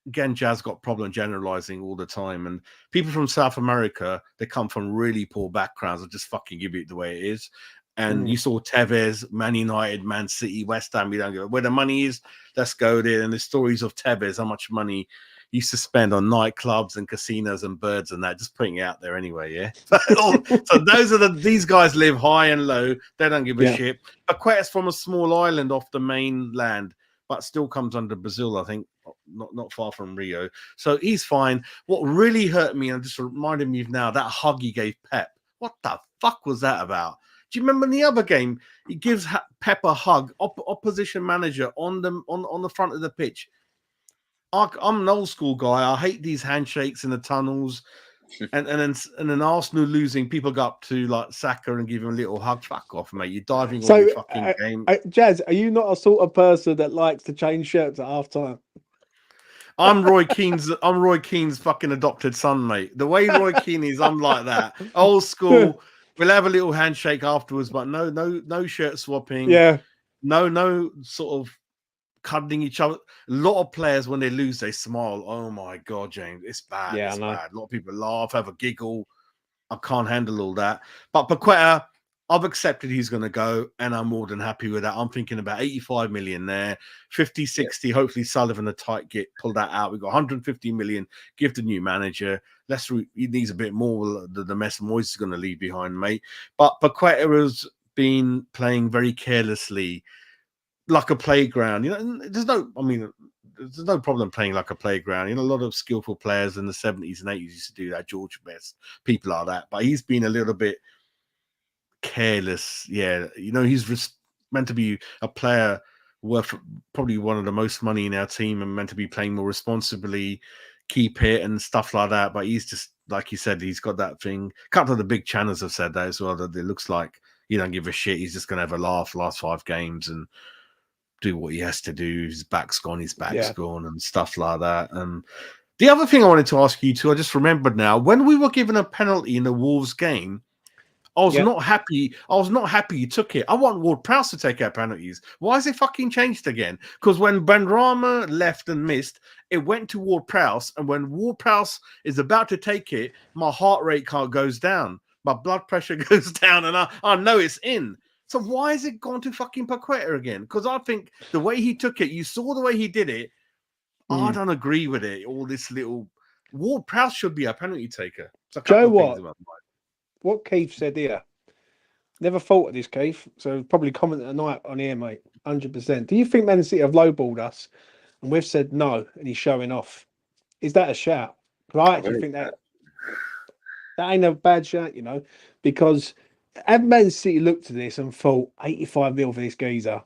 again, Jazz got problem generalizing all the time. And people from South America, they come from really poor backgrounds. I'll just fucking give it the way it is. And you saw Tevez, Man United, Man City, West Ham. We don't go where the money is. Let's go there. And the stories of Tevez, how much money he used to spend on nightclubs and casinos and birds and that. Just putting it out there anyway. Yeah. So those are these guys live high and low. They don't give a shit. Paqueta's from a small island off the mainland, but still comes under Brazil, I think, not far from Rio. So he's fine. What really hurt me, and just reminded me of now, that hug he gave Pep. What the fuck was that about? Do you remember in the other game, he gives Pep a hug, opposition manager on the front of the pitch. I'm an old school guy. I hate these handshakes in the tunnels, and then Arsenal losing, people go up to like Saka and give him a little hug. Fuck off, mate! You're diving on your fucking game. Jazz, are you not a sort of person that likes to change shirts at half time? I'm Roy Keane's fucking adopted son, mate. The way Roy Keane is, I'm like that. Old school. We'll have a little handshake afterwards, but no shirt swapping. Yeah. No sort of cuddling each other. A lot of players, when they lose, they smile. Oh my God, James, it's bad. Yeah, it's bad. A lot of people laugh, have a giggle. I can't handle all that. But Paqueta, I've accepted he's going to go, and I'm more than happy with that. I'm thinking about 85 million there, 50, 60. Hopefully, Sullivan and Tight pull that out. We've got 150 million. Give the new manager. He needs a bit more. The mess Moyes is going to leave behind, mate. But Paqueta has been playing very carelessly, like a playground. You know, there's no problem playing like a playground. You know, a lot of skillful players in the 70s and 80s used to do that. George Best, people like that. But he's been a little bit careless. Yeah, you know, he's meant to be a player worth probably one of the most money in our team and meant to be playing more responsibly, keep it and stuff like that. But he's just, like you said, he's got that thing. A couple of the big channels have said that as well, that it looks like he don't give a shit. He's just going to have a laugh last 5 games and do what he has to do. His back's gone, and stuff like that. And the other thing I wanted to ask you too, I just remembered now, when we were given a penalty in the Wolves game, I was not happy. I was not happy you took it. I want Ward-Prowse to take our penalties. Why has it fucking changed again? Because when Benrahma left and missed, it went to Ward-Prowse, and when Ward-Prowse is about to take it, my heart rate goes down, my blood pressure goes down, and I know it's in. So why has it gone to fucking Paqueta again? Because I think the way he took it, you saw the way he did it. I don't agree with it. All this little Ward-Prowse should be a penalty taker. Joe, what Keith said here. Never thought of this, Keith. So probably comment tonight on here, mate. 100%. Do you think Man City have lowballed us, and we've said no, and he's showing off? Is that a shout? Because I actually think that ain't a bad shout, you know, because had Man City looked at this and thought 85 mil for this geezer,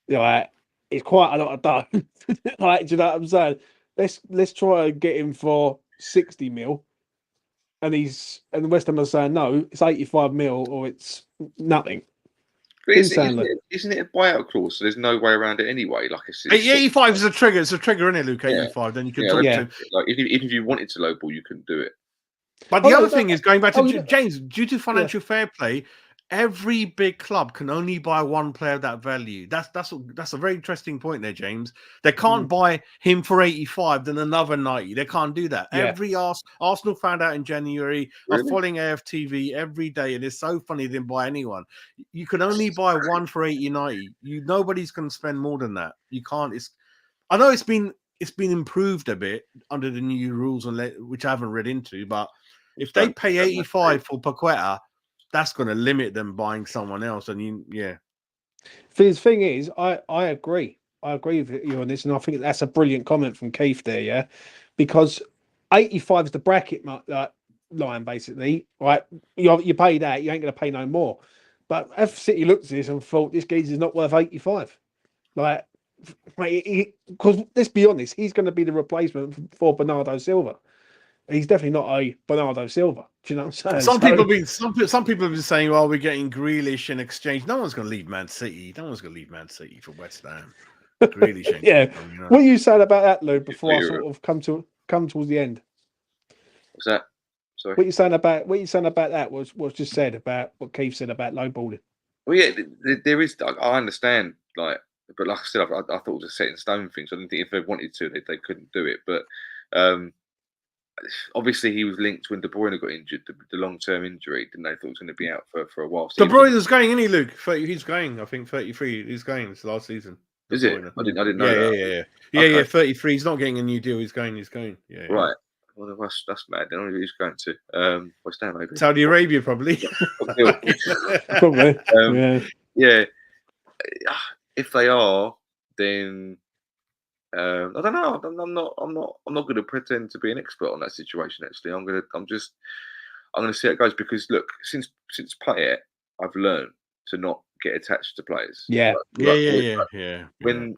like, it's quite a lot of dough. Like, do you know what I'm saying? Let's try and get him for 60 mil. And the West Ham are saying no, it's 85 mil or it's nothing. Isn't it a buyout clause? So there's no way around it anyway. Like it's 85 is a trigger. It's a trigger, isn't it, Luke? 85. Then you can talk to. Like even if you wanted to lowball, you can do it. But the other thing is, going back to James, due to financial fair play, every big club can only buy one player of that value. That's a very interesting point there, James. They can't buy him for 85, then another 90. They can't do that. Every Arsenal found out in January. I was following AFTV every day, and it's so funny they didn't buy anyone. You can only buy one for 80, 90. Nobody's going to spend more than that. You can't. I know it's been improved a bit under the new rules, which I haven't read into, but if they pay 85 for Paqueta, that's going to limit them buying someone else. And the thing is, I agree. I agree with you on this, and I think that's a brilliant comment from Keith there. Yeah, because 85 is the bracket line, basically. Right, you pay that, you ain't going to pay no more. But if City looked at this and thought this geezer's not worth 85, like, because let's be honest, he's going to be the replacement for Bernardo Silva. He's definitely not a Bernardo Silva. Do you know what I'm saying? Some people have been saying, "Well, we're getting Grealish in exchange." No one's going to leave Man City. No one's going to leave Man City for West Ham. Grealish, Them, you know? What are you saying about that, Lou? Before I sort of come towards the end. What's that? Sorry. What you saying about that was just said about what Keith said about lowballing. Well, yeah, there is. I understand, like, but like I said, I thought it was a set in stone thing. So I didn't think if they wanted to, they couldn't do it. But obviously, he was linked when De Bruyne got injured, the long-term injury. Didn't they thought he was going to be out for a while? So De Bruyne is going, isn't he, Luke? He's going. I think 33. He's going. It's last season. Is it? I didn't know that. Yeah. 33. He's not getting a new deal. He's going. Yeah. Right. Well, that's mad. Then only he's going to West Ham, maybe Saudi Arabia, probably. Probably. Yeah. If they are, then I don't know. I'm not going to pretend to be an expert on that situation. Actually, I'm going to see how it goes, because look, since Payet, I've learned to not get attached to players. Yeah. When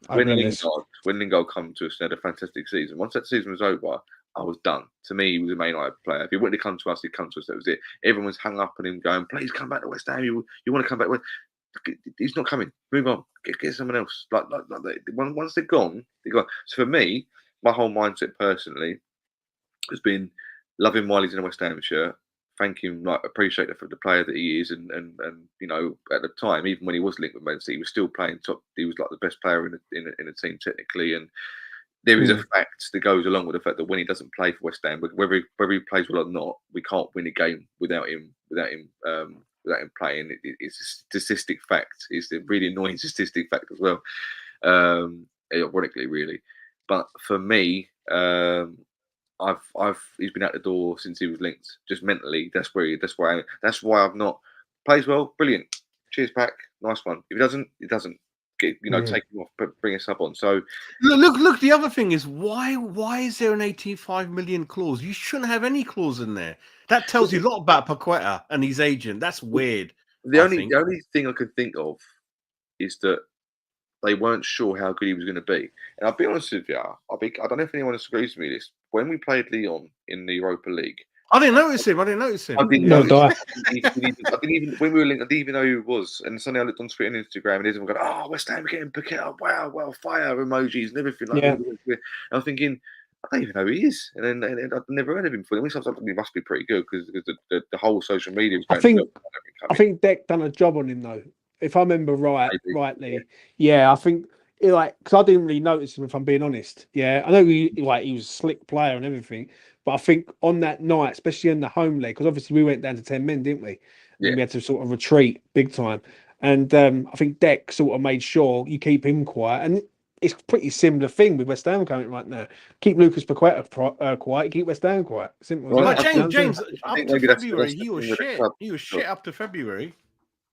Lingard come to us and had a fantastic season. Once that season was over, I was done. To me, he was a Man United player. If he wanted to come to us, he'd come to us. That was it. Everyone's hung up on him, going, "Please come back to West Ham. You want to come back?" He's not coming. Move on. Get someone else. Like once they're gone, they're gone. So for me, my whole mindset personally has been loving Wiley's in a West Ham shirt. Thank him, appreciate the player that he is, and you know, at the time, even when he was linked with Man City, he was still playing top. He was like the best player in the team technically, and there is a fact that goes along with the fact that when he doesn't play for West Ham, whether he plays well or not, we can't win a game without him playing. It's a statistic fact. It's a really annoying statistic fact as well. Ironically, really, but for me, he's been out the door since he was linked. Just mentally, that's why I've not plays well. Brilliant. Cheers, Pack. Nice one. If he doesn't, he doesn't. Take him off, bring a sub on. So look. The other thing is, why is there an 85 million clause? You shouldn't have any clause in there. That tells you a lot about Paqueta and his agent. That's weird. The only thing I could think of is that they weren't sure how good he was going to be. And I'll be honest with you, I don't know if anyone agrees with me this. When we played Lyon in the Europa League, I didn't notice him. I didn't notice. No, I didn't even when we were linked, I didn't even know who he was. And suddenly I looked on Twitter and Instagram, and everyone going, "Oh, West Ham getting Paqueta! Wow, fire emojis and everything." Like, yeah. and I'm thinking, I don't even know who he is, and I've never heard of him before. It must be pretty good because the whole social media was going. I think Deck done a job on him though. If I remember rightly, yeah. I think because I didn't really notice him, if I'm being honest. Yeah, I know he was a slick player and everything, but I think on that night, especially in the home leg, because obviously we went down to 10 men, didn't we? And we had to sort of retreat big time. And I think Deck sort of made sure you keep him quiet. And it's a pretty similar thing with West Ham coming right now. Keep Lucas Paqueta quiet, keep West Ham quiet. Simple as that. But James, up to February, he was shit. He was shit up to February.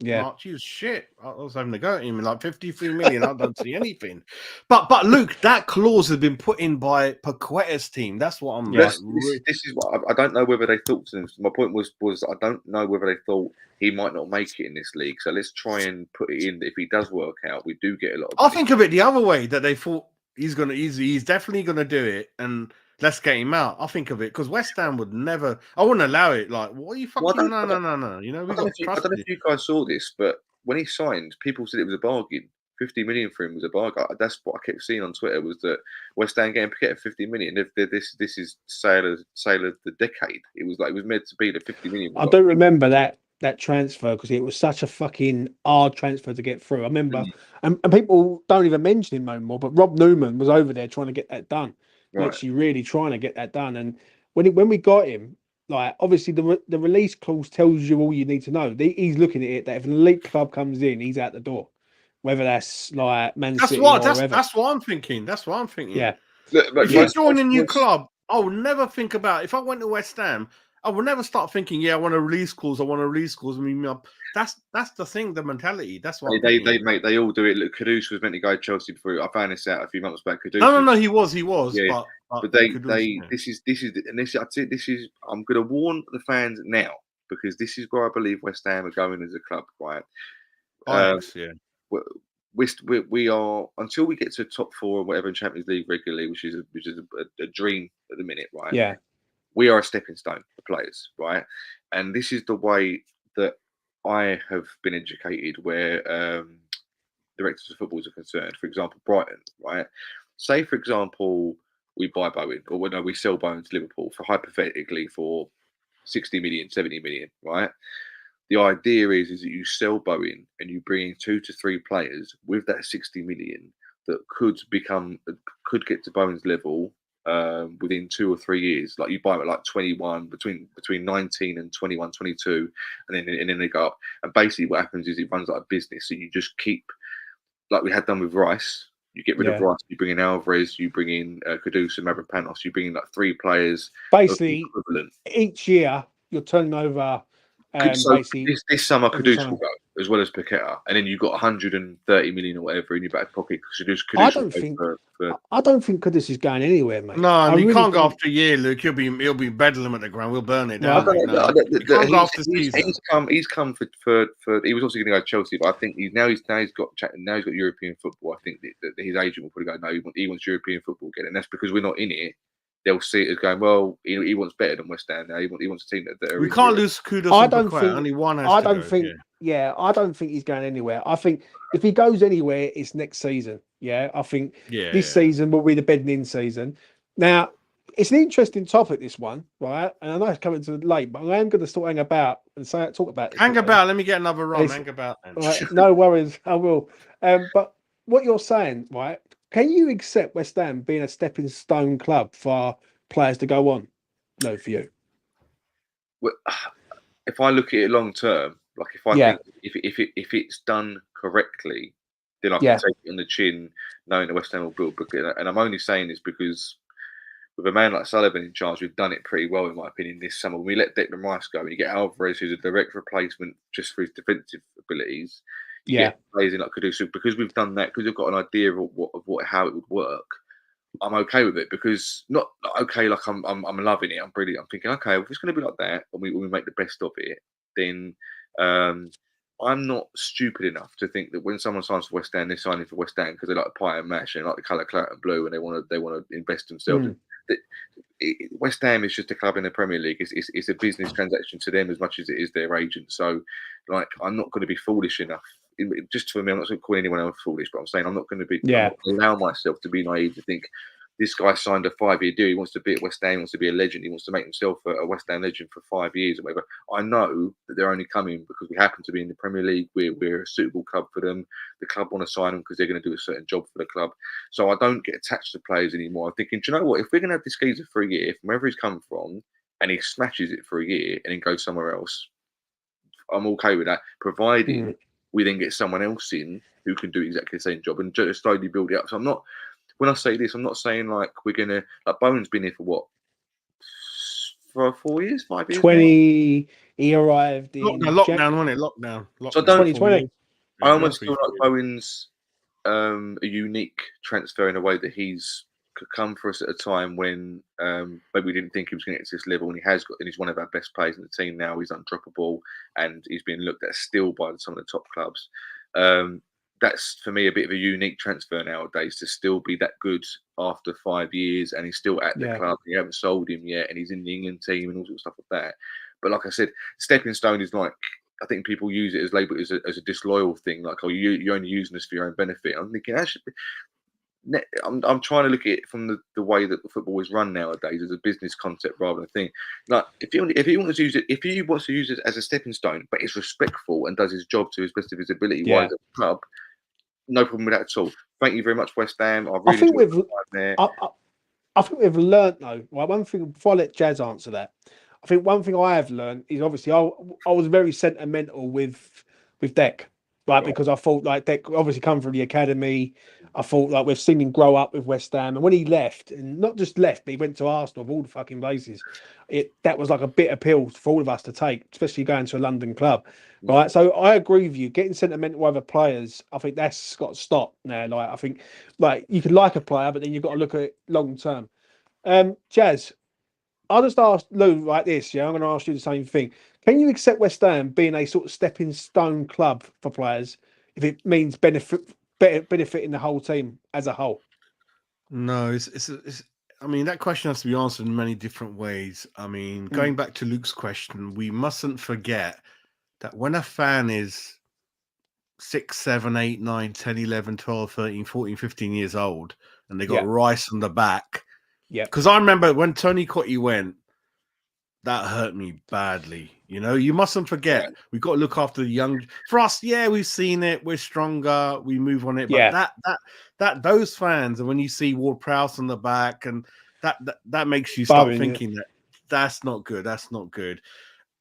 Yeah, March, he was shit. I was having to go at him like 53 million. I don't see anything. But Luke, that clause has been put in by Paqueta's team. That's what I'm like. This is what I don't know whether they thought to them. My point was I don't know whether they thought he might not make it in this league. So let's try and put it in. If he does work out, we do get a lot of. I think of it the other way, that they thought he's definitely gonna do it, and let's get him out. I think of it because West Ham would never. I wouldn't allow it. Like, what are you fucking? No. You know, I don't know if you guys saw this, but when he signed, people said it was a bargain. 50 million for him was a bargain. That's what I kept seeing on Twitter, was that West Ham getting Paqueta 50 million. This is sale of the decade. It was meant to be the 50 million. I don't remember that transfer because it was such a fucking hard transfer to get through. I remember, and people don't even mention him no more. But Rob Newman was over there trying to get that done. Actually, really trying to get that done. And when we got him, like obviously the release clause tells you all you need to know. He's looking at it that if an elite club comes in, he's out the door. Whether that's like Man City or whatever. That's what I'm thinking. Yeah. If you join a new club, I would never think about. If I went to West Ham, I would never start thinking, I want a release clause. I mean, that's the thing, the mentality. That's what they all do it. Look, Kudus was meant to go to Chelsea before. I found this out a few months back. Kudus no, he was. Yeah. But this is. I'm going to warn the fans now, because this is where I believe West Ham are going as a club, right? We are, until we get to top 4 or whatever in Champions League regularly, which is a dream at the minute, right? Yeah. We are a stepping stone for players, right? And this is the way that I have been educated, where directors of football are concerned. For example, Brighton, right? Say, for example, we buy Bowen, or we sell Bowen to Liverpool for hypothetically for 60 million, 70 million, right? The idea is that you sell Bowen and you bring in 2 to 3 players with that 60 million that could get to Bowen's level within 2 or 3 years. Like you buy them at like 21, between 19 and 21, 22, and then they go up. And basically what happens is it runs like a business. So you just keep, like we had done with Rice. You get rid of Rice, you bring in Alvarez, you bring in Kudus and Mavropanos, you bring in like 3 players. Basically, each year you're turning over. This summer, Kudus will go as well as Paqueta, and then you've got 130 million or whatever in your back pocket. I don't think Kudus is going anywhere, mate. No, you can't go after a year, Luke. He'll be bedlam at the ground. We'll burn it down. He's come for. He was also going to go to Chelsea, but I think he's got European football. I think that his agent will probably go, no, he wants European football again, and that's because we're not in it. They'll see it as going, well, he wants better than West Ham now. He wants a team that we can't lose Kudus. I don't think he's going anywhere. I think if he goes anywhere, it's next season. Yeah, I think this season will be the bedding in season. Now, it's an interesting topic, this one, right? And I know it's coming to late, but I am going to sort of hang about and talk about it. Hang about. Let me get another run. Hang about. Right, no worries, I will. But what you're saying, right? Can you accept West Ham being a stepping stone club for players to go on? No, for you. Well, if I look at it long term, like think if it's done correctly, then I can take it on the chin, knowing the West Ham will build. And I'm only saying this because with a man like Sullivan in charge, we've done it pretty well, in my opinion, this summer. When we let Declan Rice go, and you get Alvarez, who's a direct replacement just for his defensive abilities. Plays in like Kudus, because we've done that, because we've got an idea of how it would work. I'm okay with it, because not okay like I'm loving it. I'm thinking, okay, if it's going to be like that, and we make the best of it, then I'm not stupid enough to think that when someone signs for West Ham, they're signing for West Ham because they like the pie and match and like the colour claret and blue, and they want to invest themselves. West Ham is just a club in the Premier League. It's a business transaction to them as much as it is their agent. So, like, I'm not going to be foolish enough. Just for me, I'm not going to call anyone else foolish, but I'm saying I'm not going to be. I'm not going to allow myself to be naive to think this guy signed a 5-year deal. He wants to be at West Ham. He wants to be a legend. He wants to make himself a West Ham legend for 5 years or whatever. I know that they're only coming because we happen to be in the Premier League. We're a suitable club for them. The club want to sign them because they're going to do a certain job for the club. So I don't get attached to players anymore. I'm thinking, do you know what? If we're going to have this geezer for a year, from wherever he's come from, and he smashes it for a year and then goes somewhere else, I'm okay with that, providing we then get someone else in who can do exactly the same job and just slowly build it up. So I'm not. When I say this, I'm not saying like we're gonna like Bowen's been here for what, for 4 years, 5 years. 20. Now? He arrived in lockdown, wasn't it? Lockdown. So I don't. 2020. I almost feel like Bowen's a unique transfer in a way that he's could come for us at a time when maybe we didn't think he was going to get to this level, and he has got. And he's one of our best players in the team now. He's undroppable, and he's been looked at still by some of the top clubs. That's for me a bit of a unique transfer nowadays to still be that good after 5 years, and he's still at the club. You haven't sold him yet, and he's in the England team and all sorts of stuff like that. But like I said, stepping stone is like, I think people use it as label as a disloyal thing, like, oh, you're only using this for your own benefit. I'm thinking actually, I'm trying to look at it from the way that the football is run nowadays as a business concept rather than a thing. Like if he wants to use it, if he wants to use it as a stepping stone, but it's respectful and does his job to his best of his ability, while at the club. No problem with that at all. Thank you very much, West Ham. I think we've learned though. Well, one thing before I let Jazz answer that, I think one thing I have learned is obviously I was very sentimental with Dec, right? Because I thought like Dec obviously come from the academy. I thought like we've seen him grow up with West Ham, and when he left, and not just left, but he went to Arsenal of all the fucking places. That was like a bitter pill for all of us to take, especially going to a London club. Right, so I agree with you. Getting sentimental over players, I think that's got to stop now. Like I think, like you could like a player, but then you've got to look at it long term. Jazz, I'll just ask Lou like this. Yeah, I'm going to ask you the same thing. Can you accept West Ham being a sort of stepping stone club for players if it means benefiting the whole team as a whole? No, it's I mean, that question has to be answered in many different ways. I mean, going back to Luke's question, we mustn't forget that when a fan is 6, 7, 8, 9, 10, 11, 12, 13, 14, 15 years old, and they got Rice on the back. Yeah. Because I remember when Tony Cottee went, that hurt me badly. You know, you mustn't forget, we've got to look after the young. For us, we've seen it. We're stronger. We move on it. But that those fans, and when you see Ward Prowse on the back, and that makes you start thinking that that's not good. That's not good.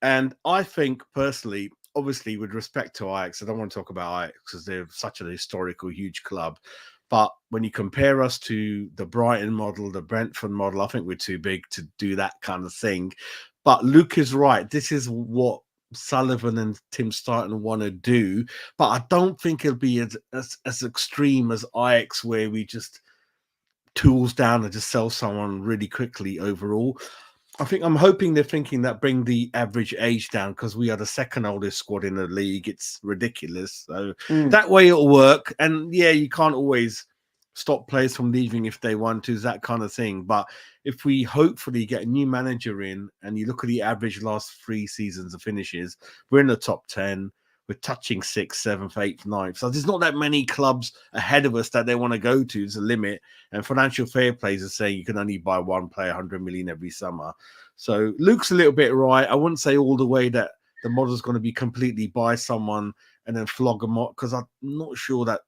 And I think personally, obviously, with respect to Ajax, I don't want to talk about Ajax because they're such a historical, huge club. But when you compare us to the Brighton model, the Brentford model, I think we're too big to do that kind of thing. But Luke is right. This is what Sullivan and Tim Steidten want to do. But I don't think it'll be as extreme as Ajax, where we just tools down and just sell someone really quickly overall. I'm hoping they're thinking that bring the average age down, because we are the second oldest squad in the league. It's ridiculous. So that way it'll work. And you can't always stop players from leaving if they want to, that kind of thing. But if we hopefully get a new manager in, and you look at the average last 3 seasons of finishes, we're in the top 10. We're touching 6th, 7th, 8th, 9th. So there's not that many clubs ahead of us that they want to go to. It's a limit. And financial fair plays are saying you can only buy one player, 100 million every summer. So Luke's a little bit right. I wouldn't say all the way that the model's going to be completely buy someone and then flog them up, because I'm not sure that.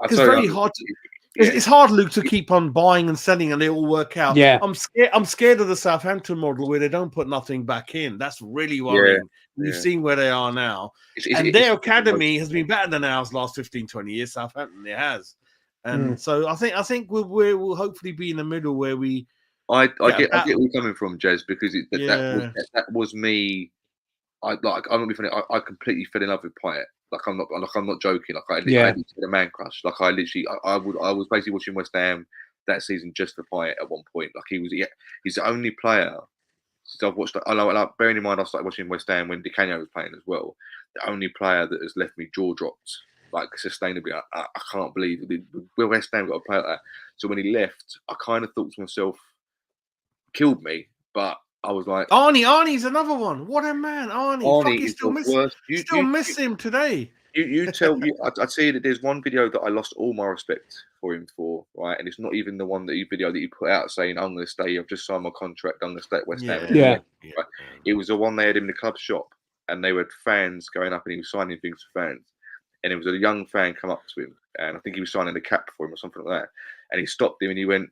It's very hard to. It's hard, Luke, to keep on buying and selling and they all work out. Yeah. I'm scared of the Southampton model where they don't put nothing back in. That's really worrying. We've seen where they are now. And their academy has been better than ours last 15, 20 years. Southampton, it has. And so I think we'll hopefully be in the middle where we. I get where you're coming from, Jez, because that was me. I'm not be funny. I completely fell in love with Pyatt. I'm not joking. I had a man crush. I was basically watching West Ham that season just for Pyatt at one point. He's the only player since I've watched. Bearing in mind, I started watching West Ham when Di Canio was playing as well. the only player that has left me jaw dropped, like sustainably. I can't believe it. Well, West Ham got a player like that. So when he left, I kind of thought to myself, killed me. But I was like, Arnie's another one. What a man, Arnie. Fuck, you is still the miss, worst. still miss him today. You tell me. I'd say that there's one video that I lost all my respect for him for, right? And it's not even the one that video that you put out saying, I'm going to stay. I've just signed my contract. I'm going to stay at West Ham. Yeah. Right? It was the one they had him in the club shop, and they had fans going up, and he was signing things for fans. And it was a young fan come up to him, and I think he was signing a cap for him or something like that. And he stopped him, and he went,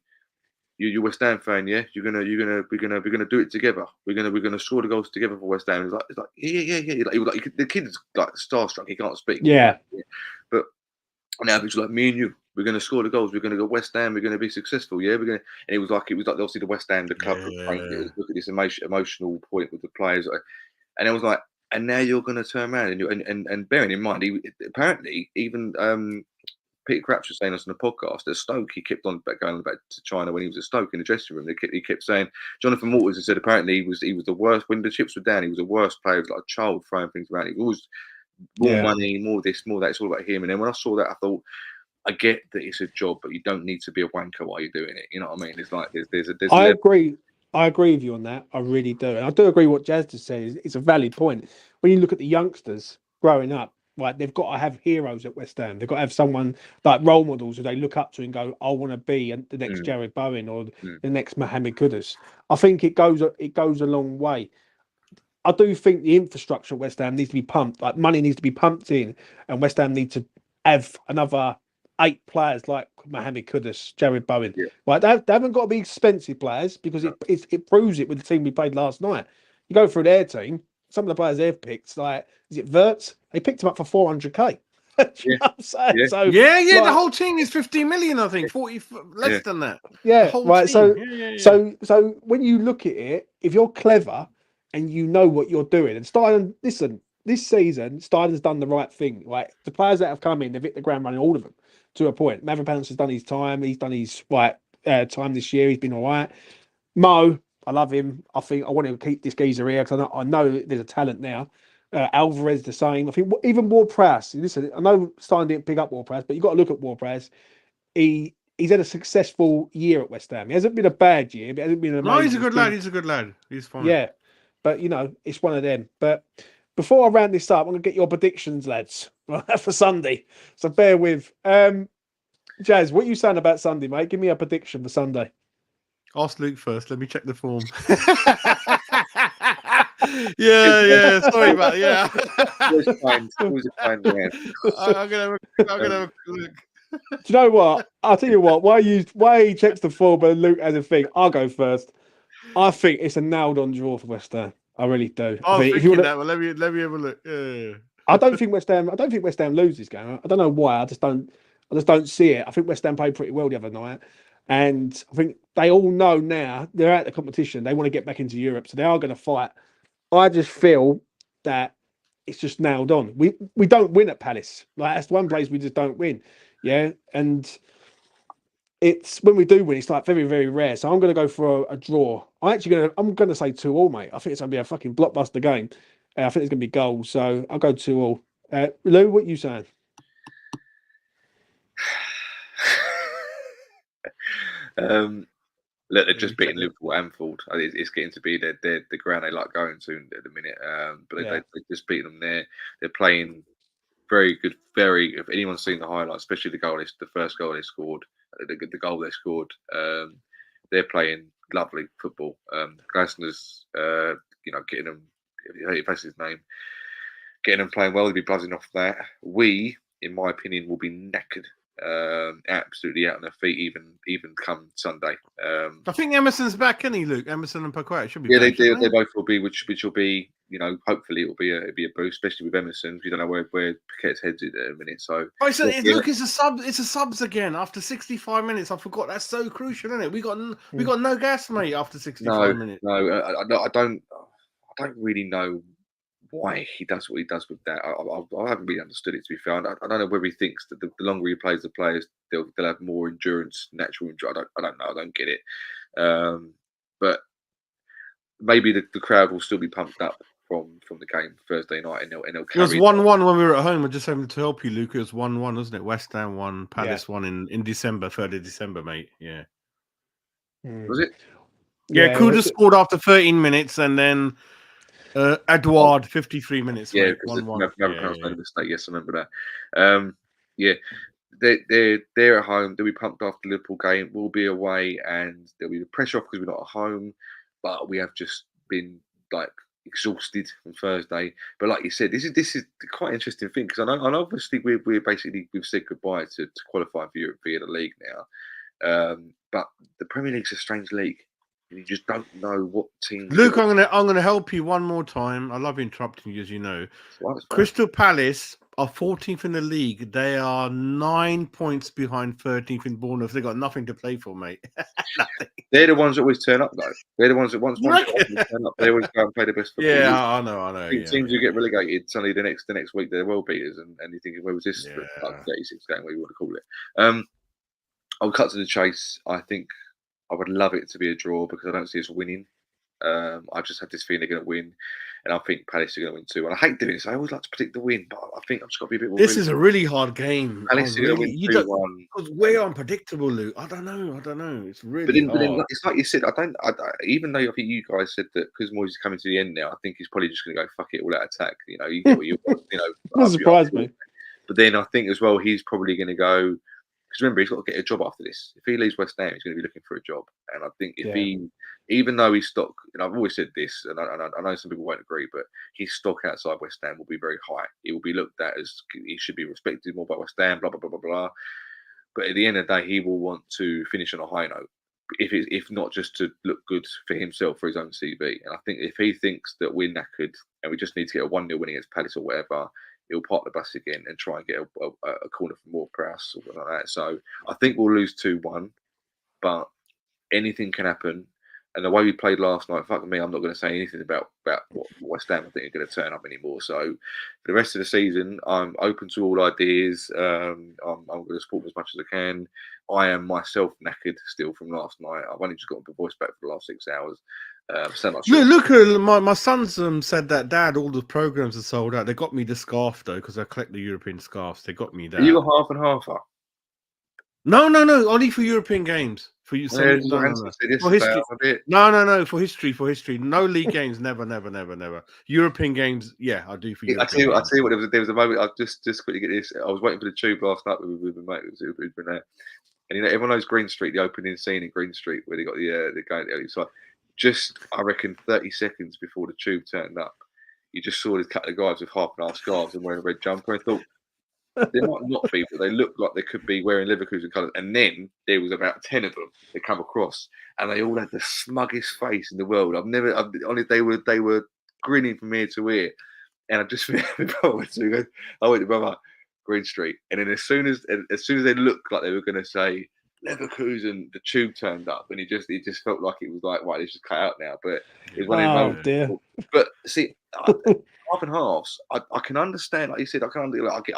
"You're West Ham fan, yeah? We're gonna do it together. We're gonna score the goals together for West Ham." It's like, yeah. He was like, the kid's like starstruck. He can't speak. Yeah. But now it's like, me and you, we're gonna score the goals. We're gonna go West Ham. We're gonna be successful. Yeah, we're gonna. And it was like obviously the West Ham, the club. Yeah. Look at this emotional point with the players, and it was like, and now you're gonna turn around and bearing in mind, he apparently even Peter Crouch was saying us on the podcast at Stoke, he kept on going back to China when he was at Stoke in the dressing room. He kept saying, Jonathan Walters has said apparently he was the worst when the chips were down. He was the worst player. He was like a child throwing things around. He was always more money, more this, more that. It's all about him. And then when I saw that, I thought, I get that it's a job, but you don't need to be a wanker while you're doing it. You know what I mean? It's like there's I agree. I agree with you on that. I really do. And I do agree what Jazz just said. It's a valid point. When you look at the youngsters growing up, right, they've got to have heroes at West Ham. They've got to have someone like role models who they look up to and go, I want to be the next Jared Bowen or the next Mohamed Kudus. I think it goes a long way. I do think the infrastructure at West Ham needs to be pumped. Like money needs to be pumped in, and West Ham need to have another 8 players like Mohamed Kudus, Jared Bowen. Yeah. Right, they haven't got to be expensive players because it proves it with the team we played last night. You go through their team, some of the players they've picked, like is it Wirtz? They picked him up for 400k. You know what I'm saying? Yeah. So, the whole team is 15 million, I think, 40 less than that. Yeah, right. Team. So when you look at it, if you're clever and you know what you're doing, and Steidten, listen, this season Steidten's done the right thing. Right, the players that have come in, they've hit the ground running, all of them, to a point. Mavropoulos has done his time. He's done his time this year. He's been all right. Mo, I love him. I think I want to keep this geezer here because I know there's a talent now. Alvarez the same. I think even Ward-Prowse. Listen, I know Stein didn't pick up Ward-Prowse, but you got to look at Ward-Prowse. He's had a successful year at West Ham. He hasn't been a bad year, but it hasn't been amazing. No, he's a good lad. He's a good lad. He's fine. Yeah, but it's one of them. But before I round this up, I'm gonna get your predictions, lads, for Sunday. So bear with. Jazz, what are you saying about Sunday, mate? Give me a prediction for Sunday. Ask Luke first. Let me check the form. yeah. Sorry about that. Always a kind man. I'm gonna have a look. Do you know what? I'll tell you what. Why he checks the form, but Luke has a thing. I'll go first. I think it's a nailed-on draw for West Ham. I really do. I was thinking that, but let me have a look. Yeah. I don't think West Ham lose this game. I don't know why. I just don't see it. I think West Ham played pretty well the other night. And I think they all know now they're out of the competition. They want to get back into Europe, so they are going to fight. I just feel that it's just nailed on. We don't win at Palace. Like that's one place we just don't win. Yeah, and it's when we do win, it's like very, very rare. So I'm going to go for a draw. I'm going to say 2-2, mate. I think it's going to be a fucking blockbuster game. I think it's going to be goals. So I'll go 2-2. Lou, what are you saying? Look, they're just beating Liverpool at Anfield. It's getting to be the ground they like going to at the minute. But they just beat them there. They're playing very good. If anyone's seen the highlights, especially the first goal they scored, the goal they scored, they're playing lovely football. Glasner's, getting them. If that's his name, getting them playing well, they'll be buzzing off that. We, in my opinion, will be knackered. Absolutely out on their feet even come Sunday. I think Emerson's back, isn't he, Luke? Emerson and Paqueta should be. Yeah, back, they both will be, which will be, hopefully it'll be a boost, especially with Emerson. We don't know where Paqueta's head's at a minute. So look, it's a subs again after 65 minutes. I forgot that's so crucial, isn't it? We got no gas, mate, after 65 minutes. No, I don't really know why he does what he does with that. I haven't really understood it, to be fair. I don't know whether he thinks that the longer he plays the players, they'll have more endurance, natural endurance. I don't know. I don't get it. But maybe the crowd will still be pumped up from the game Thursday night, and they'll It was carry 1-1 when we were at home. I just having to help you, Luke. It was 1-1, wasn't it? West Ham 1, Palace 1 in December, 3rd of December, mate. Yeah. Was it? Yeah, Kuda scored after 13 minutes, and then Edouard 53 minutes. Yeah, mate. because 1-1. Leverkusen made a mistake. Yes, I remember that. Yeah, they're at home. They'll be pumped after the Liverpool game. We'll be away, and there'll be the pressure off because we're not at home. But we have just been like exhausted on Thursday. But like you said, this is quite an interesting thing because I know obviously we've said goodbye to qualifying for Europe via the league now. But the Premier League's a strange league. You just don't know what team. Luke, I'm gonna help you one more time. I love interrupting you, as you know. Crystal Palace are 14th in the league. They are 9 points behind 13th in Bournemouth. They've got nothing to play for, mate. They're the ones that always turn up, though. They're the ones that once turn up, they always go and play the best football. Yeah, I know. Teams who get relegated, suddenly the next week they're world beaters, and you're thinking, where was this 36 game, whatever you want to call it? I'll cut to the chase. I think I would love it to be a draw because I don't see us winning. I just have this feeling they're going to win, and I think Palace are going to win too. And I hate doing this. I always like to predict the win, but I think I've just got to be a bit more. This is a really hard game. Palace are going to win 2-1. Because we're unpredictable, Luke. I don't know. It's really but then hard. it's like you said. Even though I think you guys said that because Moyes is coming to the end now, I think he's probably just going to go fuck it all out attack. You know, you get what you want. You know, Doesn't surprise me. But then I think as well he's probably going to go. Because remember, he's got to get a job after this. If he leaves West Ham, he's going to be looking for a job. And I think if he, even though his stock, and I've always said this, and I know some people won't agree, but his stock outside West Ham will be very high. It will be looked at as he should be respected more by West Ham, blah, blah, blah, blah, blah. But at the end of the day, he will want to finish on a high note, if not just to look good for himself, for his own CV. And I think if he thinks that we're knackered and we just need to get a 1-0 win against Palace or whatever, he'll park the bus again and try and get a corner for more Prowse or something like that. So I think we'll lose 2-1, but anything can happen. And the way we played last night, fuck me, I'm not going to say anything about what West Ham I think are going to turn up anymore. So for the rest of the season, I'm open to all ideas. I'm going to support them as much as I can. I am myself knackered still from last night. I've only just got my voice back for the last 6 hours. Look, my sons said that, Dad, all the programs are sold out. They got me the scarf though, because I collect the European scarves. They got me that. You got half and half up? No, only for European games. For you, for history. No, for history. No league games, never. European games, yeah, I do for you. I tell you what, there was a moment. I just quickly get this. I was waiting for the tube last night with my mate who'd been there, and you know everyone knows Green Street, the opening scene in Green Street where they got the going to the side. Just, I reckon, 30 seconds before the tube turned up, you just saw this couple of guys with half and half scarves and wearing a red jumper. I thought, they might not be, but they look like they could be wearing Leverkusen colours. And then there was about 10 of them that come across, and they all had the smuggest face in the world. They were grinning from ear to ear. And I just I went to brother, Green Street. And then as soon as they looked like they were going to say, Leverkusen, the tube turned up, and it just felt like it was like, right, it's just cut out now. But it was one of those. Dear. But see, half and halves, I can understand. Like you said, I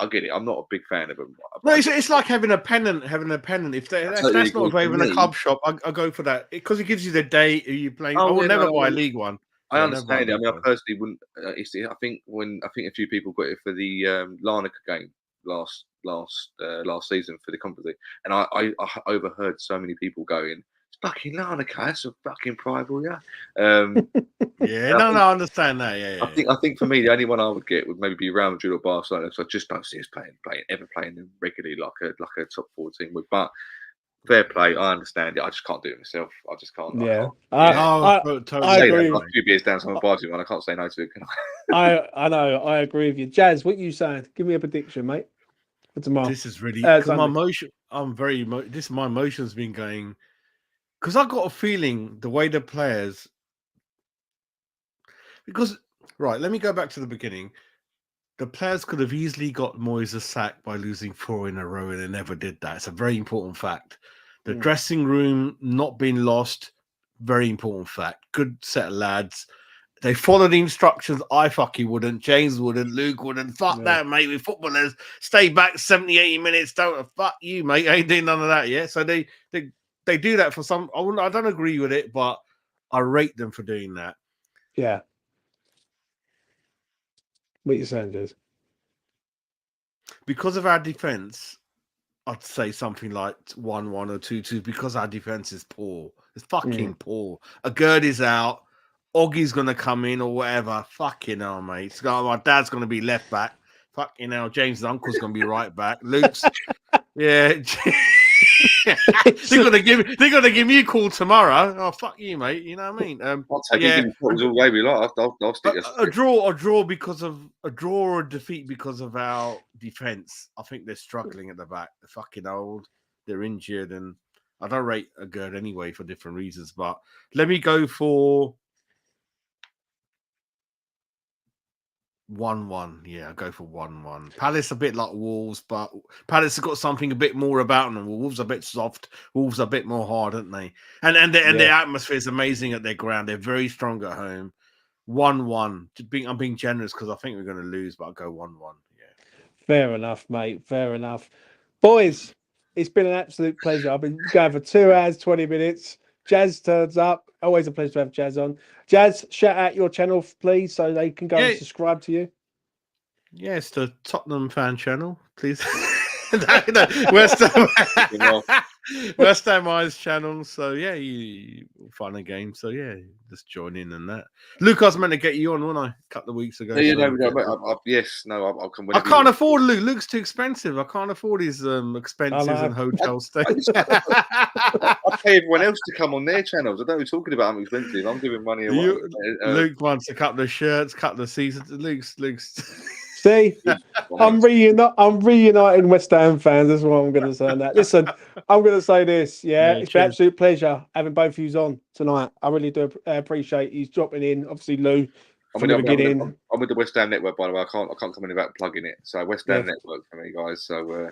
get it. I'm not a big fan of them. No, it's like having a pennant. If that's not having a club shop, I go for that because it gives you the day you playing. I will never buy a league one. I understand it. I mean, I personally wouldn't. I think a few people got it for the Larnaca game last season for the company, and I overheard so many people going, "It's fucking Larnaca, that's a fucking rival, yeah." I understand that. Yeah. I think for me, the only one I would get would maybe be Real Madrid or Barcelona. So I just don't see us ever playing them regularly like a top 4 team would. But fair play, I understand it. I just can't do it myself. I just can't. Yeah, I agree. Like 2 beers down, someone buys me one. I can't say no to it. Can I? I know. I agree with you, Jazz. What you saying? Give me a prediction, mate. For tomorrow. This is really my emotion. My emotion's been going because I got a feeling the way the players. Because right, let me go back to the beginning. The players could have easily got Moyes a sack by losing 4 in a row, and they never did that. It's a very important fact. The dressing room not being lost, very important fact. Good set of lads. They followed the instructions. I fucking wouldn't. James wouldn't. Luke wouldn't. Fuck that, mate. With footballers, stay back 70, 80 minutes. Don't fuck you, mate. I ain't doing none of that. Yeah. So they do that for some. I don't agree with it, but I rate them for doing that. Yeah. What are you saying, Jez? Because of our defense, I'd say something like 1-1 or 2-2 because our defense is poor. It's fucking poor. A Gerd is out. Oggy's going to come in or whatever. Fucking hell, mate. My dad's going to be left back. Fucking hell. James' uncle's going to be right back. Luke's... Yeah. they're gonna give me a call tomorrow. Oh, fuck you, mate. You know what I mean? I'll take it. All baby, like I'll stick a draw because of a draw or a defeat because of our defense. I think they're struggling at the back. They're fucking old. They're injured, and I don't rate a Gerd anyway for different reasons. But let me go for 1-1. Yeah, I'll go for 1-1. Palace a bit like Wolves, but Palace have got something a bit more about them. Wolves are a bit soft. Wolves are a bit more hard, aren't they? And their atmosphere is amazing at their ground. They're very strong at home. 1-1. I'm being generous because I think we're going to lose, but I'll go 1-1. Yeah. Fair enough, mate. Fair enough. Boys, it's been an absolute pleasure. I've been going for 2 hours, 20 minutes. Jazz turns up. Always a pleasure to have Jazz on. Jazz, shout out your channel, please, so they can go and subscribe to you. Yeah, it's the Tottenham fan channel, please. West Ham Eyes channel. So yeah, you find a game. So yeah, just join in and that. Luke, I was meant to get you on, wasn't I? A couple of weeks ago. Yes, I'll come. I can't afford Luke. Luke's too expensive. I can't afford his expenses and hotel stays. I pay everyone else to come on their channels. I don't know who's talking about I'm expensive. I'm giving money away. Luke wants a couple of shirts, couple of seasons. Luke's. See, I'm reuniting West Ham fans. That's what I'm going to say on that. Listen, I'm going to say this. It's an absolute pleasure having both of you on tonight. I really do appreciate you dropping in. Obviously, Lou, from the beginning. I'm with the West Ham Network, by the way. I can't come in without plugging it. So West Ham Network for me, guys. So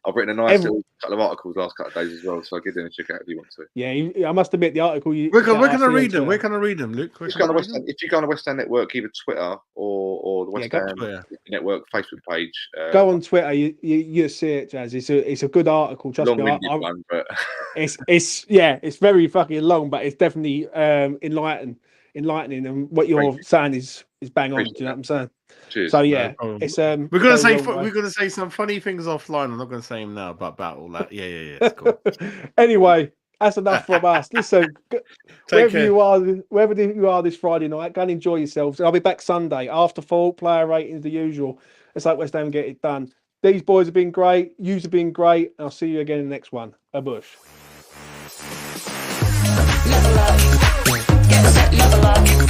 I've written a nice little couple of articles last couple of days as well. So I'll give them a check out if you want to. Yeah, I must admit the article. Where can I read them? Where can I read them, Luke? If you go on the West Ham Network, either Twitter or the West Ham Network Facebook page. Go on Twitter. You see it, Jazz. It's a good article. Trust me. One, but... it's very fucking long, but it's definitely enlightening, and what you're saying is bang on. Do you know what I'm saying? Cheers. So it's we're gonna say some funny things offline. I'm not gonna say them now, but about all that. Yeah. It's cool. Anyway, that's enough from us. Listen, wherever you are this Friday night, go and enjoy yourselves. I'll be back Sunday after full player ratings, the usual. It's like West Ham get it done. These boys have been great. Yous have been great. I'll see you again in the next one. A bush. Level up. Get set, level up.